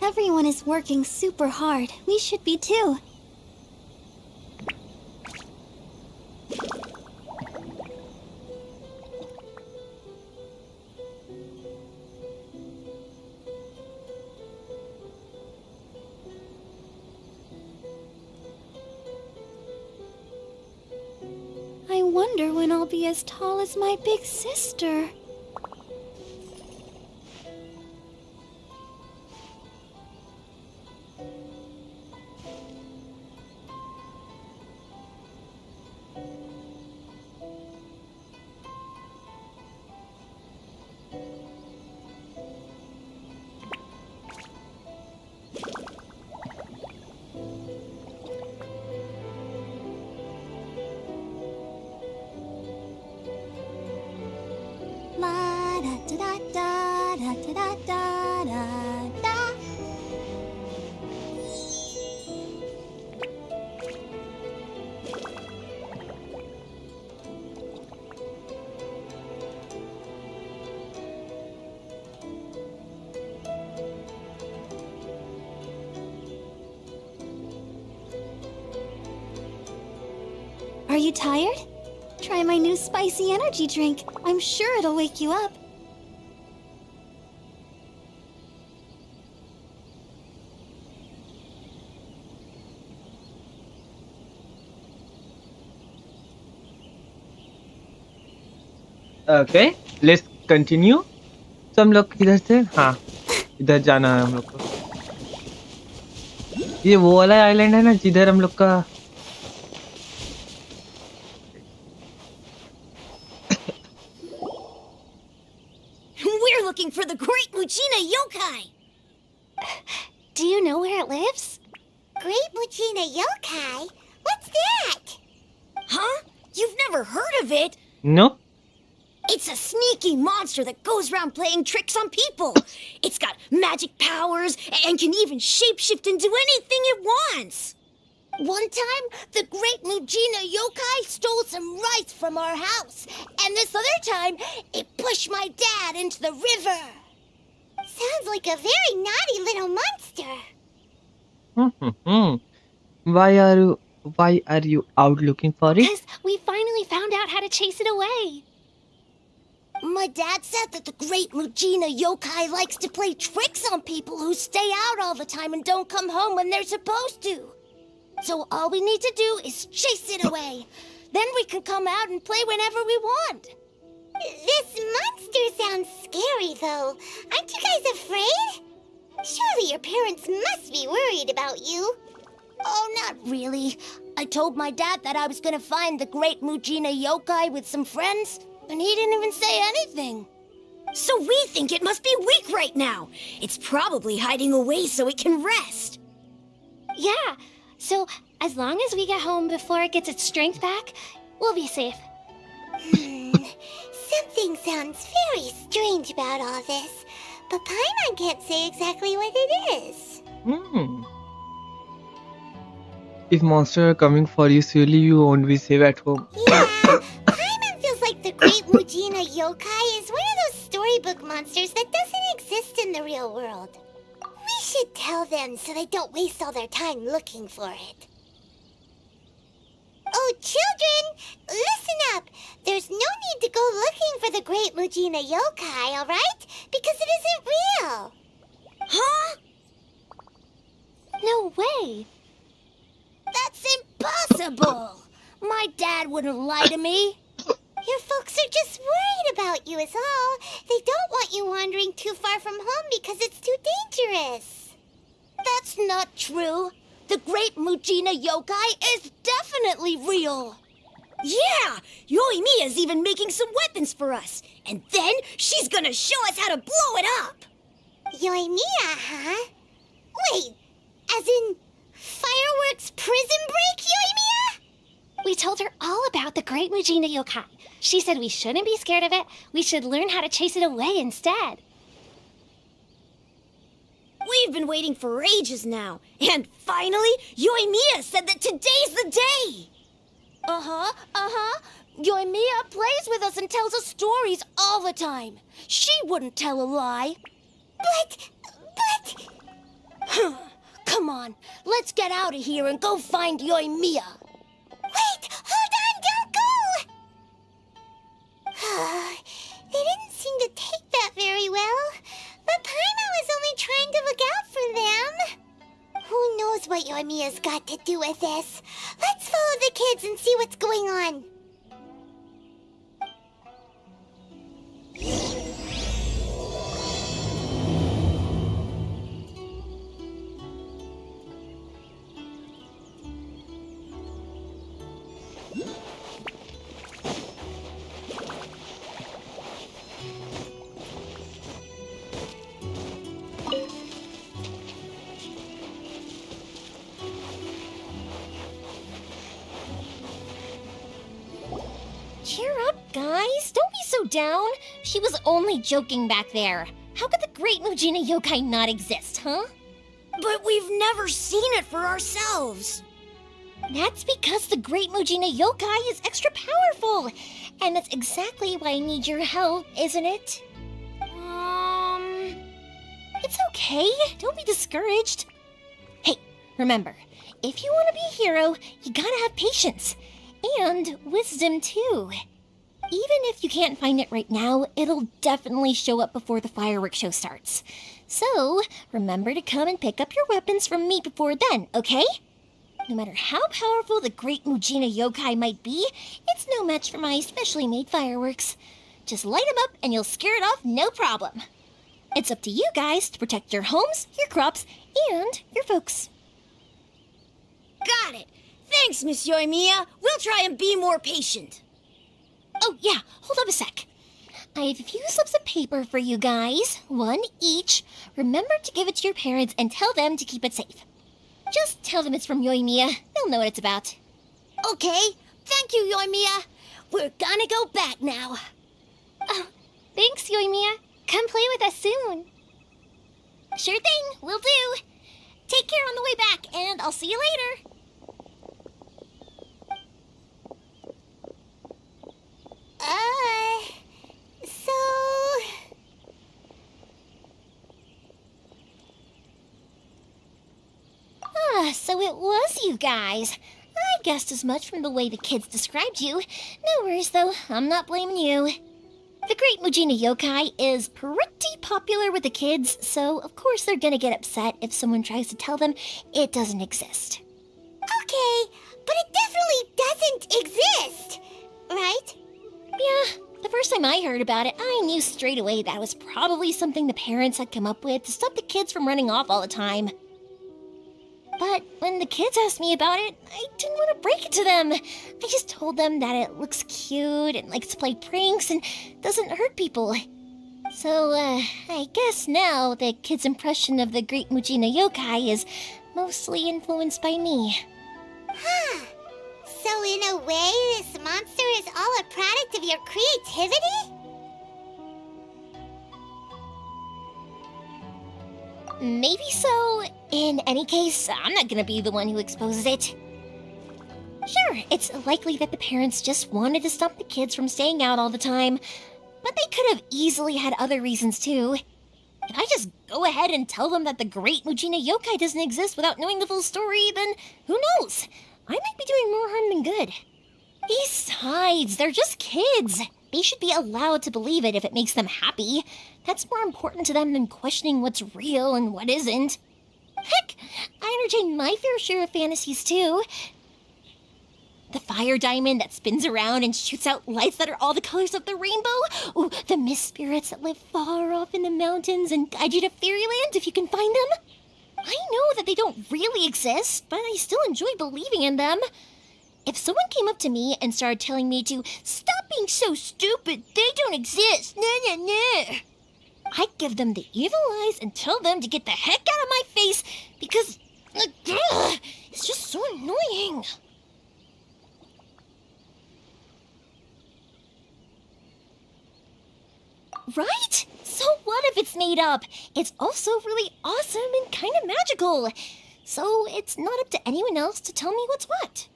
Everyone is working super hard. We should be too. I wonder when I'll be as tall as my big sister. La da da da da da da da da. Are you tired? Try my new spicy energy drink. I'm sure it'll wake you up. Okay, let's continue. तो हम लोग किधर थे? हाँ, इधर जाना है हम लोग को. ये वो वाला आइलैंड है ना जिधर हम लोग का We're looking for the Great Mujina Yokai! Do you know where it lives? Great Mujina Yokai? What's that? Huh? You've never heard of it? No. It's a sneaky monster that goes around playing tricks on people. It's got magic powers and can even shapeshift into anything it wants. One time, the Great Mujina Yokai stole some rice from our house. And this other time, it pushed my dad into the river. Sounds like a very naughty little monster. Why are you out looking for it? Because we finally found out how to chase it away. My dad said that the Great Mujina Yokai likes to play tricks on people who stay out all the time and don't come home when they're supposed to. So all we need to do is chase it away. Then we can come out and play whenever we want. This monster sounds scary, though. Aren't you guys afraid? Surely your parents must be worried about you. Oh, not really. I told my dad that I was gonna find the Great Mujina Yokai with some friends, and he didn't even say anything. So we think it must be weak right now. It's probably hiding away so it can rest. Yeah, so as long as we get home before it gets its strength back, we'll be safe. Something sounds very strange about all this, but Paimon can't say exactly what it is. If monsters are coming for you, surely you won't be safe at home. Yeah, Paimon feels like the Great Mujina Yokai is one of those storybook monsters that doesn't exist in the real world. We should tell them so they don't waste all their time looking for it. Oh, children, listen up. There's no need to go looking for the Great Mujina Yokai, alright? Because it isn't real. Huh? No way. That's impossible. My dad wouldn't lie to me. Your folks are just worried about you is all. They don't want you wandering too far from home because it's too dangerous. That's not true. The Great Mujina Yokai is definitely real. Yeah, Yoimiya's even making some weapons for us. And then she's gonna show us how to blow it up. Yoimiya, huh? Wait, as in fireworks prison break, Yoimiya? We told her all about the Great Mujina Yokai. She said we shouldn't be scared of it. We should learn how to chase it away instead. We've been waiting for ages now. And finally, Yoimiya said that today's the day. Yoimiya plays with us and tells us stories all the time. She wouldn't tell a lie. But... Come on, let's get out of here and go find Yoimiya. Wait, hold on, don't go! They didn't seem to take that very well. But Paimon was only trying to look out for them. Who knows what Yoimiya's got to do with this? Let's follow the kids and see what's going on. Cheer up, guys. Don't be so down. She was only joking back there. How could the Great Mujina Yokai not exist, huh? But we've never seen it for ourselves. That's because the Great Mujina Yokai is extra powerful. And that's exactly why I need your help, isn't it? It's okay. Don't be discouraged. Hey, remember, if you want to be a hero, you gotta have patience. And wisdom, too. Even if you can't find it right now, it'll definitely show up before the fireworks show starts. So, remember to come and pick up your weapons from me before then, okay? No matter how powerful the Great Mujina Yokai might be, it's no match for my specially made fireworks. Just light them up and you'll scare it off no problem. It's up to you guys to protect your homes, your crops, and your folks. Got it. Thanks, Miss Yoimiya. We'll try and be more patient. Oh, yeah, hold up a sec. I have a few slips of paper for you guys, one each. Remember to give it to your parents and tell them to keep it safe. Just tell them it's from Yoimiya. They'll know what it's about. Okay, thank you, Yoimiya. We're gonna go back now. Oh, thanks, Yoimiya. Come play with us soon. Sure thing, will do. Take care on the way back, and I'll see you later. So it was you guys. I guessed as much from the way the kids described you. No worries, though. I'm not blaming you. The Great Mujina Yokai is pretty popular with the kids, so of course they're gonna get upset if someone tries to tell them it doesn't exist. Okay, but it definitely doesn't exist, right? Yeah, the first time I heard about it, I knew straight away that was probably something the parents had come up with to stop the kids from running off all the time. But when the kids asked me about it, I didn't want to break it to them. I just told them that it looks cute and likes to play pranks and doesn't hurt people. So, I guess now the kids' impression of the Great Mujina Yokai is mostly influenced by me. Huh. So in a way, this monster is all a product of your creativity? Maybe so. In any case, I'm not gonna be the one who exposes it. Sure, it's likely that the parents just wanted to stop the kids from staying out all the time, but they could have easily had other reasons too. If I just go ahead and tell them that the great Mujina yokai doesn't exist without knowing the full story, then who knows? I might be doing more harm than good. Besides, they're just kids. They should be allowed to believe it if it makes them happy. That's more important to them than questioning what's real and what isn't. Heck, I entertain my fair share of fantasies too. The fire diamond that spins around and shoots out lights that are all the colors of the rainbow. Ooh, the mist spirits that live far off in the mountains and guide you to fairyland if you can find them. I know that they don't really exist, but I still enjoy believing in them. If someone came up to me and started telling me to stop being so stupid, they don't exist, I'd give them the evil eyes and tell them to get the heck out of my face because it's just so annoying. Right? So what if it's made up? It's also really awesome and kind of magical. So it's not up to anyone else to tell me what's what.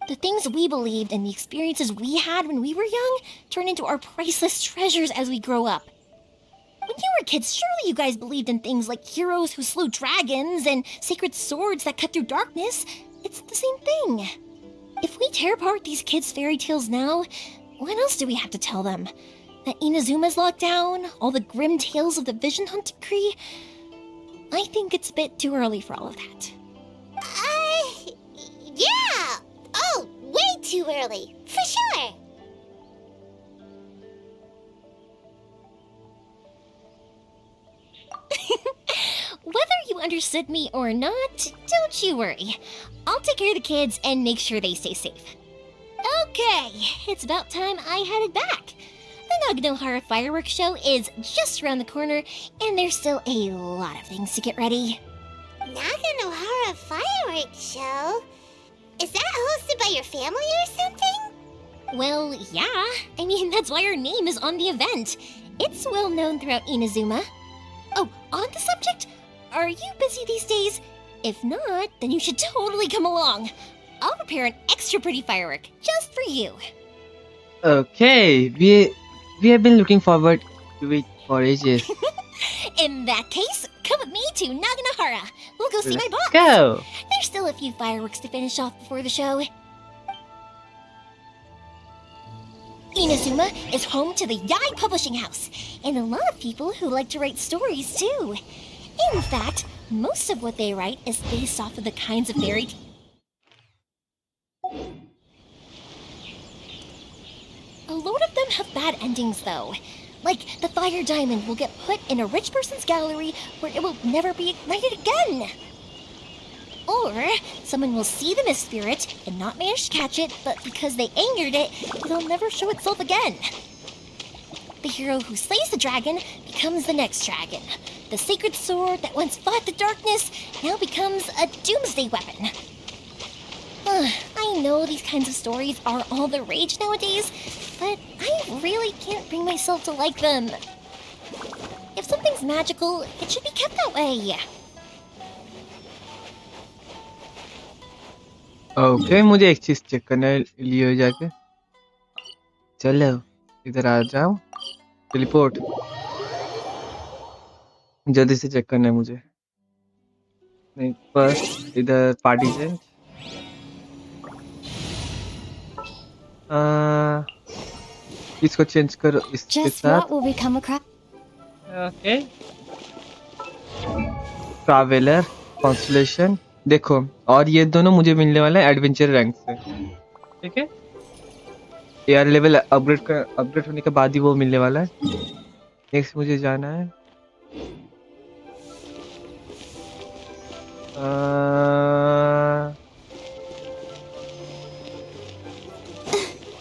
The things we believed and the experiences we had when we were young turn into our priceless treasures as we grow up. When you were kids, surely you guys believed in things like heroes who slew dragons and sacred swords that cut through darkness. It's the same thing. If we tear apart these kids' fairy tales now, what else do we have to tell them? That Inazuma's locked down, all the grim tales of the Vision Hunt decree. I think it's a bit too early for all of that. Yeah! Oh, way too early, for sure. Whether you understood me or not, don't you worry. I'll take care of the kids and make sure they stay safe. Okay, it's about time I headed back. The Naganohara fireworks show is just around the corner, and there's still a lot of things to get ready. Naganohara fireworks show? Is that hosted by your family or something? Well, yeah. I mean, that's why our name is on the event. It's well known throughout Inazuma. Oh, on the subject, are you busy these days? If not, then you should totally come along. I'll prepare an extra pretty firework just for you. Okay, we have been looking forward to it for ages. In that case, come with me to Naganohara. We'll go see my boss. Go! There's still a few fireworks to finish off before the show. Inazuma is home to the Yai Publishing House, and a lot of people who like to write stories too. In fact, most of what they write is based off of the kinds of fairy tales. A load of them have bad endings, though. Like, the fire diamond will get put in a rich person's gallery where it will never be ignited again. Or, someone will see the mist spirit and not manage to catch it, but because they angered it, it'll never show itself again. The hero who slays the dragon becomes the next dragon. The sacred sword that once fought the darkness now becomes a doomsday weapon. I know these kinds of stories are all the rage nowadays, but I really can't bring myself to like them. If something's magical, it should be kept that way. Okay मुझे एक चीज check करना है लियो जाके चलो इधर आ जाओ teleport जल्दी से चेक करना है मुझे नहीं फर्स्ट इधर पार्टी से इसको चेंज करो इसके Just साथ what will become a crap? Okay traveller constellation देखो और ये दोनों मुझे मिलने वाला है एडवेंचर रैंक से ठीक है एयर लेवल अपग्रेड होने के बाद ही वो मिलने वाला है नेक्स्ट मुझे जाना है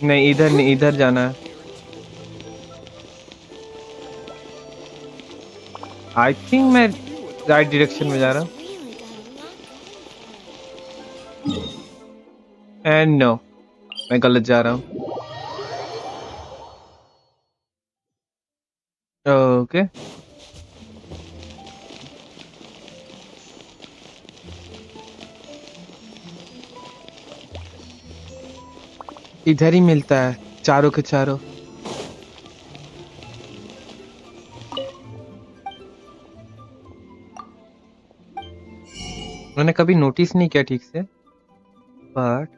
नहीं इधर जाना है आई थिंक मैं राइट डायरेक्शन में जा रहा हूँ एंड नो मैं गलत जा रहा हूँ ओके इधर ही मिलता है चारों के चारों। मैंने कभी नोटिस नहीं किया ठीक से, but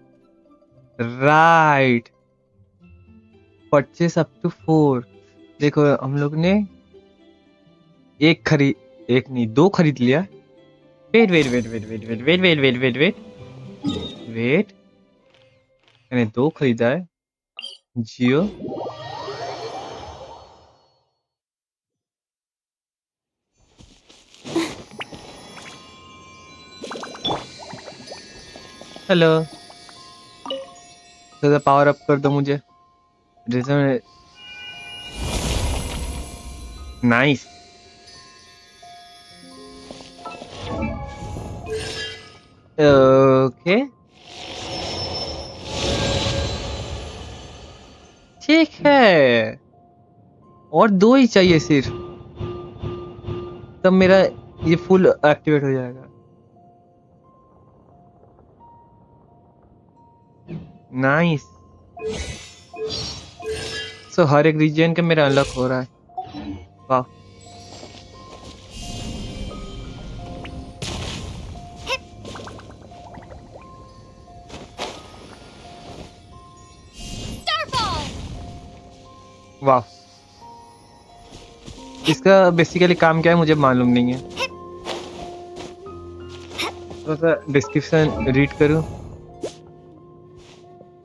right, purchase up to 4। देखो हम लोग ने एक नहीं 2 खरीद लिया। Wait wait wait wait wait wait wait wait wait wait wait wait, मैंने 2 खरीदा है। जियो हेलो, थोड़ा पावर अप कर दो मुझे। नाइस। ओके ठीक है, और 2 ही चाहिए सिर्फ, तब मेरा ये फुल एक्टिवेट हो जाएगा। नाइस। सो हर एक रीजन का मेरा अनलॉक हो रहा है। वाह, वाह। इसका बेसिकली काम क्या है मुझे मालूम नहीं है, थोड़ा सा डिस्क्रिप्शन रीड करूं।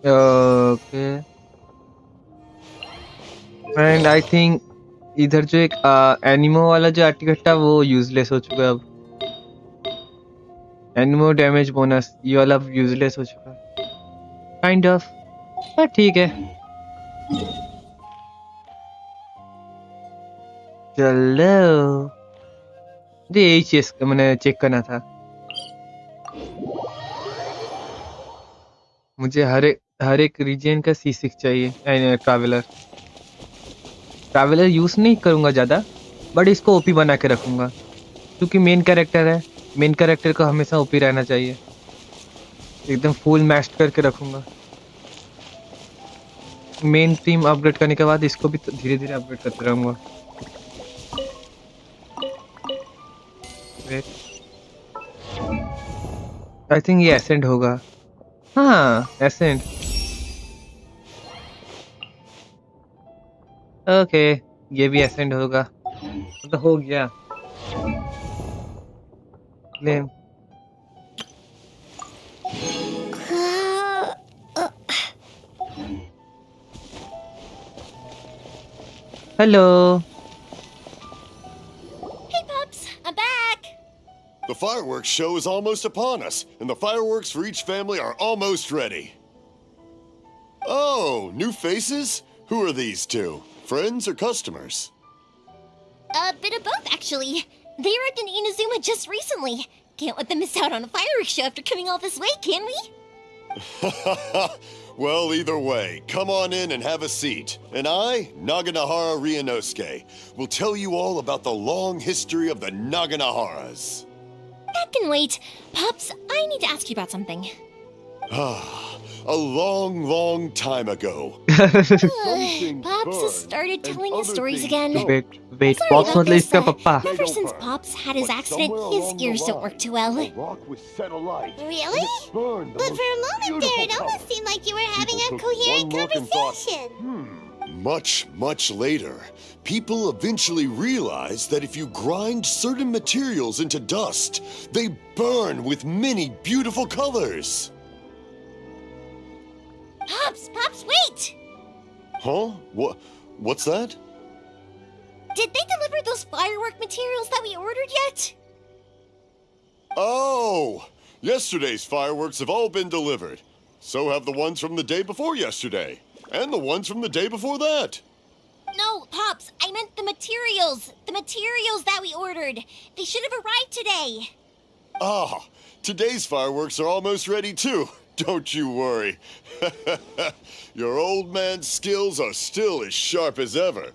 ओके, एंड आई थिंक इधर जो एक एनिमो वाला जो आर्टिकल था वो यूजलेस हो चुका है अब। एनिमो डैमेज बोनस ये वाला यूजलेस हो चुका है काइंड ऑफ, पर ठीक है। चलो, यही चीज मैंने चेक करना था। मुझे हर एक रीजन का C6 चाहिए। ट्रैवलर यूज नहीं करूंगा ज्यादा, बट इसको ओपी बना के रखूंगा क्योंकि मेन कैरेक्टर है। मेन कैरेक्टर को हमेशा ओपी रहना चाहिए, एकदम फुल मैस्ड करके रखूंगा। मेन टीम अपग्रेड करने के बाद इसको भी तो धीरे धीरे अपग्रेड करते रहूंगा। आई थिंक ये एसेंड होगा। हाँ एसेंड, ओके ये भी एसेंड होगा, तो हो गया। Claim hello. Hey, pups, I'm back. The fireworks show is almost upon us, and the fireworks for each family are almost ready. Oh, new faces? Who are these two? Friends or customers? A bit of both, actually. They arrived in Inazuma just recently. Can't let them miss out on a fireworks show after coming all this way, can we? Well, either way, come on in and have a seat. And I, Naganahara Ryunosuke, will tell you all about the long history of the Naganaharas. That can wait. Pops, I need to ask you about something. A long, long time ago. Pops has started telling his stories again. Wait, Sorry Pops about मतलब this, इसका पप्पा। Ever since Pops had his accident, his ears don't work too well. Really? But for a moment there, it almost seemed like you were having a coherent conversation. Much, much later, people eventually realized that if you grind certain materials into dust, they burn with many beautiful colors. Pops, wait! Huh? What's that? Did they deliver those firework materials that we ordered yet? Oh! Yesterday's fireworks have all been delivered. So have the ones from the day before yesterday. And the ones from the day before that. No, Pops, I meant the materials. The materials that we ordered. They should have arrived today. Ah, today's fireworks are almost ready too. Don't you worry. Your old man's skills are still as sharp as ever.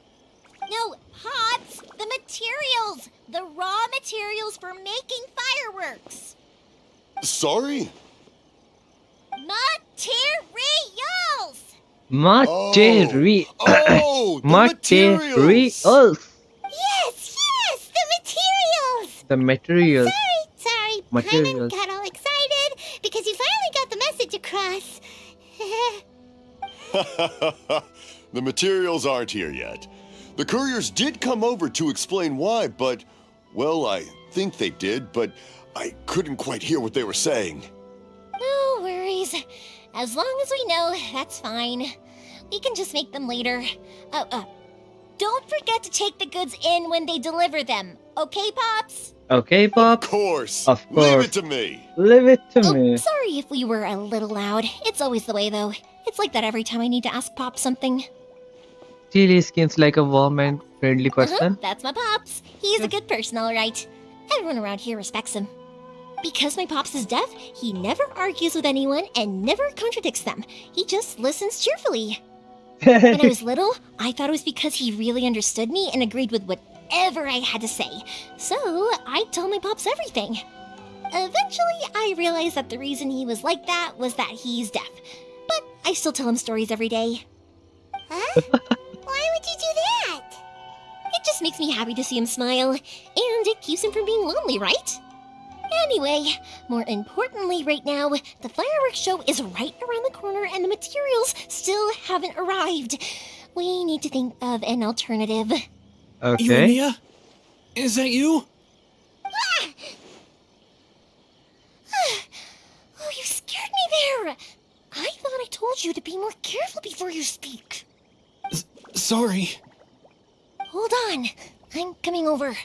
No, Pops, the materials. The raw materials for making fireworks. Sorry? Materials! Materi- Oh, the materials. Yes, the materials! The materials. Sorry, Paimon Materials. got all excited because he finally got the message across. The materials aren't here yet. The couriers did come over to explain why, but, well, I think they did, but I couldn't quite hear what they were saying. No worries. As long as we know, that's fine. We can just make them later. Don't forget to take the goods in when they deliver them. Okay, Pops? Okay, Pop? Of course. Of Leave course. it to me. Leave it to me. Sorry if we were a little loud. It's always the way, though. It's like that every time I need to ask Pop something. Chili seems like a warm and friendly person. That's my Pops. He's a good person, all right. Everyone around here respects him. Because my Pops is deaf, he never argues with anyone and never contradicts them. He just listens cheerfully. When I was little, I thought it was because he really understood me and agreed with whatever I had to say. So, I'd tell my Pops everything. Eventually, I realized that the reason he was like that was that he's deaf. But I still tell him stories every day. Huh? Why would you do that? It just makes me happy to see him smile, and it keeps him from being lonely, right? Anyway, more importantly right now, the fireworks show is right around the corner and the materials still haven't arrived. We need to think of an alternative. Okay. Urania? Is that you? Oh, you scared me there! I thought I told you to be more careful before you speak. Sorry. Hold on, I'm coming over.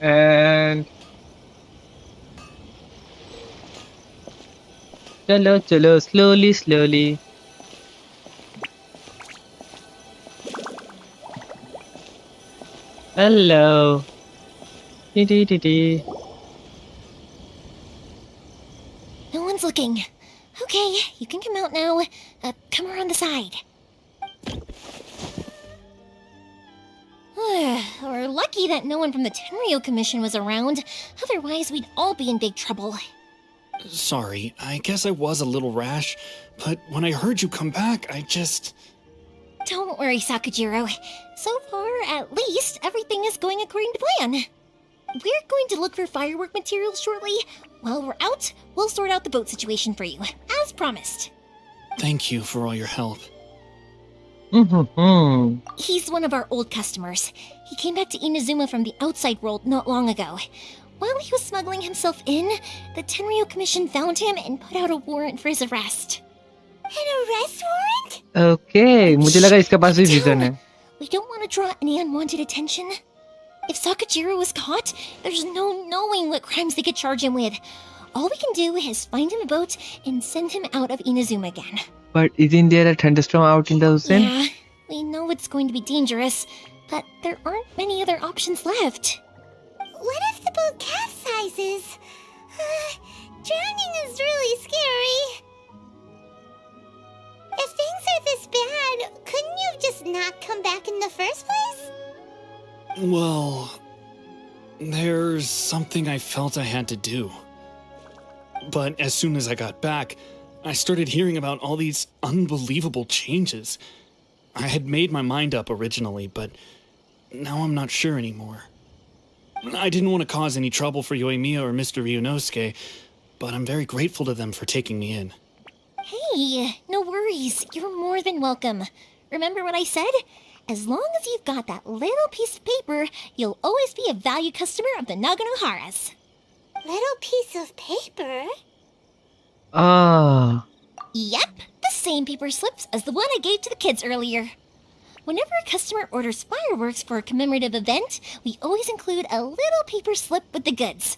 And chalo, slowly. Hello. Dee. No one's looking. Okay, you can come out now. Come around the side. We're lucky that no one from the Tenryo Commission was around. Otherwise, we'd all be in big trouble. Sorry, I guess I was a little rash, but when I heard you come back, I just... Don't worry, Sakujiro. So far, at least, everything is going according to plan. We're going to look for firework materials shortly. While we're out, we'll sort out the boat situation for you, as promised. Thank you for all your help. He's one of our old customers. He came back to Inazuma from the outside world not long ago. While he was smuggling himself in, the Tenryo Commission found him and put out a warrant for his arrest. An arrest warrant? Okay, मुझे लगा इसके पास भी vision है. We don't want to draw any unwanted attention. If Sakujiro was caught, there's no knowing what crimes they could charge him with. All we can do is find him a boat and send him out of Inazuma again. But isn't there a thunderstorm out in the ocean? Yeah, we know it's going to be dangerous, but there aren't many other options left. What if the boat capsizes? Drowning is really scary. If things are this bad, couldn't you have just not come back in the first place? Well, there's something I felt I had to do. But as soon as I got back, I started hearing about all these unbelievable changes. I had made my mind up originally, but now I'm not sure anymore. I didn't want to cause any trouble for Yoimiya or Mr. Ryunosuke, but I'm very grateful to them for taking me in. Hey, no worries. You're more than welcome. Remember what I said? As long as you've got that little piece of paper, you'll always be a valued customer of the Naganohara's. Little piece of paper? Ah. Yep, the same paper slips as the one I gave to the kids earlier. Whenever a customer orders fireworks for a commemorative event, we always include a little paper slip with the goods.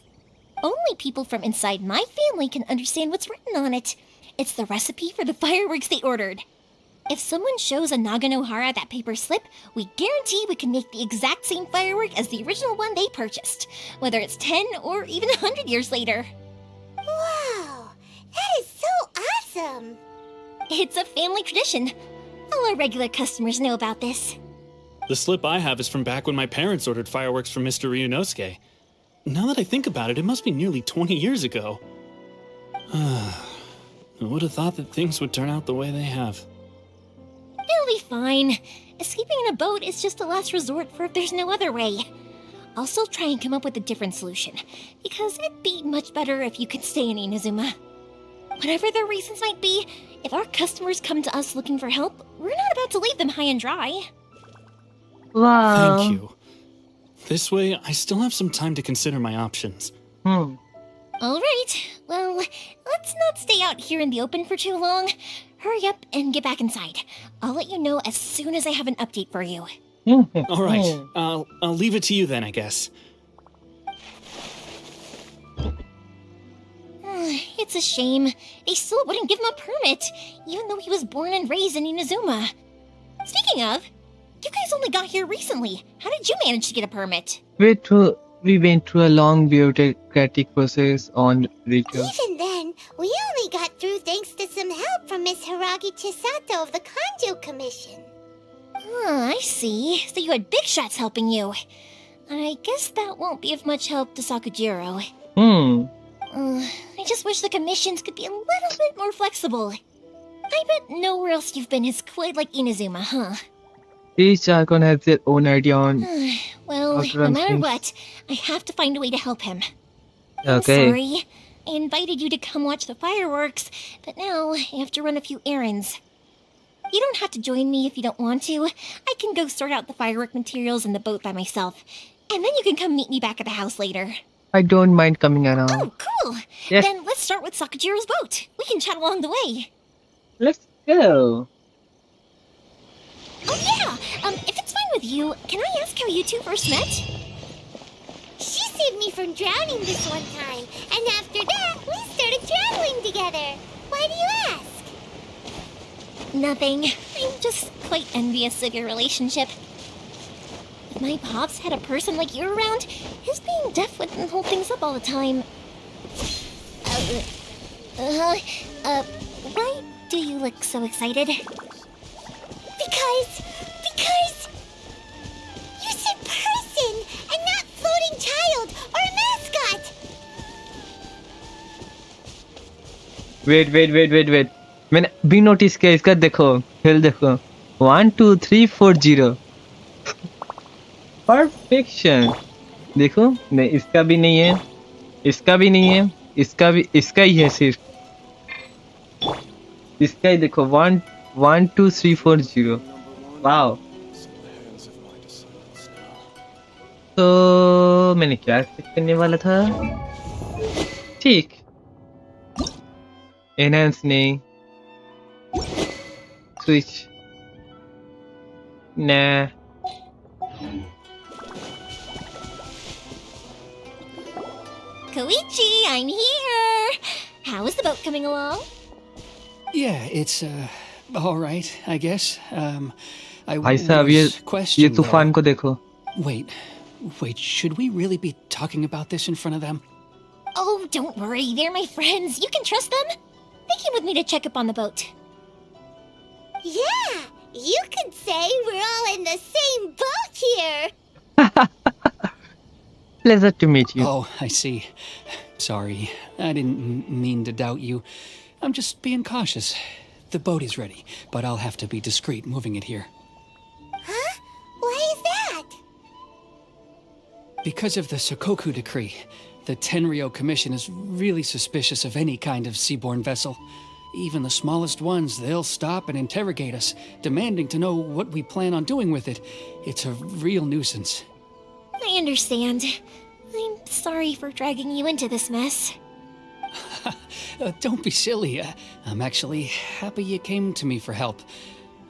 Only people from inside my family can understand what's written on it. It's the recipe for the fireworks they ordered. If someone shows a Naganohara that paper slip, we guarantee we can make the exact same firework as the original one they purchased, whether it's 10 or even 100 years later. Wow, that is so awesome! It's a family tradition. All our regular customers know about this. The slip I have is from back when my parents ordered fireworks from Mr. Ryunosuke. Now that I think about it, it must be nearly 20 years ago. Who would have thought that things would turn out the way they have? It'll be fine. Escaping in a boat is just a last resort for if there's no other way. I'll still try and come up with a different solution, because it'd be much better if you could stay in Inazuma. Whatever their reasons might be, if our customers come to us looking for help, we're not about to leave them high and dry. Wow. Thank you. This way, I still have some time to consider my options. Alright, well, let's not stay out here in the open for too long. Hurry up and get back inside. I'll let you know as soon as I have an update for you. Alright, I'll leave it to you then, I guess. It's a shame. They still wouldn't give him a permit, even though he was born and raised in Inazuma. Speaking of, you guys only got here recently. How did you manage to get a permit? We went through a long bureaucratic process on Riku. Even then, we only got through thanks to some help from Miss Hiragi Chisato of the Kanjo Commission. I see. So you had big shots helping you. I guess that won't be of much help to Sakujiro. I just wish the commissions could be a little bit more flexible. I bet nowhere else you've been is quite like Inazuma, huh? Each Archon has their own idea on. Well, no matter what, I have to find a way to help him. I'm Okay. sorry. I invited you to come watch the fireworks, but now I have to run a few errands. You don't have to join me if you don't want to. I can go sort out the firework materials in the boat by myself, and then you can come meet me back at the house later. I don't mind coming around. Oh, cool! Yes. Then let's start with Sakujiro's boat. We can chat along the way. Let's go. Oh yeah! If it's fine with you, can I ask how you two first met? She saved me from drowning this one time, and after that, we started traveling together. Why do you ask? Nothing. I'm just quite envious of your relationship. If my pops had a person like you around, his being deaf wouldn't hold things up all the time. Why do you look so excited? Because you said person and not floating child or a mascot. Wait. मैंने भी notice किया इसका देखो खेल देखो 1 2 3 4 0 perfection देखो नहीं इसका भी नहीं है इसका भी नहीं है इसका ही है सिर्फ इसका ही देखो 1 1 2 3 4 0 वाओ तो मैंने क्या एक्सपेक्ट करने वाला था ठीक एनहांस नहीं switch nah Koichi, I'm here! How is the boat coming along? Yeah, it's, all right, I guess. I भाई साहब ये तूफान को देखो Wait, should we really be talking about this in front of them? Oh, don't worry, they're my friends. You can trust them. They came with me to check up on the boat. Yeah, you could say we're all in the same boat here. pleasure to meet you Oh, I see. Sorry, I didn't mean to doubt you. I'm just being cautious. The boat is ready, but I'll have to be discreet moving it here. Huh? Why is that? Because of the Sokoku decree, the Tenryo Commission is really suspicious of any kind of seaborne vessel. Even the smallest ones, they'll stop and interrogate us, demanding to know what we plan on doing with it. It's a real nuisance. I understand. I'm sorry for dragging you into this mess. Don't be silly. I'm actually happy you came to me for help.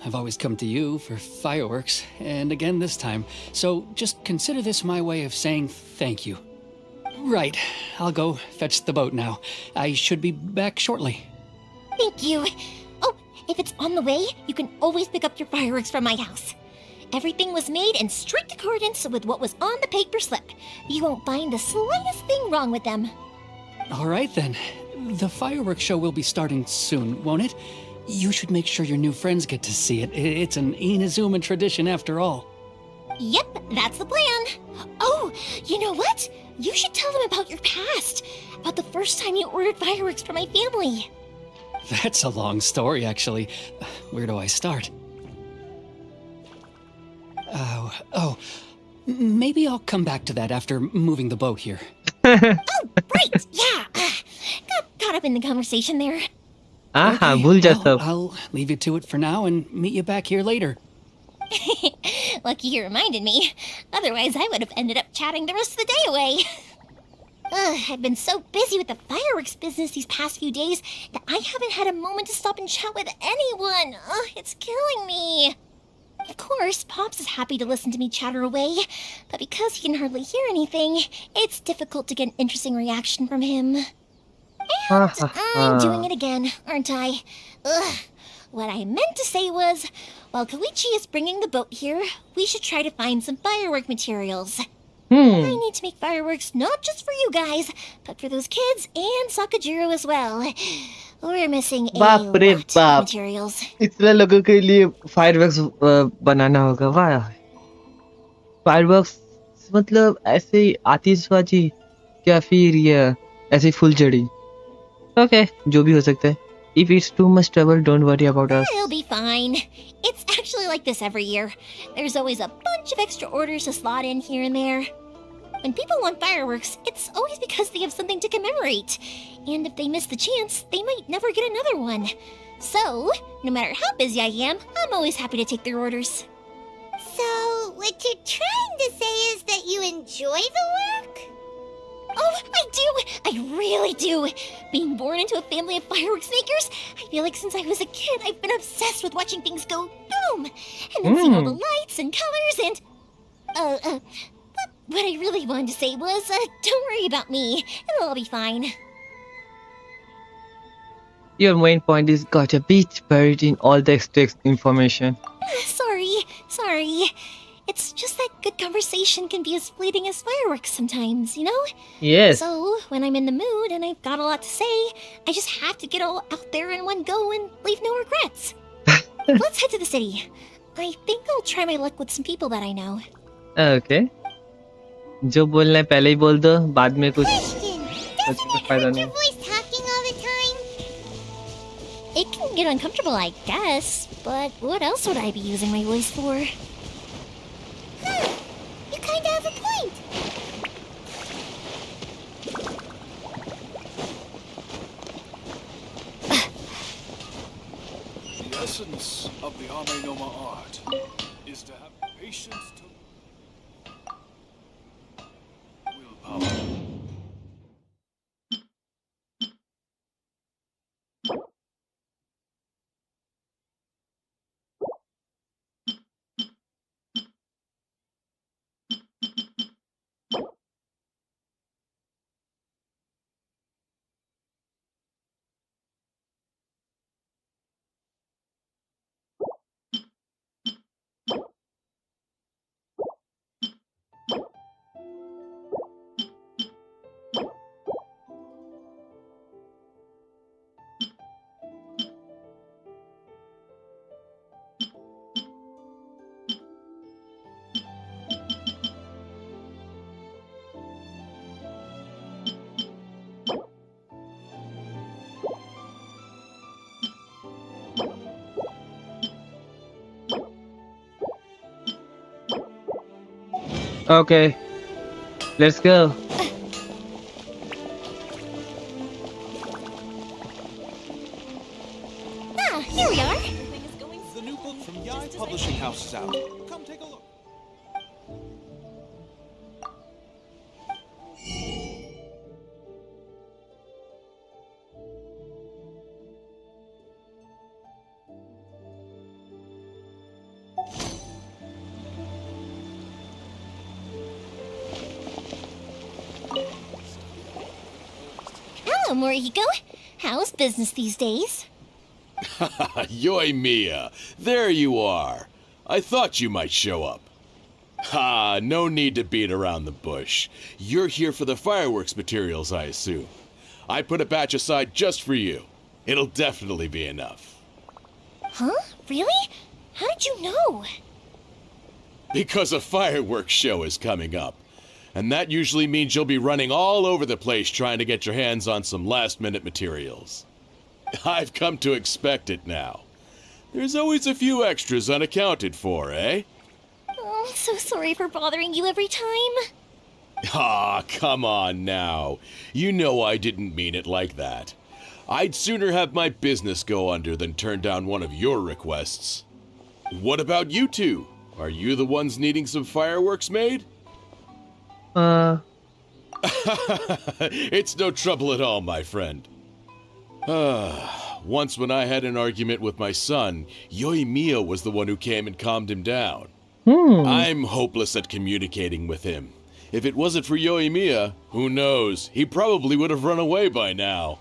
I've always come to you for fireworks, and again this time. So just consider this my way of saying thank you. Right, I'll go fetch the boat now. I should be back shortly. Thank you. Oh, if it's on the way, you can always pick up your fireworks from my house. Everything was made in strict accordance with what was on the paper slip. You won't find the slightest thing wrong with them. All right then. The fireworks show will be starting soon, won't it? You should make sure your new friends get to see it. It's an Inazuma tradition after all. Yep, that's the plan. Oh, you know what? You should tell them about your past. About the first time you ordered fireworks for my family. That's a long story, actually. Where do I start? Maybe I'll come back to that after moving the boat here. Right, yeah. Got caught up in the conversation there. हाँ भूल जा सब. I'll leave you to it for now and meet you back here later. Lucky you reminded me. Otherwise, I would have ended up chatting the rest of the day away. I've been so busy with the fireworks business these past few days that I haven't had a moment to stop and chat with anyone. It's killing me. Of course, Pops is happy to listen to me chatter away, but because he can hardly hear anything, it's difficult to get an interesting reaction from him. And I'm doing it again, aren't I? What I meant to say was, while Koichi is bringing the boat here, we should try to find some firework materials. I need to make fireworks not just for you guys, but for those kids and Sakajiro as well. We're missing a lot of materials. इतने लोगों के लिए fireworks बनाना होगा. वाह. Fireworks मतलब ऐसे आतिशबाजी क्या फिर ये ऐसे फुलझड़ी. Okay, जो भी हो सकता है. If it's too much trouble, don't worry about us. It'll be fine. It's actually like this every year. There's always a bunch of extra orders to slot in here and there. When people want fireworks, it's always because they have something to commemorate. And if they miss the chance, they might never get another one. So, no matter how busy I am, I'm always happy to take their orders. So, what you're trying to say is that you enjoy the work? Oh, I do! I really do! Being born into a family of fireworks makers, I feel like since I was a kid, I've been obsessed with watching things go boom! And then seeing all the lights and colors and... What I really wanted to say was, don't worry about me. It'll all be fine. Your main point is got a bit buried in all the extra information. Sorry. It's just that good conversation can be as fleeting as fireworks sometimes, you know? Yes. So, when I'm in the mood and I've got a lot to say, I just have to get all out there in one go and leave no regrets. Let's head to the city. I think I'll try my luck with some people that I know. Okay. जो बोलना है पहले ही बोल दो, बाद में कुछ फायदा नहीं. Talking all the time? It can get uncomfortable, I guess, but what else would I be using my voice for? You kinda have a point. The essence of the Amenoma art is to have patience to willpower. Okay, let's go. Here we are. The new book from Liyue Publishing House is out. Come take a look. Hello, Morihiko. How's business these days? Yoi Mia, there you are. I thought you might show up. Ha, no need to beat around the bush. You're here for the fireworks materials, I assume. I put a batch aside just for you. It'll definitely be enough. Huh? Really? How did you know? Because a fireworks show is coming up. And that usually means you'll be running all over the place trying to get your hands on some last-minute materials. I've come to expect it now. There's always a few extras unaccounted for, eh? Oh, I'm so sorry for bothering you every time. Ah, come on now. You know I didn't mean it like that. I'd sooner have my business go under than turn down one of your requests. What about you two? Are you the ones needing some fireworks made? It's no trouble at all, my friend. Once when I had an argument with my son, Yoimiya was the one who came and calmed him down. I'm hopeless at communicating with him. If it wasn't for Yoimiya, who knows, he probably would have run away by now.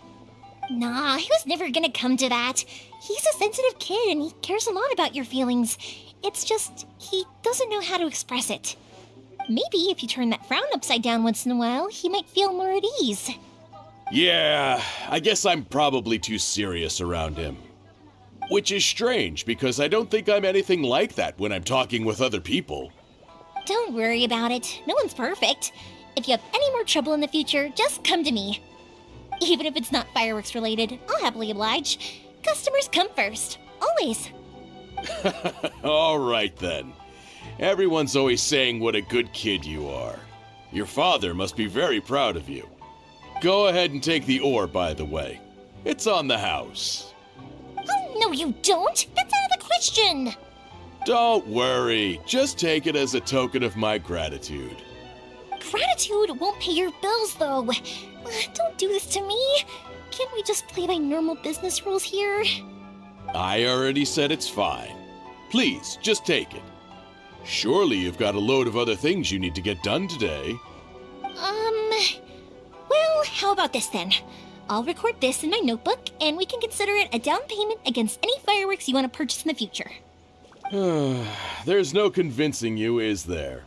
Nah, he was never gonna come to that. He's a sensitive kid and he cares a lot about your feelings. It's just, he doesn't know how to express it. Maybe if you turn that frown upside down once in a while, he might feel more at ease. Yeah, I guess I'm probably too serious around him. Which is strange, because I don't think I'm anything like that when I'm talking with other people. Don't worry about it. No one's perfect. If you have any more trouble in the future, just come to me. Even if it's not fireworks related, I'll happily oblige. Customers come first. Always. All right then. Everyone's always saying what a good kid you are. Your father must be very proud of you. Go ahead and take the ore, by the way. It's on the house. Oh, no you don't! That's out of the question! Don't worry. Just take it as a token of my gratitude. Gratitude won't pay your bills, though. Don't do this to me. Can't we just play by normal business rules here? I already said it's fine. Please, just take it. Surely you've got a load of other things you need to get done today. Well, how about this then? I'll record this in my notebook, and we can consider it a down payment against any fireworks you want to purchase in the future. There's no convincing you, is there?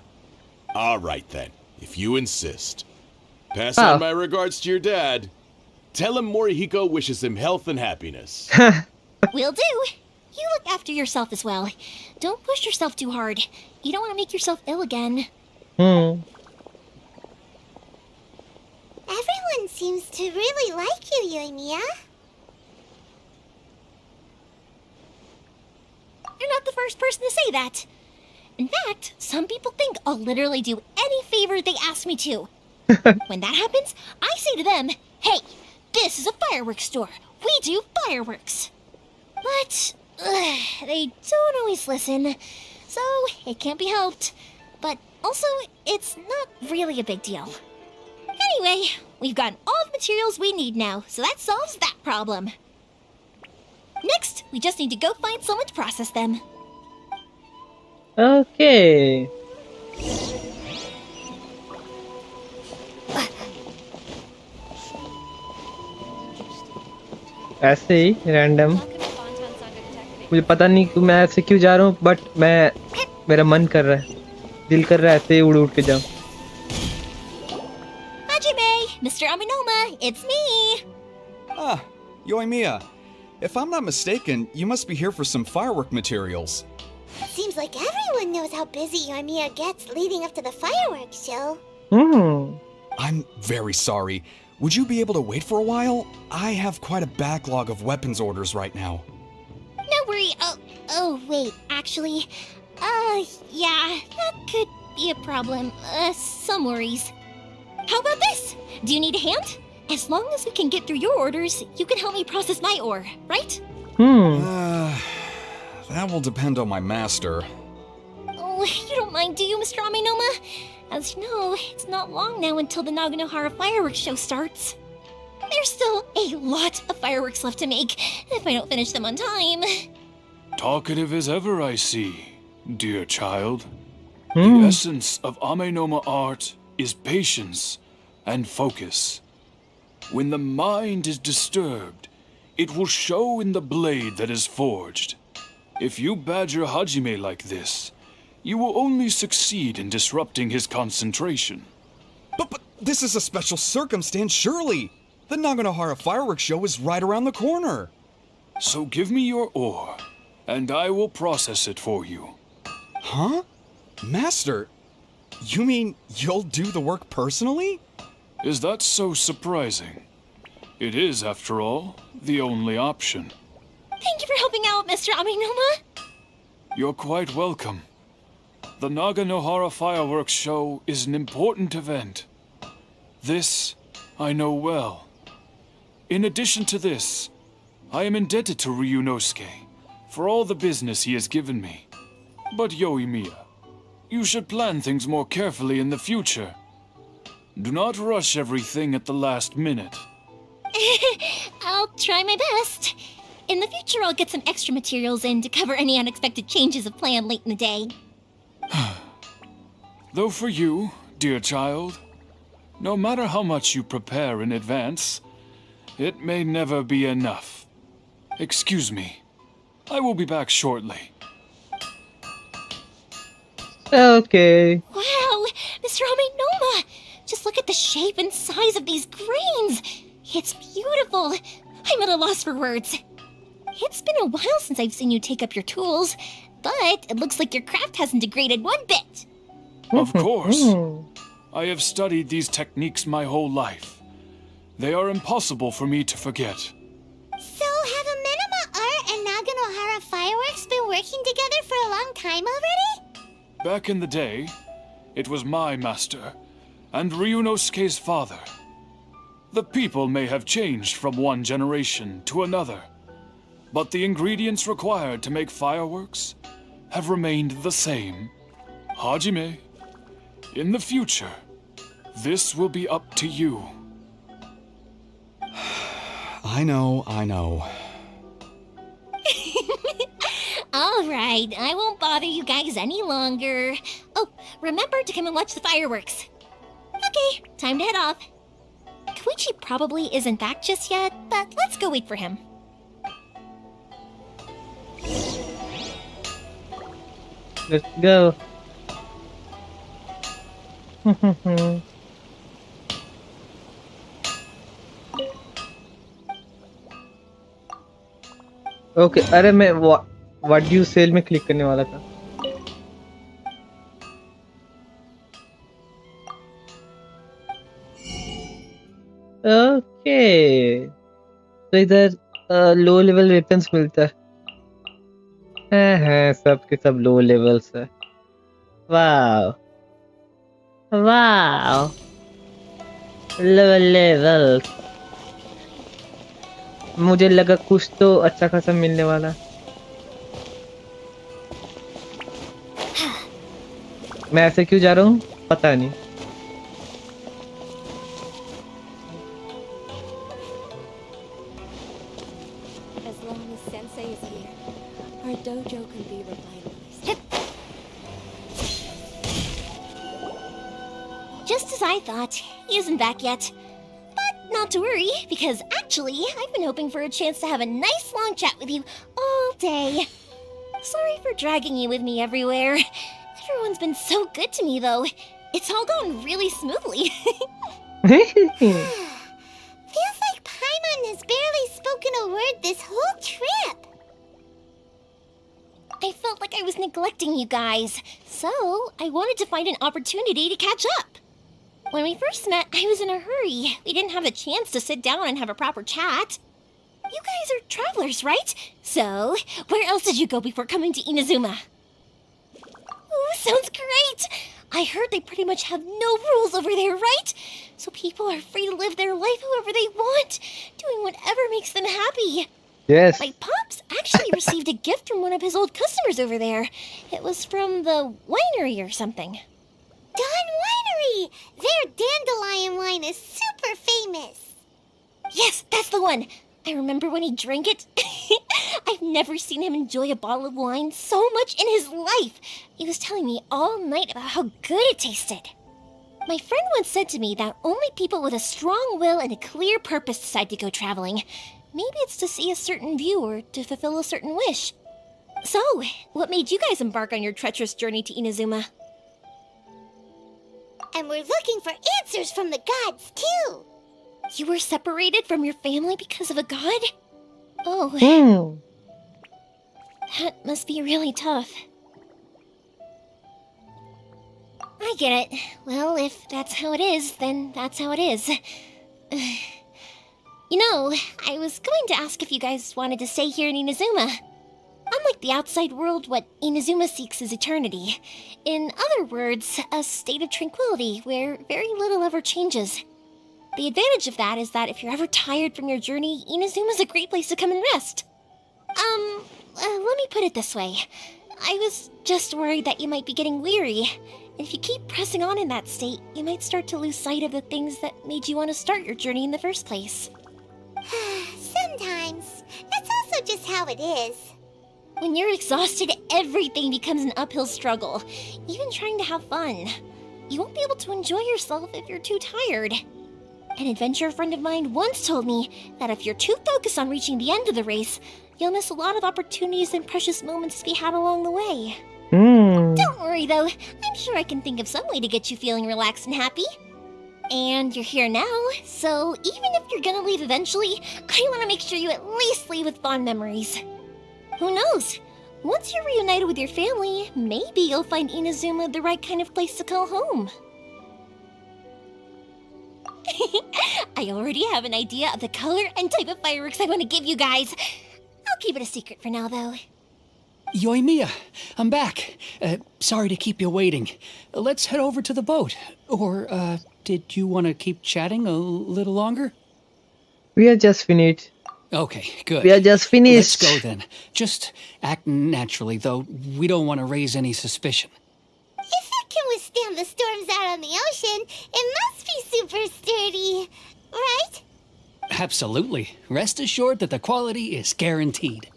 All right then, if you insist. Pass on my regards to your dad. Tell him Morihiko wishes him health and happiness. Will do. You look after yourself as well. Don't push yourself too hard. You don't want to make yourself ill again. Everyone seems to really like you, Yoimiya. You're not the first person to say that. In fact, some people think I'll literally do any favor they ask me to. When that happens, I say to them, hey, this is a fireworks store. We do fireworks. But they don't always listen, so it can't be helped. But also, it's not really a big deal. Anyway, we've gotten all the materials we need now, so that solves that problem. Next, we just need to go find someone to process them. Okay. ऐसे ही random मुझे पता नहीं कि मैं ऐसे क्यों जा रहा हूँ बट मेरा मन कर रहा है दिल कर रहा है ऐसे ही उड़ के जाऊँ Mr. Aminoma, it's me! Ah, Yoimiya. If I'm not mistaken, you must be here for some firework materials. Seems like everyone knows how busy Yoimiya gets leading up to the fireworks show. I'm very sorry. Would you be able to wait for a while? I have quite a backlog of weapons orders right now. No worry. Oh, wait, actually, yeah, that could be a problem. Some worries. How about this? Do you need a hand? As long as we can get through your orders, you can help me process my ore, right? That will depend on my master. Oh, you don't mind, do you, Mr. Aminoma? As you know, it's not long now until the Naganohara fireworks show starts. There's still a lot of fireworks left to make, if I don't finish them on time. Talkative as ever, I see, dear child. The essence of Amenoma art is patience and focus. When the mind is disturbed, it will show in the blade that is forged. If you badger Hajime like this, you will only succeed in disrupting his concentration. But this is a special circumstance, surely! The Naganohara fireworks show is right around the corner! So give me your ore, and I will process it for you. Huh? Master, you mean you'll do the work personally? Is that so surprising? It is, after all, the only option. Thank you for helping out, Mr. Aminoma. You're quite welcome. The Naganohara Fireworks Show is an important event. This I know well. In addition to this, I am indebted to Ryunosuke for all the business he has given me. But Yoimiya, you should plan things more carefully in the future. Do not rush everything at the last minute. I'll try my best. In the future, I'll get some extra materials in to cover any unexpected changes of plan late in the day. Though for you, dear child, no matter how much you prepare in advance, it may never be enough. Excuse me. I will be back shortly. Okay. Wow, Mr. Aminoma! Just look at the shape and size of these grains! It's beautiful! I'm at a loss for words. It's been a while since I've seen you take up your tools, but it looks like your craft hasn't degraded one bit. Of course. I have studied these techniques my whole life. They are impossible for me to forget. So have Amenoma Art and Naganohara Fireworks been working together for a long time already? Back in the day, it was my master and Ryunosuke's father. The people may have changed from one generation to another, but the ingredients required to make fireworks have remained the same. Hajime, in the future, this will be up to you. I know. All right, I won't bother you guys any longer. Oh, remember to come and watch the fireworks. Okay, time to head off. Koichi probably isn't back just yet, but let's go wait for him. Let's go. Okay अरे मैं what do you cell में click करने वाला था. Okay तो इधर low level weapons मिलता है सब के सब लो लेवल्स है. Wow wow low levels. मुझे लगा कुछ तो अच्छा खासा मिलने वाला. मैं ऐसे क्यों जा रहा हूँ पता नहीं. As long as Sensei is here, our dojo can be revitalized. Just as I thought, he isn't back yet. But not to worry, because actually, I've been hoping for a chance to have a nice long chat with you all day. Sorry for dragging you with me everywhere. Everyone's been so good to me, though. It's all gone really smoothly. Feels like Paimon has barely spoken a word this whole trip. I felt like I was neglecting you guys, so I wanted to find an opportunity to catch up. When we first met, I was in a hurry. We didn't have a chance to sit down and have a proper chat. You guys are travelers, right? So, where else did you go before coming to Inazuma? Ooh, sounds great! I heard they pretty much have no rules over there, right? So people are free to live their life however they want, doing whatever makes them happy. Yes. My pops actually received a gift from one of his old customers over there. It was from the winery or something. Dawn Winery! Their dandelion wine is super famous. Yes, that's the one. I remember when he drank it. I've never seen him enjoy a bottle of wine so much in his life. He was telling me all night about how good it tasted. My friend once said to me that only people with a strong will and a clear purpose decide to go traveling. Maybe it's to see a certain view or to fulfill a certain wish. So, what made you guys embark on your treacherous journey to Inazuma? And we're looking for answers from the gods, too. You were separated from your family because of a god? Oh. That must be really tough. I get it. Well, if that's how it is, then that's how it is. You know, I was going to ask if you guys wanted to stay here in Inazuma. Unlike the outside world, what Inazuma seeks is eternity. In other words, a state of tranquility where very little ever changes. The advantage of that is that if you're ever tired from your journey, Inazuma's a great place to come and rest. Let me put it this way. I was just worried that you might be getting weary. If you keep pressing on in that state, you might start to lose sight of the things that made you want to start your journey in the first place. Sometimes. That's also just how it is. When you're exhausted, everything becomes an uphill struggle, even trying to have fun. You won't be able to enjoy yourself if you're too tired. An adventurer friend of mine once told me that if you're too focused on reaching the end of the race, you'll miss a lot of opportunities and precious moments to be had along the way. Don't worry though, I'm sure I can think of some way to get you feeling relaxed and happy. And you're here now, so even if you're gonna leave eventually, I want to make sure you at least leave with fond memories. Who knows? Once you're reunited with your family, maybe you'll find Inazuma the right kind of place to call home. I already have an idea of the color and type of fireworks I want to give you guys. I'll keep it a secret for now, though. Yoimiya, I'm back. Sorry to keep you waiting. Let's head over to the boat. Or, did you want to keep chatting a little longer? We are just finished. Okay, good. We are just finished. Let's go then. Just act naturally, though. We don't want to raise any suspicion. If it can withstand the storms out on the ocean, it must be super sturdy, right? Absolutely. Rest assured that the quality is guaranteed.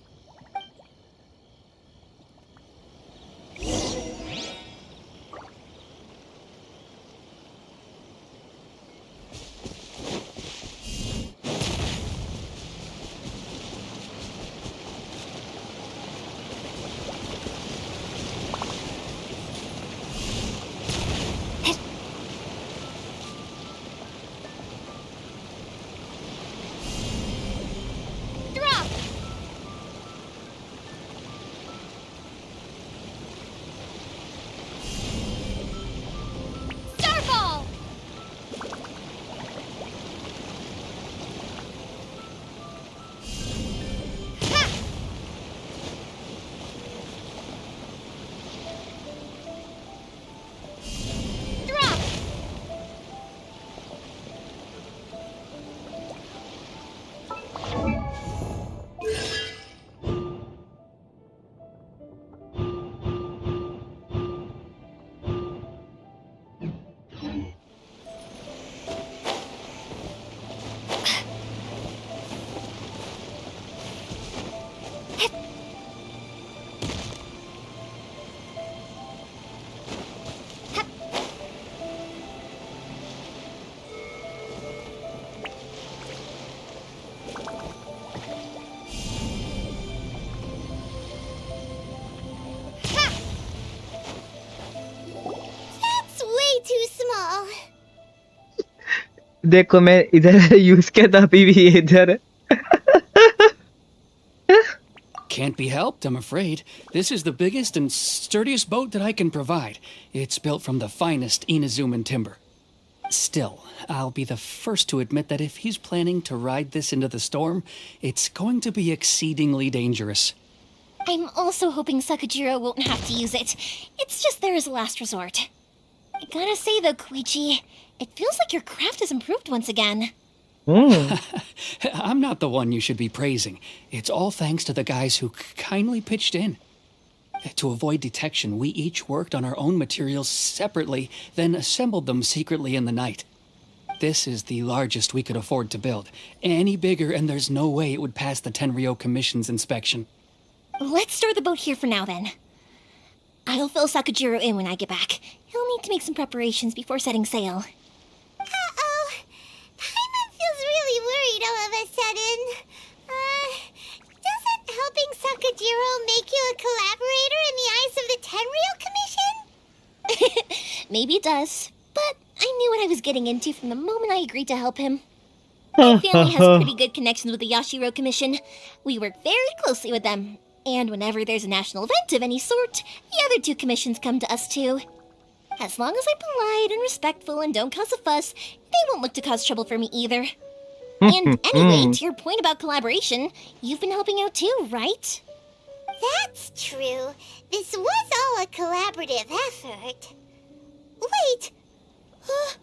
देखो मैं इधर use किया था अभी भी इधर Can't be helped, I'm afraid. This is the biggest and sturdiest boat that I can provide. It's built from the finest Inazuman timber. Still, I'll be the first to admit that if he's planning to ride this into the storm, it's going to be exceedingly dangerous. I'm also hoping Sakajiro won't have to use it. It's just there as a last resort. I gotta say though, Koichi, it feels like your craft has improved once again. I'm not the one you should be praising. It's all thanks to the guys who kindly pitched in. To avoid detection, we each worked on our own materials separately, then assembled them secretly in the night. This is the largest we could afford to build. Any bigger and there's no way it would pass the Tenryou Commission's inspection. Let's store the boat here for now then. I'll fill Sakajiro in when I get back. He'll need to make some preparations before setting sail. Uh-oh. Paimon feels really worried all of a sudden. Doesn't helping Sakajiro make you a collaborator in the eyes of the Tenryou Commission? Maybe it does, but I knew what I was getting into from the moment I agreed to help him. My family has pretty good connections with the Yashiro Commission. We work very closely with them. And whenever there's a national event of any sort, the other two commissions come to us too. As long as I'm polite and respectful and don't cause a fuss, they won't look to cause trouble for me either. And anyway, to your point about collaboration, you've been helping out too, right? That's true. This was all a collaborative effort. Wait! Oh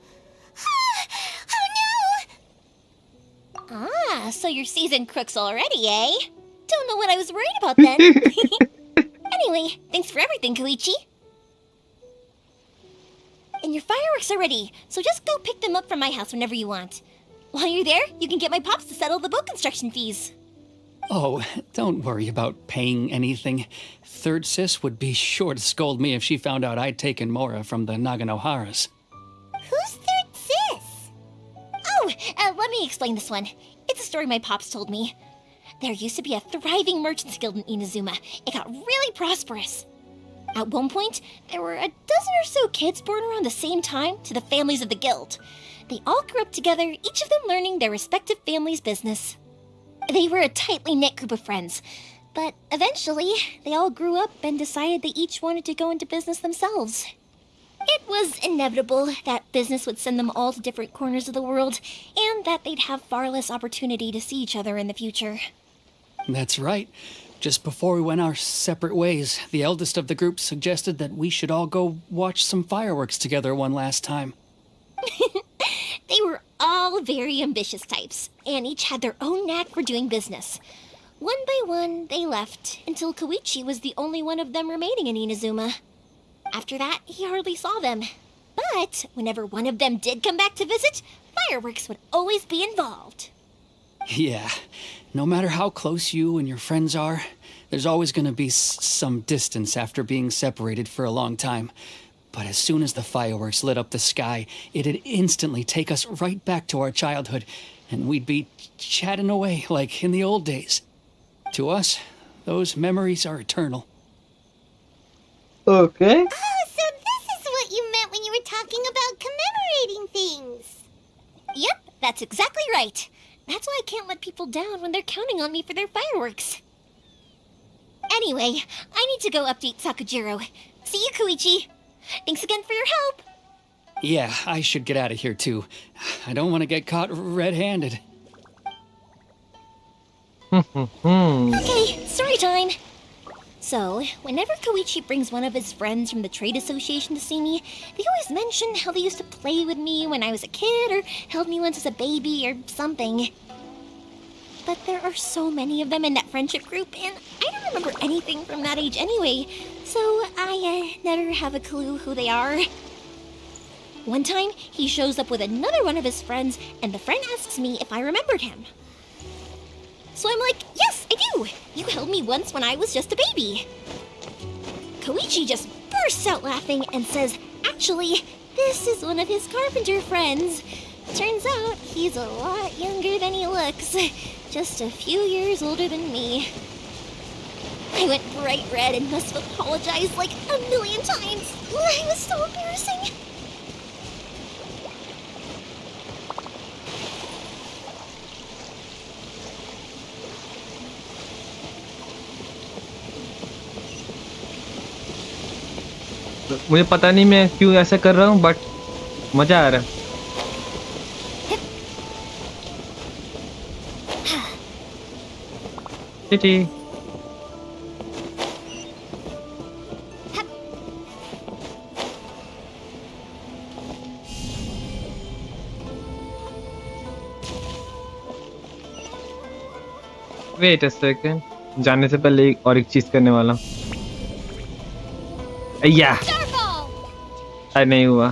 no! Ah, so you're seasoned crooks already, eh? Don't know what I was worried about then. Anyway, thanks for everything, Koichi. And your fireworks are ready, so just go pick them up from my house whenever you want. While you're there, you can get my pops to settle the boat construction fees. Oh, don't worry about paying anything. Third Sis would be sure to scold me if she found out I'd taken Mora from the Naganoharas. Who's Third Sis? Oh, let me explain this one. It's a story my pops told me. There used to be a thriving merchants guild in Inazuma. It got really prosperous. At one point, there were a dozen or so kids born around the same time to the families of the guild. They all grew up together, each of them learning their respective family's business. They were a tightly knit group of friends, but eventually, they all grew up and decided they each wanted to go into business themselves. It was inevitable that business would send them all to different corners of the world, and that they'd have far less opportunity to see each other in the future. That's right. Just before we went our separate ways, the eldest of the group suggested that we should all go watch some fireworks together one last time. They were all very ambitious types, and each had their own knack for doing business. One by one, they left, until Koichi was the only one of them remaining in Inazuma. After that, he hardly saw them. But whenever one of them did come back to visit, fireworks would always be involved. Yeah, no matter how close you and your friends are, there's always going to be some distance after being separated for a long time. But as soon as the fireworks lit up the sky, it'd instantly take us right back to our childhood, and we'd be chatting away like in the old days. To us, those memories are eternal. Okay. Oh, so this is what you meant when you were talking about commemorating things. Yep, that's exactly right. That's why I can't let people down when they're counting on me for their fireworks. Anyway, I need to go update Sakujiro. See you, Koichi. Thanks again for your help. Yeah, I should get out of here too. I don't want to get caught red-handed. Okay, story time. So, whenever Koichi brings one of his friends from the trade association to see me, they always mention how they used to play with me when I was a kid or held me once as a baby or something. But there are so many of them in that friendship group, and I don't remember anything from that age anyway, so I never have a clue who they are. One time, he shows up with another one of his friends, and the friend asks me if I remembered him. So I'm like, yes, I do! You held me once when I was just a baby. Koichi just bursts out laughing and says, actually, this is one of his carpenter friends. Turns out he's a lot younger than he looks. Just a few years older than me. I went bright red and must have apologized like a million times. It was so embarrassing. मुझे पता नहीं मैं क्यों ऐसा कर रहा हूँ but मजा आ रहा है. Kitty. Wait a second. जाने से पहले और एक चीज करने वाला. अय्या. अरे नहीं हुआ.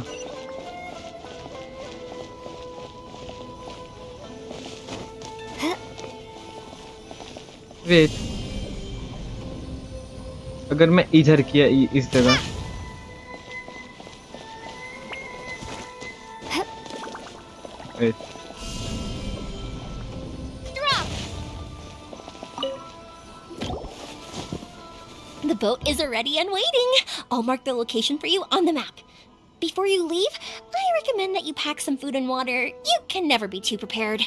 वेट अगर मैं इधर किया इस जगह wait The boat is ready and waiting. I'll mark the location for you on the map. Before you leave, I recommend that you pack some food and water. You can never be too prepared.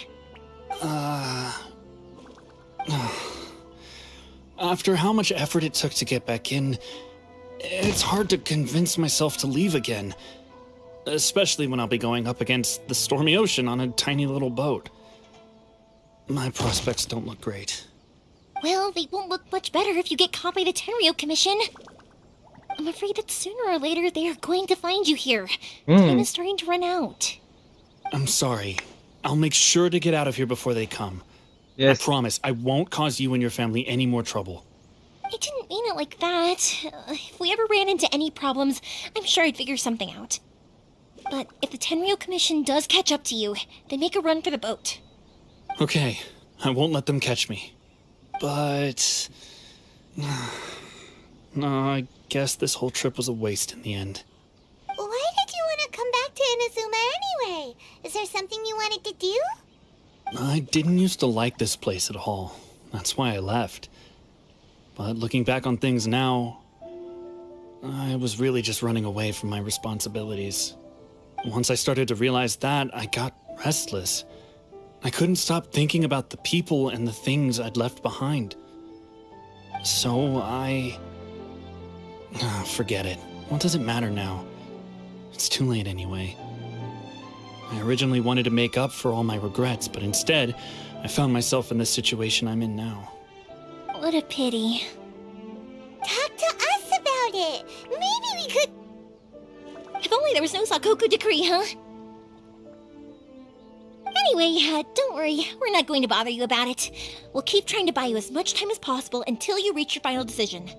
After how much effort it took to get back in, It's hard to convince myself to leave again. Especially when I'll be going up against the stormy ocean on a tiny little boat. My prospects don't look great. Well, they won't look much better if you get caught by the Tenryou Commission. I'm afraid that sooner or later they are going to find you here. Time is starting to run out. I'm sorry. I'll make sure to get out of here before they come. Yes. I promise, I won't cause you and your family any more trouble. I didn't mean it like that. If we ever ran into any problems, I'm sure I'd figure something out. But if the Tenryou Commission does catch up to you, then make a run for the boat. Okay, I won't let them catch me. But... no, I guess this whole trip was a waste in the end. Why did you want to come back to Inazuma anyway? Is there something you wanted to do? I didn't used to like this place at all. That's why I left. But looking back on things now, I was really just running away from my responsibilities. Once I started to realize that, I got restless. I couldn't stop thinking about the people and the things I'd left behind. So forget it. What does it matter now? It's too late anyway. I originally wanted to make up for all my regrets, but instead, I found myself in the situation I'm in now. What a pity. Talk to us about it. Maybe we could... If only there was no Sakoku decree, huh? Anyway, don't worry. We're not going to bother you about it. We'll keep trying to buy you as much time as possible until you reach your final decision.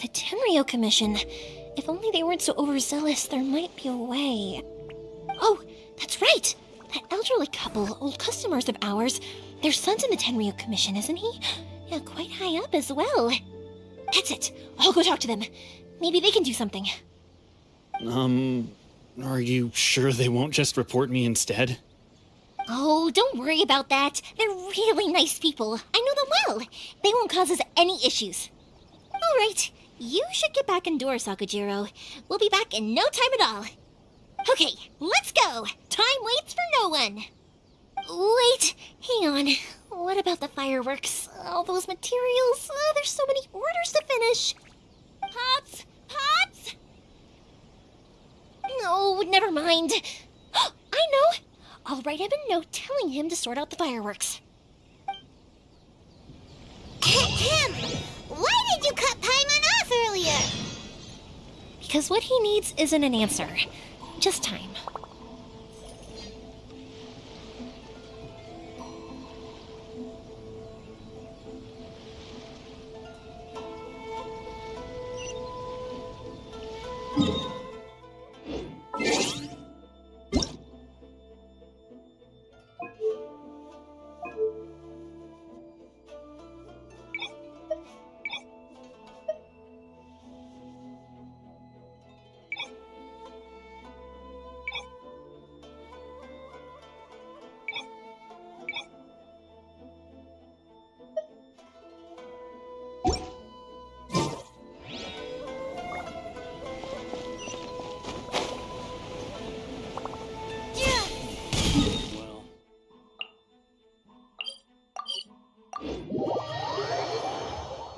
The Tenryou Commission. If only they weren't so overzealous, there might be a way. Oh, that's right! That elderly couple, old customers of ours, their son's in the Tenryou Commission, isn't he? Yeah, quite high up as well. That's it. I'll go talk to them. Maybe they can do something. Are you sure they won't just report me instead? Oh, don't worry about that. They're really nice people. I know them well. They won't cause us any issues. All right, you should get back indoors, Sakujiro. We'll be back in no time at all. Okay, let's go. Time waits for no one. Wait, hang on. What about the fireworks? All those materials? There's so many orders to finish. Pops! Pops! No, never mind. I know. I'll write him a note telling him to sort out the fireworks. Ahem! Why did you cut Paimon off earlier? Because what he needs isn't an answer. Just time.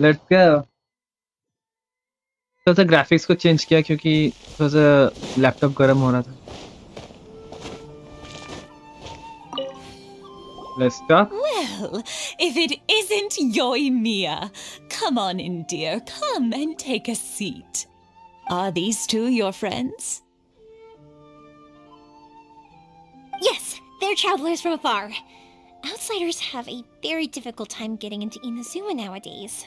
Let's go. थोड़ा सा graphics को change किया क्योंकि थोड़ा सा laptop गर्म हो रहा था। Let's start. Well, if it isn't Yoimiya. Come on in, dear. Come and take a seat. Are these two your friends? Yes, they're travelers from afar. Outsiders have a very difficult time getting into Inazuma nowadays.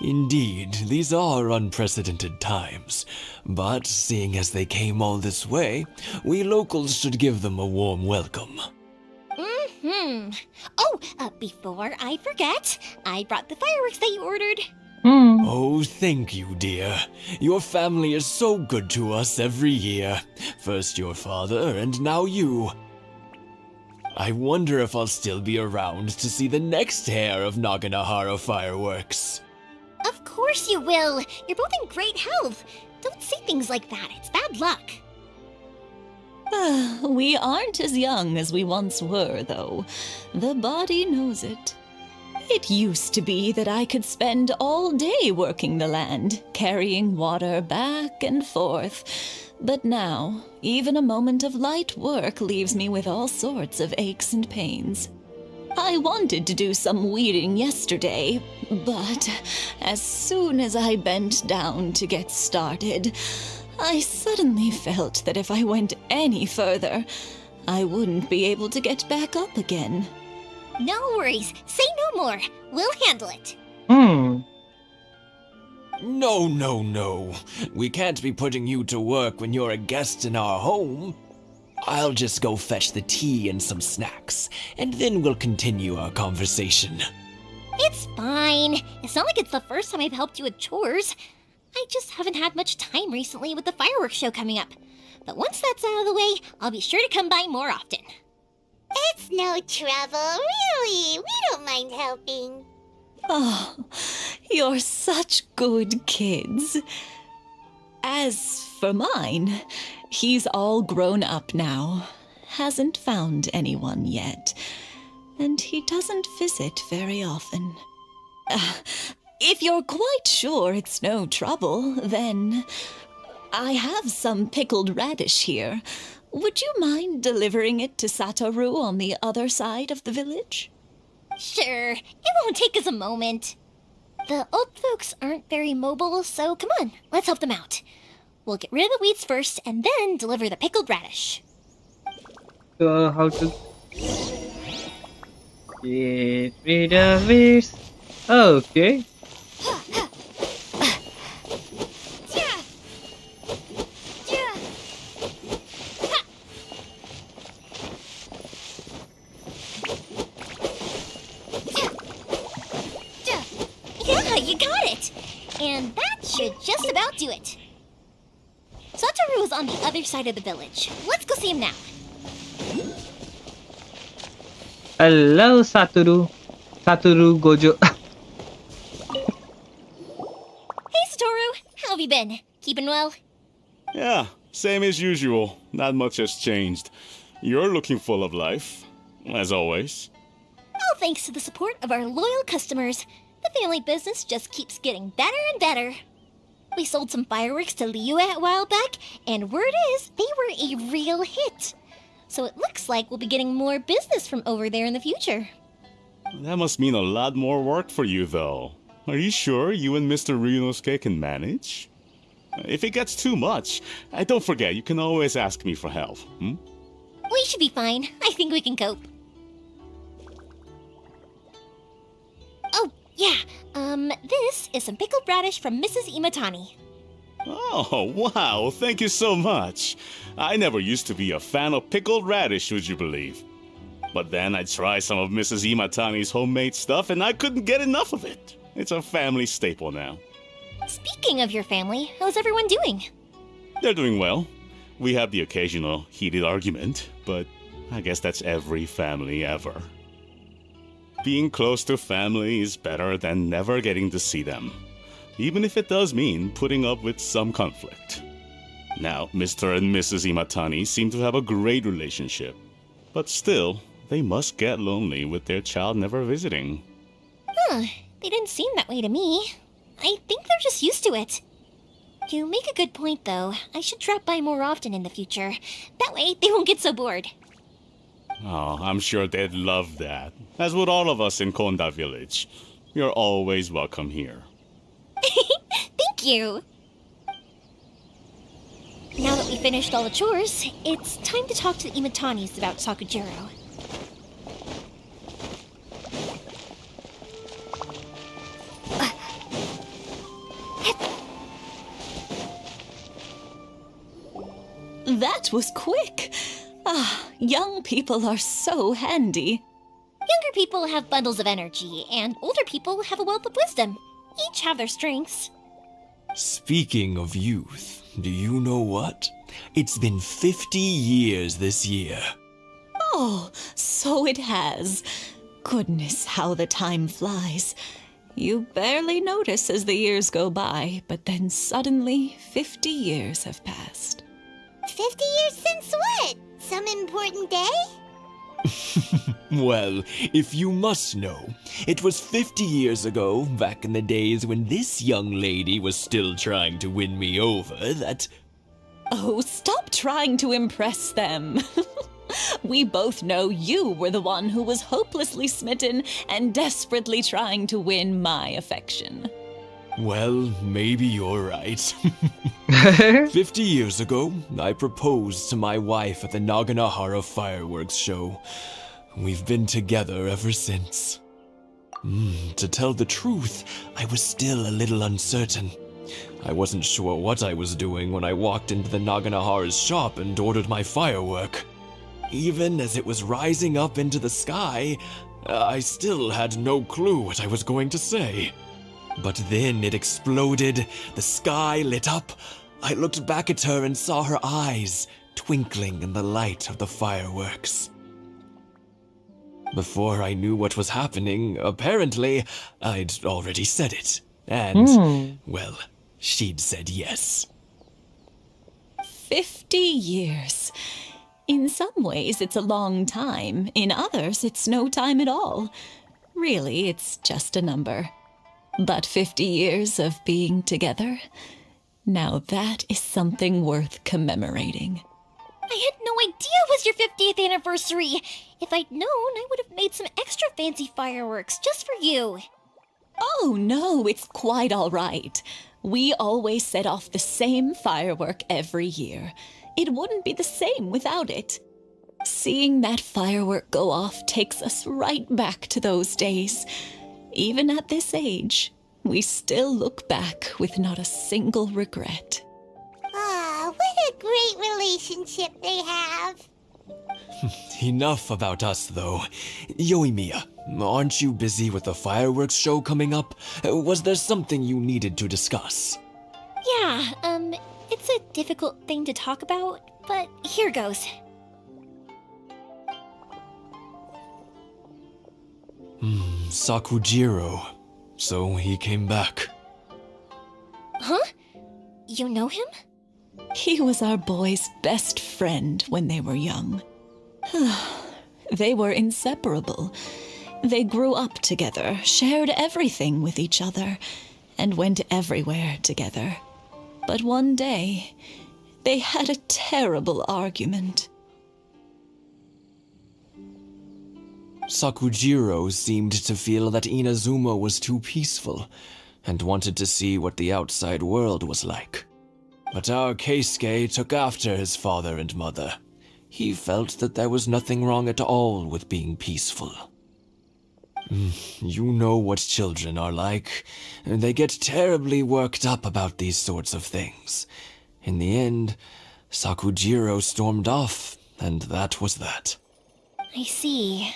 Indeed, these are unprecedented times. But seeing as they came all this way, we locals should give them a warm welcome. Oh, before I forget, I brought the fireworks that you ordered. Oh, thank you, dear. Your family is so good to us every year. First your father, and now you. I wonder if I'll still be around to see the next hair of Naganahara fireworks. Of course you will. You're both in great health. Don't say things like that. It's bad luck. We aren't as young as we once were, though. The body knows it. It used to be that I could spend all day working the land, carrying water back and forth. But now, even a moment of light work leaves me with all sorts of aches and pains. I wanted to do some weeding yesterday, but as soon as I bent down to get started, I suddenly felt that if I went any further, I wouldn't be able to get back up again. No worries. Say no more. We'll handle it. No. We can't be putting you to work when you're a guest in our home. I'll just go fetch the tea and some snacks, and then we'll continue our conversation. It's fine. It's not like it's the first time I've helped you with chores. I just haven't had much time recently with the fireworks show coming up. But once that's out of the way, I'll be sure to come by more often. It's no trouble, really. We don't mind helping. Oh, you're such good kids. As for mine, he's all grown up now, hasn't found anyone yet, and he doesn't visit very often. If you're quite sure it's no trouble, then I have some pickled radish here. Would you mind delivering it to Satoru on the other side of the village? Sure, it won't take us a moment. The old folks aren't very mobile, so come on, let's help them out. We'll get rid of the weeds first, and then deliver the pickled radish. How to get rid of it? Okay. Yeah, you got it! And that should just about do it. Satoru is on the other side of the village. Let's go see him now. Hello, Satoru. Satoru Gojo. Hey, Satoru. How have you been? Keeping well? Yeah, same as usual. Not much has changed. You're looking full of life, as always. All thanks to the support of our loyal customers, the family business just keeps getting better and better. We sold some fireworks to Liyue a while back, and word is they were a real hit. So it looks like we'll be getting more business from over there in the future. That must mean a lot more work for you, though. Are you sure you and Mr. Ryunosuke can manage? If it gets too much, don't forget, you can always ask me for help. We should be fine. I think we can cope. Oh, yeah. This is some pickled radish from Mrs. Imatani. Oh, wow, thank you so much. I never used to be a fan of pickled radish, would you believe? But then I tried some of Mrs. Imatani's homemade stuff and I couldn't get enough of it. It's a family staple now. Speaking of your family, how's everyone doing? They're doing well. We have the occasional heated argument, but I guess that's every family ever. Being close to family is better than never getting to see them, even if it does mean putting up with some conflict. Now, Mr. and Mrs. Imatani seem to have a great relationship, but still, they must get lonely with their child never visiting. Huh, they didn't seem that way to me. I think they're just used to it. You make a good point, though. I should drop by more often in the future. That way, they won't get so bored. Oh, I'm sure they'd love that, as would all of us in Konda Village. You're always welcome here. Thank you! Now that we finished all the chores, it's time to talk to the Imatanis about Sakujiro. That was quick. Young people are so handy. Younger people have bundles of energy, and older people have a wealth of wisdom. Each have their strengths. Speaking of youth, do you know what? It's been 50 years this year. Oh, so it has. Goodness, how the time flies. You barely notice as the years go by, but then suddenly 50 years have passed. 50 years since what? Some important day? Well, if you must know, it was 50 years ago, back in the days when this young lady was still trying to win me over, that... Oh, stop trying to impress them. We both know you were the one who was hopelessly smitten and desperately trying to win my affection. Well, maybe you're right. 50 years ago, I proposed to my wife at the Naganahara fireworks show. We've been together ever since. To tell the truth, I was still a little uncertain. I wasn't sure what I was doing when I walked into the Naganahara's shop and ordered my firework. Even as it was rising up into the sky, I still had no clue what I was going to say. But then it exploded, the sky lit up. I looked back at her and saw her eyes twinkling in the light of the fireworks. Before I knew what was happening, apparently, I'd already said it. And, well, she'd said yes. 50 years. In some ways, it's a long time. In others, it's no time at all. Really, it's just a number. But 50 years of being together, now that is something worth commemorating. I had no idea it was your 50th anniversary. If I'd known, I would have made some extra fancy fireworks just for you. Oh, no, it's quite all right. We always set off the same firework every year. It wouldn't be the same without it. Seeing that firework go off takes us right back to those days. Even at this age, we still look back with not a single regret. Ah, what a great relationship they have. Enough about us, though. Yoimiya, aren't you busy with the fireworks show coming up? Was there something you needed to discuss? Yeah, it's a difficult thing to talk about, but here goes. Sakujiro. So he came back. Huh? You know him? He was our boys' best friend when they were young. They were inseparable. They grew up together, shared everything with each other, and went everywhere together. But one day, they had a terrible argument. Sakujiro seemed to feel that Inazuma was too peaceful, and wanted to see what the outside world was like. But our Keisuke took after his father and mother. He felt that there was nothing wrong at all with being peaceful. You know what children are like. They get terribly worked up about these sorts of things. In the end, Sakujiro stormed off, and that was that. I see.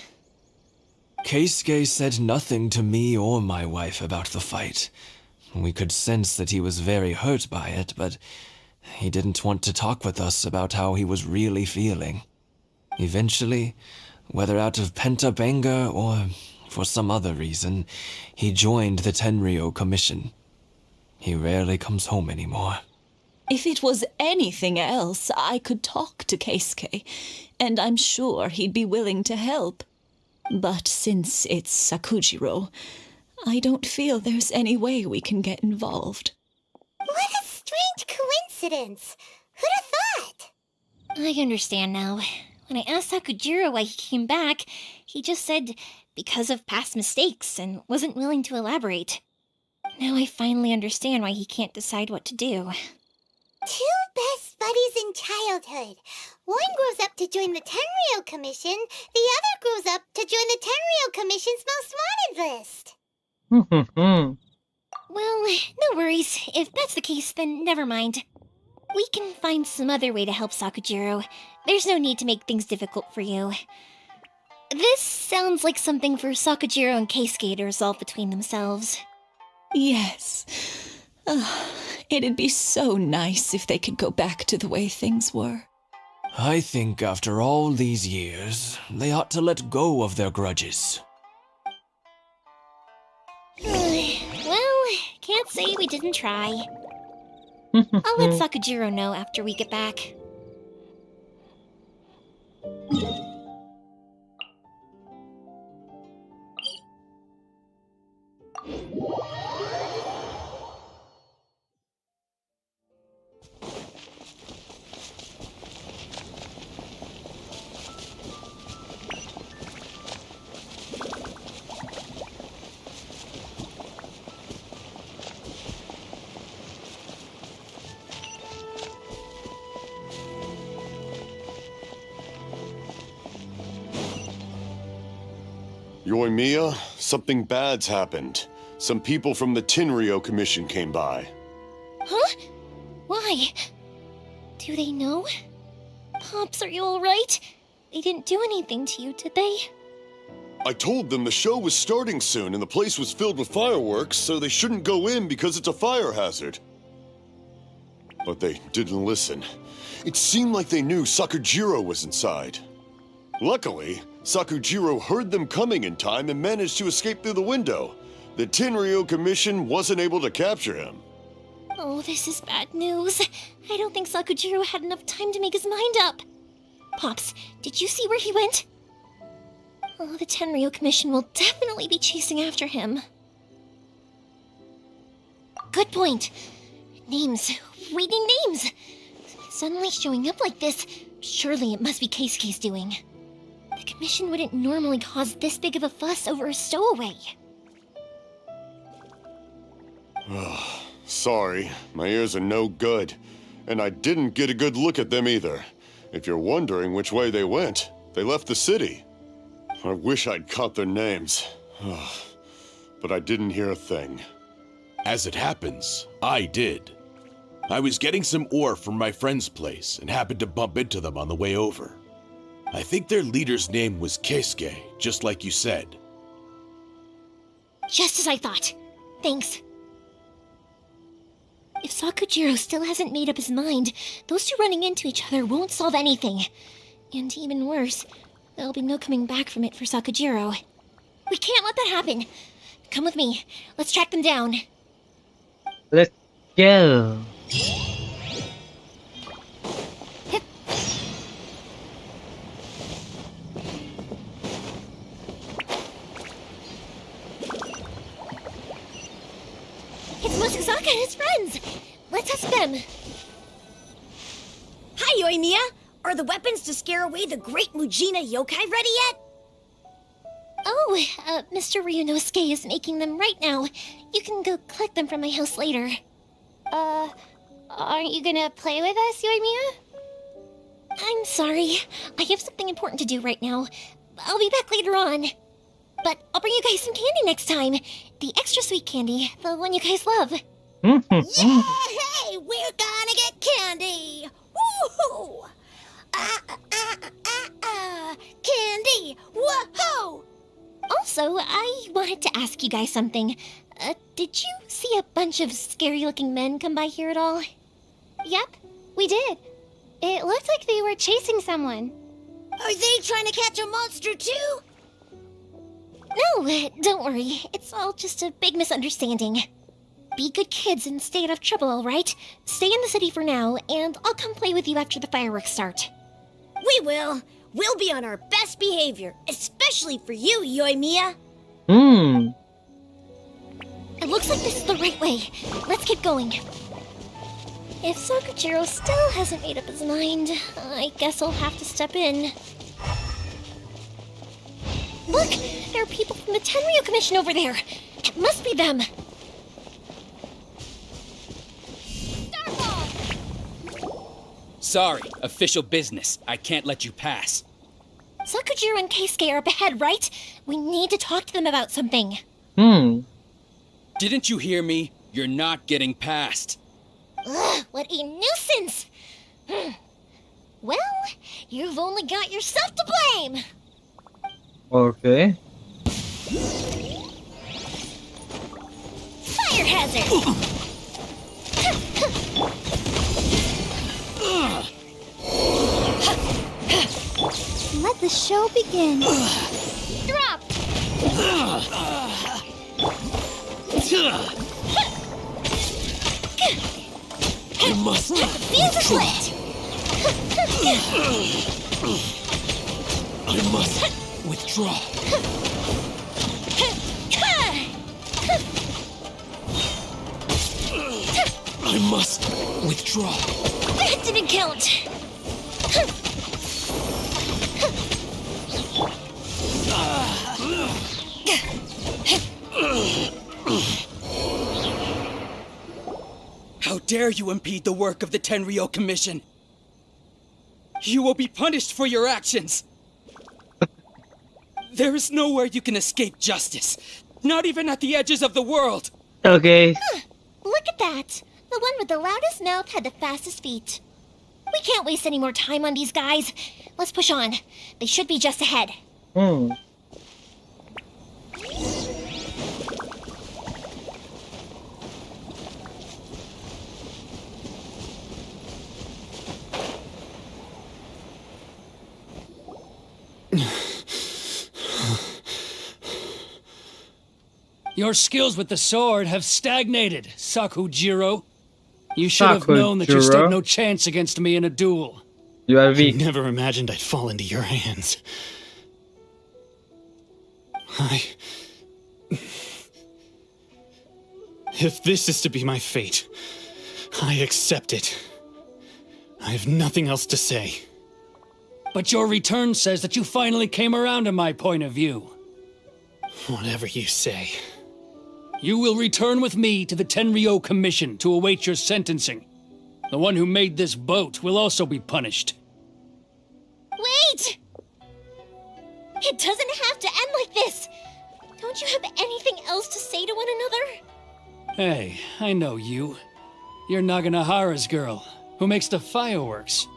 Keisuke said nothing to me or my wife about the fight. We could sense that he was very hurt by it, but he didn't want to talk with us about how he was really feeling. Eventually, whether out of pent-up anger or for some other reason, he joined the Tenryou Commission. He rarely comes home anymore. If it was anything else, I could talk to Keisuke, and I'm sure he'd be willing to help. But since it's Sakujiro, I don't feel there's any way we can get involved. What a strange coincidence. Who'd have thought? I understand now. When I asked Sakujiro why he came back, he just said because of past mistakes and wasn't willing to elaborate. Now I finally understand why he can't decide what to do. Two best buddies in childhood. One grows up to join the Tenryou Commission, the other grows up to join the Tenryou Commission's most wanted list. Well, no worries. If that's the case, then never mind. We can find some other way to help Sakujiro. There's no need to make things difficult for you. This sounds like something for Sakujiro and Keisuke to resolve between themselves. Yes. It'd be so nice if they could go back to the way things were. I think after all these years, they ought to let go of their grudges. Well, can't say we didn't try. I'll let Sakujiro know after we get back. Yoimiya, something bad's happened. Some people from the Tenryou Commission came by. Huh? Why? Do they know? Pops, are you alright? They didn't do anything to you, did they? I told them the show was starting soon and the place was filled with fireworks, so they shouldn't go in because it's a fire hazard. But they didn't listen. It seemed like they knew Sakujiro was inside. Luckily, Sakujiro heard them coming in time and managed to escape through the window. The Tenryou Commission wasn't able to capture him. Oh, this is bad news. I don't think Sakujiro had enough time to make his mind up. Pops, did you see where he went? Oh, the Tenryou Commission will definitely be chasing after him. Good point. Names. Reading names. Suddenly showing up like this, surely it must be Keisuke's doing. The Commission wouldn't normally cause this big of a fuss over a stowaway. Sorry, my ears are no good. And I didn't get a good look at them either. If you're wondering which way they went, they left the city. I wish I'd caught their names. But I didn't hear a thing. As it happens, I did. I was getting some ore from my friend's place and happened to bump into them on the way over. I think their leader's name was Keisuke, just like you said. Just as I thought. Thanks. If Sakujiro still hasn't made up his mind, those two running into each other won't solve anything. And even worse, there'll be no coming back from it for Sakujiro. We can't let that happen. Come with me. Let's track them down. Let's go. It's Mosusaka and his friends. Let's ask them. Hi, Yoimiya. Are the weapons to scare away the great Mujina yokai ready yet? Oh, Mr. Ryunosuke is making them right now. You can go collect them from my house later. Aren't you gonna play with us, Yoimiya? I'm sorry. I have something important to do right now. I'll be back later on. But I'll bring you guys some candy next time. The extra sweet candy, the one you guys love. Yeah, hey, we're gonna get candy! Woohoo! Candy! Whoa! Also, I wanted to ask you guys something. Did you see a bunch of scary-looking men come by here at all? Yep, we did. It looked like they were chasing someone. Are they trying to catch a monster too? No, don't worry. It's all just a big misunderstanding. Be good kids and stay out of trouble, alright? Stay in the city for now, and I'll come play with you after the fireworks start. We will. We'll be on our best behavior, especially for you, Yoimiya. It looks like this is the right way. Let's get going. If Sakujiro still hasn't made up his mind, I guess I'll have to step in. Look! There are people from the Tenryou Commission over there! It must be them! Sorry, official business. I can't let you pass. Sakujiro and Keisuke are up ahead, right? We need to talk to them about something. Didn't you hear me? You're not getting past. Ugh, what a nuisance! Well, you've only got yourself to blame! Okay. Fire hazard! Let the show begin. Drop! You must Fuse is lit! I must withdraw. I must withdraw. That didn't count! How dare you impede the work of the Tenryou Commission? You will be punished for your actions! There is nowhere you can escape justice. Not even at the edges of the world. Okay. Look at that. The one with the loudest mouth had the fastest feet. We can't waste any more time on these guys. Let's push on. They should be just ahead. Your skills with the sword have stagnated, Sakujiro. You should have known that you stood no chance against me in a duel. You are weak. I never imagined I'd fall into your hands. If this is to be my fate, I accept it. I have nothing else to say. But your return says that you finally came around to my point of view. Whatever you say. You will return with me to the Tenryou Commission to await your sentencing. The one who made this boat will also be punished. Wait! It doesn't have to end like this! Don't you have anything else to say to one another? Hey, I know you. You're Naganahara's girl, who makes the fireworks.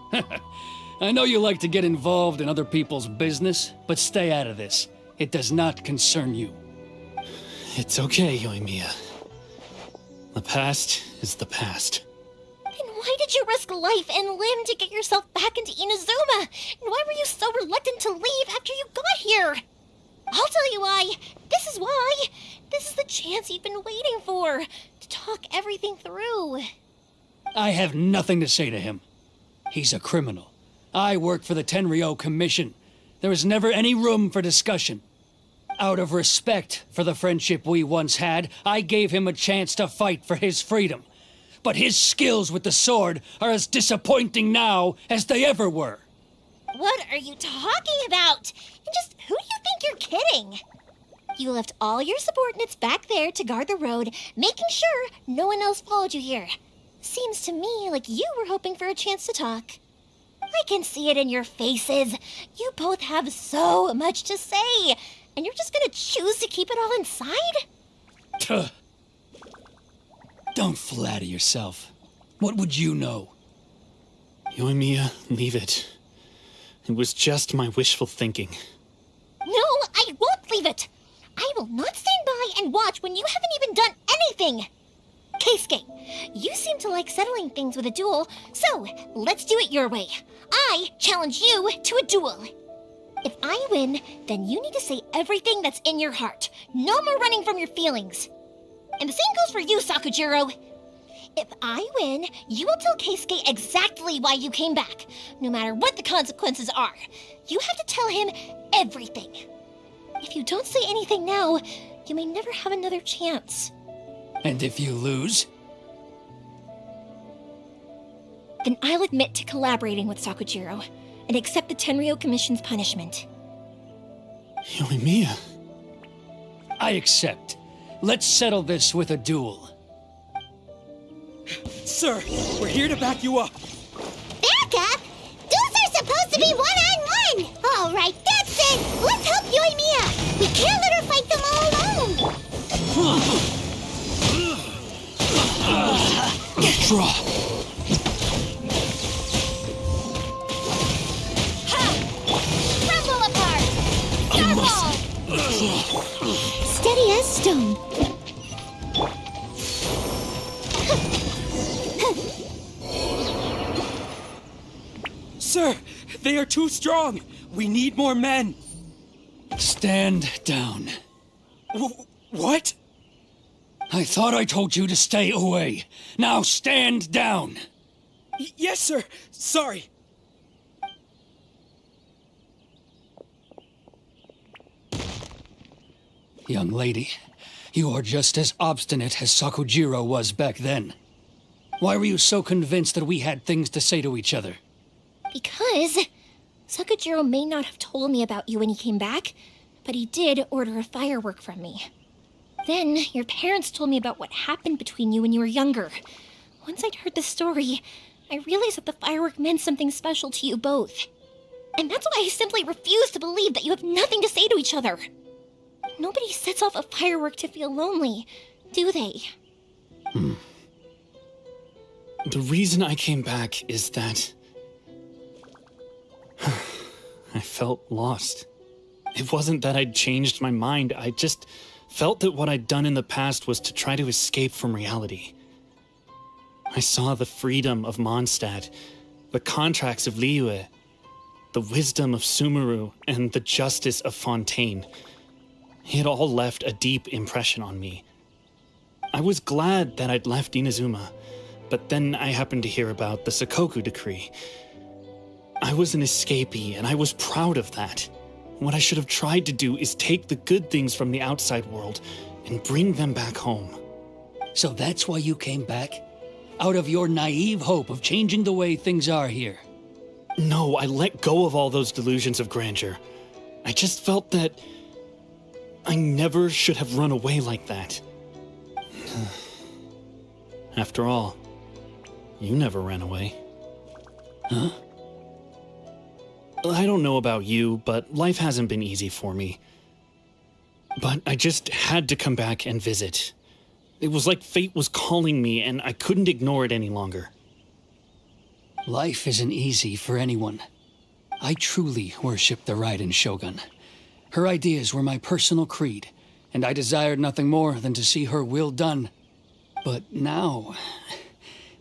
I know you like to get involved in other people's business, but stay out of this. It does not concern you. It's okay, Yoimiya. The past is the past. Then why did you risk life and limb to get yourself back into Inazuma? And why were you so reluctant to leave after you got here? I'll tell you why. This is why. This is the chance you've been waiting for, to talk everything through. I have nothing to say to him. He's a criminal. I work for the Tenryou Commission. There is never any room for discussion. Out of respect for the friendship we once had, I gave him a chance to fight for his freedom. But his skills with the sword are as disappointing now as they ever were. What are you talking about? And just who do you think you're kidding? You left all your subordinates back there to guard the road, making sure no one else followed you here. Seems to me like you were hoping for a chance to talk. I can see it in your faces. You both have so much to say, and you're just gonna choose to keep it all inside? Tuh. Don't flatter yourself. What would you know? Yoimiya, leave it. It was just my wishful thinking. No, I won't leave it. I will not stand by and watch when you haven't even done anything. Keisuke, you seem to like settling things with a duel, so let's do it your way. I challenge you to a duel. If I win, then you need to say everything that's in your heart. No more running from your feelings. And the same goes for you, Sakujiro. If I win, you will tell Keisuke exactly why you came back, no matter what the consequences are. You have to tell him everything. If you don't say anything now, you may never have another chance. And if you lose? Then I'll admit to collaborating with Sakujiro and accept the Tenryou Commission's punishment. Yoimiya. I accept. Let's settle this with a duel. Sir, we're here to back you up. Back up? Duels are supposed to be one-on-one! All right, that's it! Let's help Yoimiya! We can't let her fight them all alone! Draw. Crumble apart! Starball! Steady as stone. Sir, they are too strong. We need more men. Stand down. What? I thought I told you to stay away. Now stand down. Yes, sir. Sorry. Young lady, you are just as obstinate as Sakujiro was back then. Why were you so convinced that we had things to say to each other? Because Sakujiro may not have told me about you when he came back, but he did order a firework from me. Then your parents told me about what happened between you when you were younger. Once I'd heard the story, I realized that the firework meant something special to you both. And that's why I simply refuse to believe that you have nothing to say to each other. Nobody sets off a firework to feel lonely, do they? The reason I came back is that I felt lost. It wasn't that I'd changed my mind, I just felt that what I'd done in the past was to try to escape from reality. I saw the freedom of Mondstadt, the contracts of Liyue, the wisdom of Sumeru, and the justice of Fontaine. It all left a deep impression on me. I was glad that I'd left Inazuma, but then I happened to hear about the Sakoku decree. I was an escapee, and I was proud of that. What I should have tried to do is take the good things from the outside world and bring them back home. So that's why you came back? Out of your naive hope of changing the way things are here? No, I let go of all those delusions of grandeur. I just felt that I never should have run away like that. After all, you never ran away. Huh? I don't know about you, but life hasn't been easy for me. But I just had to come back and visit. It was like fate was calling me, and I couldn't ignore it any longer. Life isn't easy for anyone. I truly worship the Raiden Shogun. Her ideas were my personal creed, and I desired nothing more than to see her will done. But now,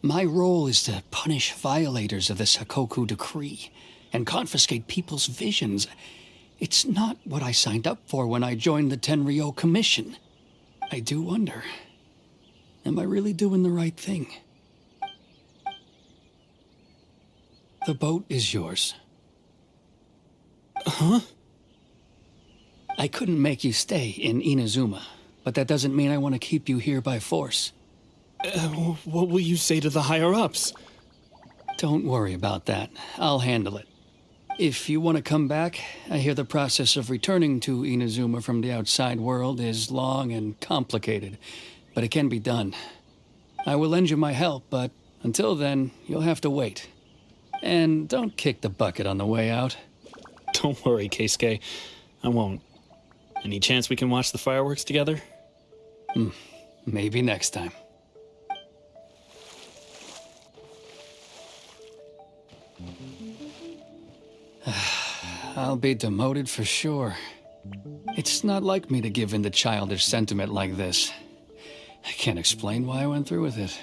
my role is to punish violators of the Sakoku decree and confiscate people's visions. It's not what I signed up for when I joined the Tenryou Commission. I do wonder, am I really doing the right thing? The boat is yours. Huh? I couldn't make you stay in Inazuma, but that doesn't mean I want to keep you here by force. What will you say to the higher-ups? Don't worry about that. I'll handle it. If you want to come back, I hear the process of returning to Inazuma from the outside world is long and complicated, but it can be done. I will lend you my help, but until then, you'll have to wait. And don't kick the bucket on the way out. Don't worry, Keisuke. I won't. Any chance we can watch the fireworks together? Maybe next time. I'll be demoted for sure. It's not like me to give in to childish sentiment like this. I can't explain why I went through with it.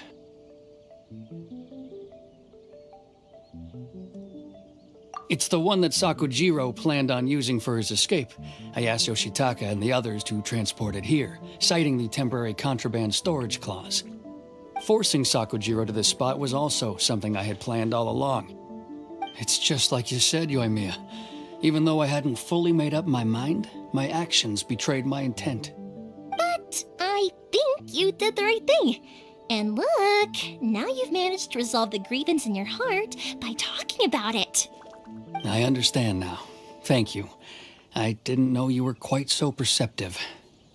It's the one that Sakujiro planned on using for his escape. I asked Yoshitaka and the others to transport it here, citing the temporary contraband storage clause. Forcing Sakujiro to this spot was also something I had planned all along. It's just like you said, Yoimiya. Even though I hadn't fully made up my mind, my actions betrayed my intent. But I think you did the right thing. And look, now you've managed to resolve the grievance in your heart by talking about it. I understand now. Thank you. I didn't know you were quite so perceptive.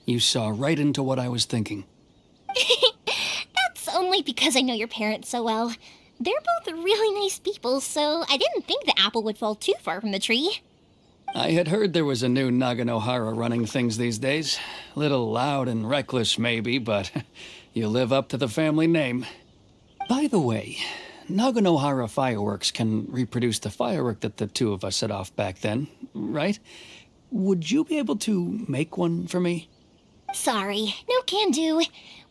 You saw right into what I was thinking. That's only because I know your parents so well. They're both really nice people, so I didn't think the apple would fall too far from the tree. I had heard there was a new Naganohara running things these days. Little loud and reckless, maybe, but you live up to the family name. By the way, Naganohara fireworks can reproduce the firework that the two of us set off back then, right? Would you be able to make one for me? Sorry, no can do.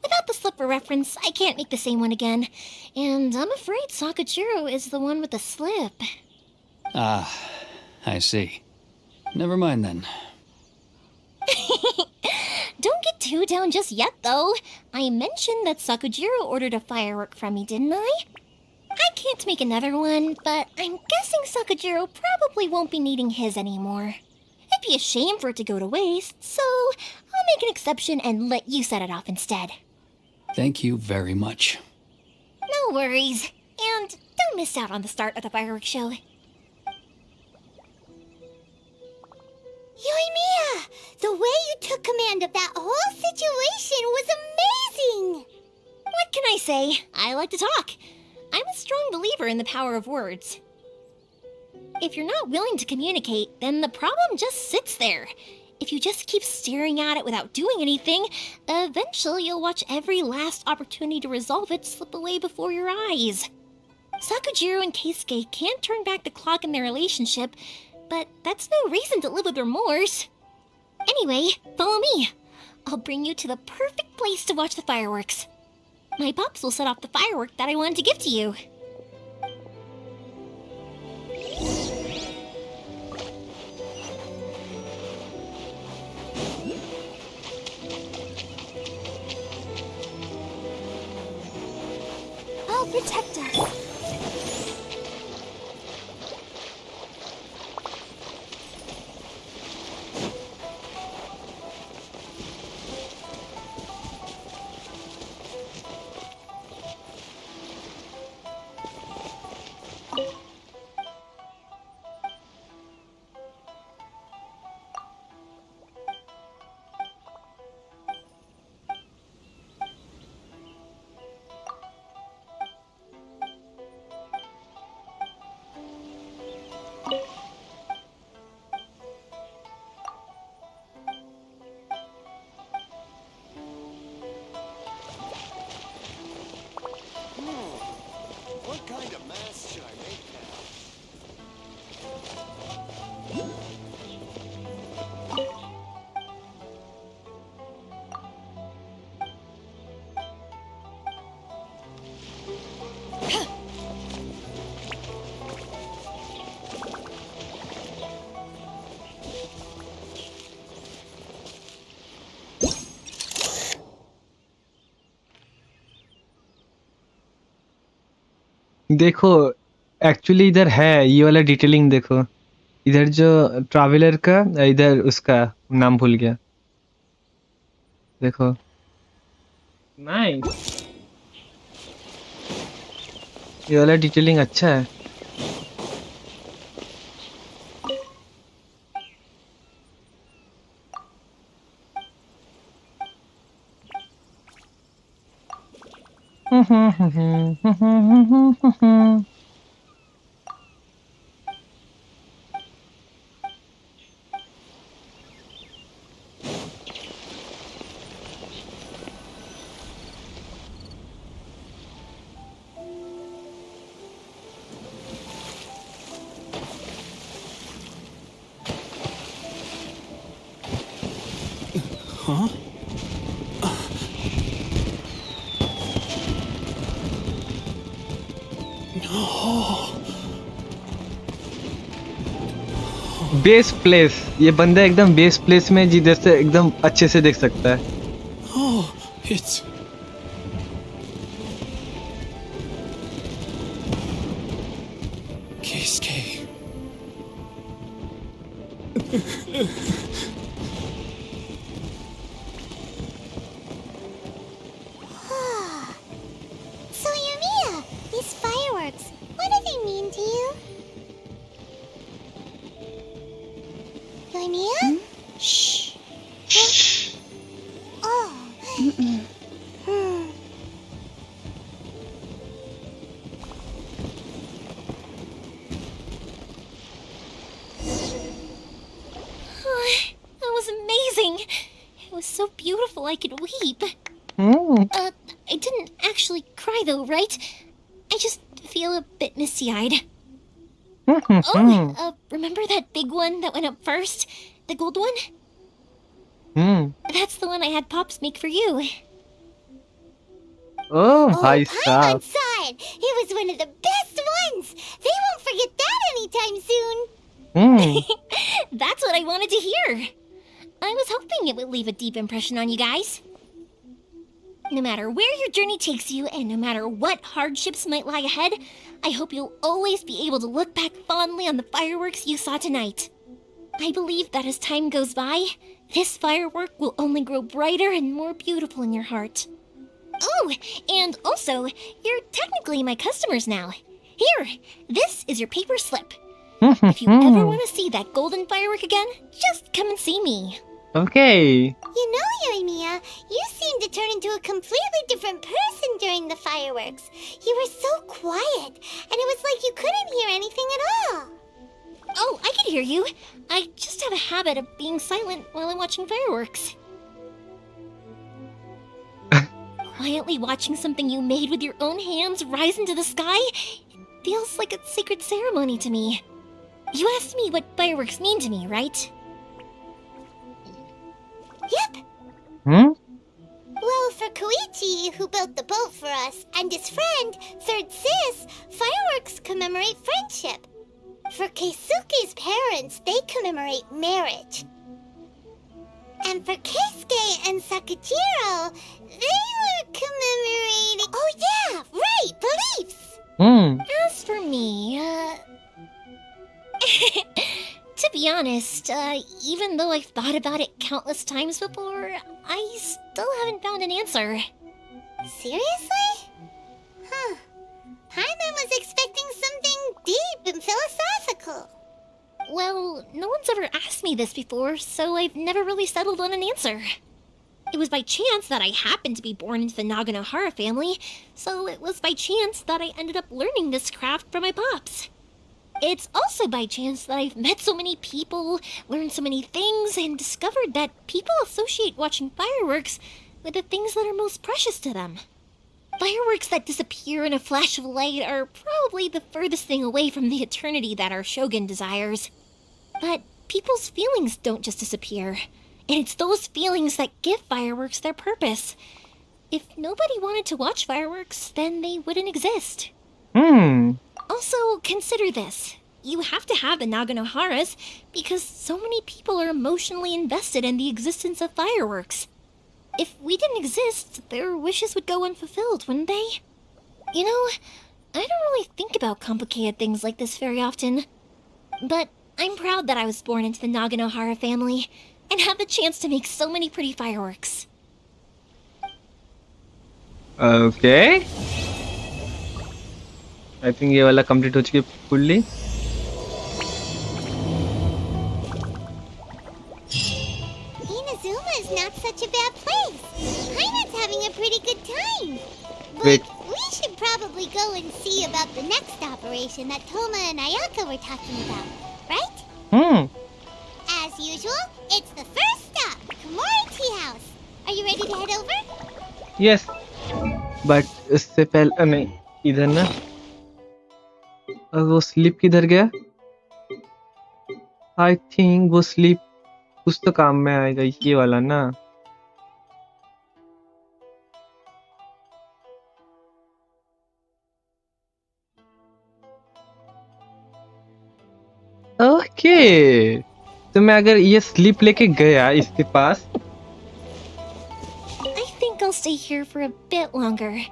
Without the slipper reference, I can't make the same one again. And I'm afraid Sakujiro is the one with the slip. Ah, I see. Never mind then. Don't get too down just yet, though. I mentioned that Sakujiro ordered a firework from me, didn't I? I can't make another one, but I'm guessing Sakujiro probably won't be needing his anymore. It'd be a shame for it to go to waste, so I'll make an exception and let you set it off instead. Thank you very much. No worries. And don't miss out on the start of the fireworks show. Yoimiya! The way you took command of that whole situation was amazing! What can I say? I like to talk. I'm a strong believer in the power of words. If you're not willing to communicate, then the problem just sits there. If you just keep staring at it without doing anything, eventually you'll watch every last opportunity to resolve it slip away before your eyes. Sakujiro and Keisuke can't turn back the clock in their relationship, but that's no reason to live with remorse. Anyway, follow me. I'll bring you to the perfect place to watch the fireworks. My pops will set off the firework that I wanted to give to you. I'll protect us. What kind of mask should I make देखो actually इधर है ये वाला detailing देखो इधर जो traveller का इधर उसका नाम भूल गया देखो नाइस ये वाला डिटेलिंग अच्छा है Huh? बेस प्लेस ये बंदा एकदम बेस प्लेस में जिधर से एकदम अच्छे से देख सकता है Oh, it's... Keisuke. So, Yumiya, these fireworks, what do they mean to you? Yumiya? Shh. Shh. Oh. That was amazing. It was so beautiful I could weep. I didn't actually cry though, right? I just feel a bit misty-eyed. Remember that big one that went up first? The gold one? That's the one I had Pops make for you. Oh, भाई Paimon साहब saw it. It was one of the best ones. They won't forget that anytime soon. That's what I wanted to hear. I was hoping it would leave a deep impression on you guys. No matter where your journey takes you, and no matter what hardships might lie ahead, I hope you'll always be able to look back fondly on the fireworks you saw tonight. I believe that as time goes by, this firework will only grow brighter and more beautiful in your heart. Oh, and also, you're technically my customers now. Here, this is your paper slip. If you ever want to see that golden firework again, just come and see me. Okay. You know, Yumiya, you seemed to turn into a completely different person during the fireworks. You were so quiet, and it was like you couldn't hear anything at all. Oh, I can hear you. I just have a habit of being silent while I'm watching fireworks. Quietly watching something you made with your own hands rise into the sky feels like a sacred ceremony to me. You asked me what fireworks mean to me, right? Yep. Well, for Koichi, who built the boat for us, and his friend, Third Sis, fireworks commemorate friendship. For Keisuke's parents, they commemorate marriage. And for Keisuke and Sakajiro, they were commemorating... Oh yeah, right, beliefs! As for me, to be honest, even though I've thought about it countless times before, I still haven't found an answer. Seriously? Huh. Paimon was expecting something deep and philosophical. Well, no one's ever asked me this before, so I've never really settled on an answer. It was by chance that I happened to be born into the Naganohara family, so it was by chance that I ended up learning this craft from my pops. It's also by chance that I've met so many people, learned so many things, and discovered that people associate watching fireworks with the things that are most precious to them. Fireworks that disappear in a flash of light are probably the furthest thing away from the eternity that our shogun desires. But people's feelings don't just disappear, and it's those feelings that give fireworks their purpose. If nobody wanted to watch fireworks, then they wouldn't exist. Also, consider this. You have to have the Naganoharas because so many people are emotionally invested in the existence of fireworks. If we didn't exist, their wishes would go unfulfilled, wouldn't they? You know, I don't really think about complicated things like this very often. But I'm proud that I was born into the Naganohara family and have the chance to make so many pretty fireworks. Okay. I think ये वाला complete हो चुकी है fully. Inazuma is not such a bad place. Paimon's having a pretty good time. But Wait. we should probably go and see about the next operation that Toma and Ayaka were talking about, right? As usual, it's the first stop, Komori Tea House. Are you ready to head over? Yes. But इससे पहले नहीं इधर ना वो sleep किधर गया? I think वो sleep कुछ तो काम में आएगा ये वाला ना. ओके तो मैं अगर ये स्लीप लेके गया इसके पास I think I'll stay here for a bit longer.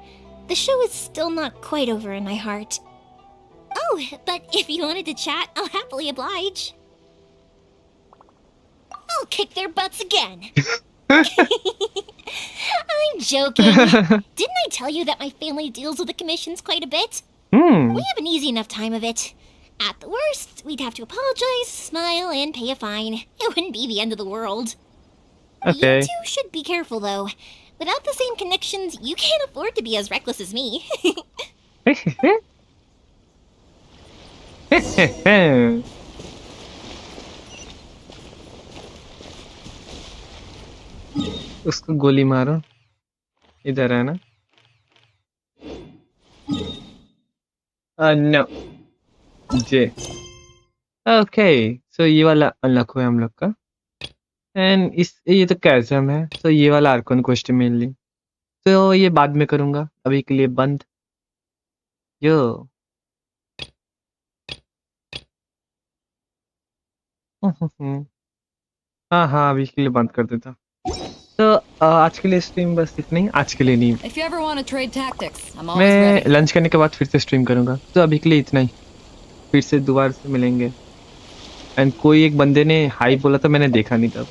The show is still not quite over in my heart. Oh, but if you wanted to chat, I'll happily oblige. I'll kick their butts again. I'm joking. Didn't I tell you that my family deals with the commissions quite a bit? We have an easy enough time of it. At the worst, we'd have to apologize, smile, and pay a fine. It wouldn't be the end of the world. Okay. You two should be careful, though. Without the same connections, you can't afford to be as reckless as me. उसको गोली मारो इधर है ना no जे okay so ये वाला unlock हुआ हम लोग का एंड इस ये तो कैज़म है तो ये वाला आर्कन क्वेश्चन मेनली तो ये बाद में करूंगा अभी के लिए बंद यो हाँ हाँ अभी के लिए बंद कर देता तो आज के लिए स्ट्रीम बस इतना ही आज के लिए नहीं If you ever want to trade tactics, I'm always मैं ready. लंच करने के बाद फिर से स्ट्रीम करूंगा तो अभी के लिए इतना ही फिर से दोबारा से मिलेंगे एंड कोई एक बंदे ने हाई बोला था मैंने देखा नहीं था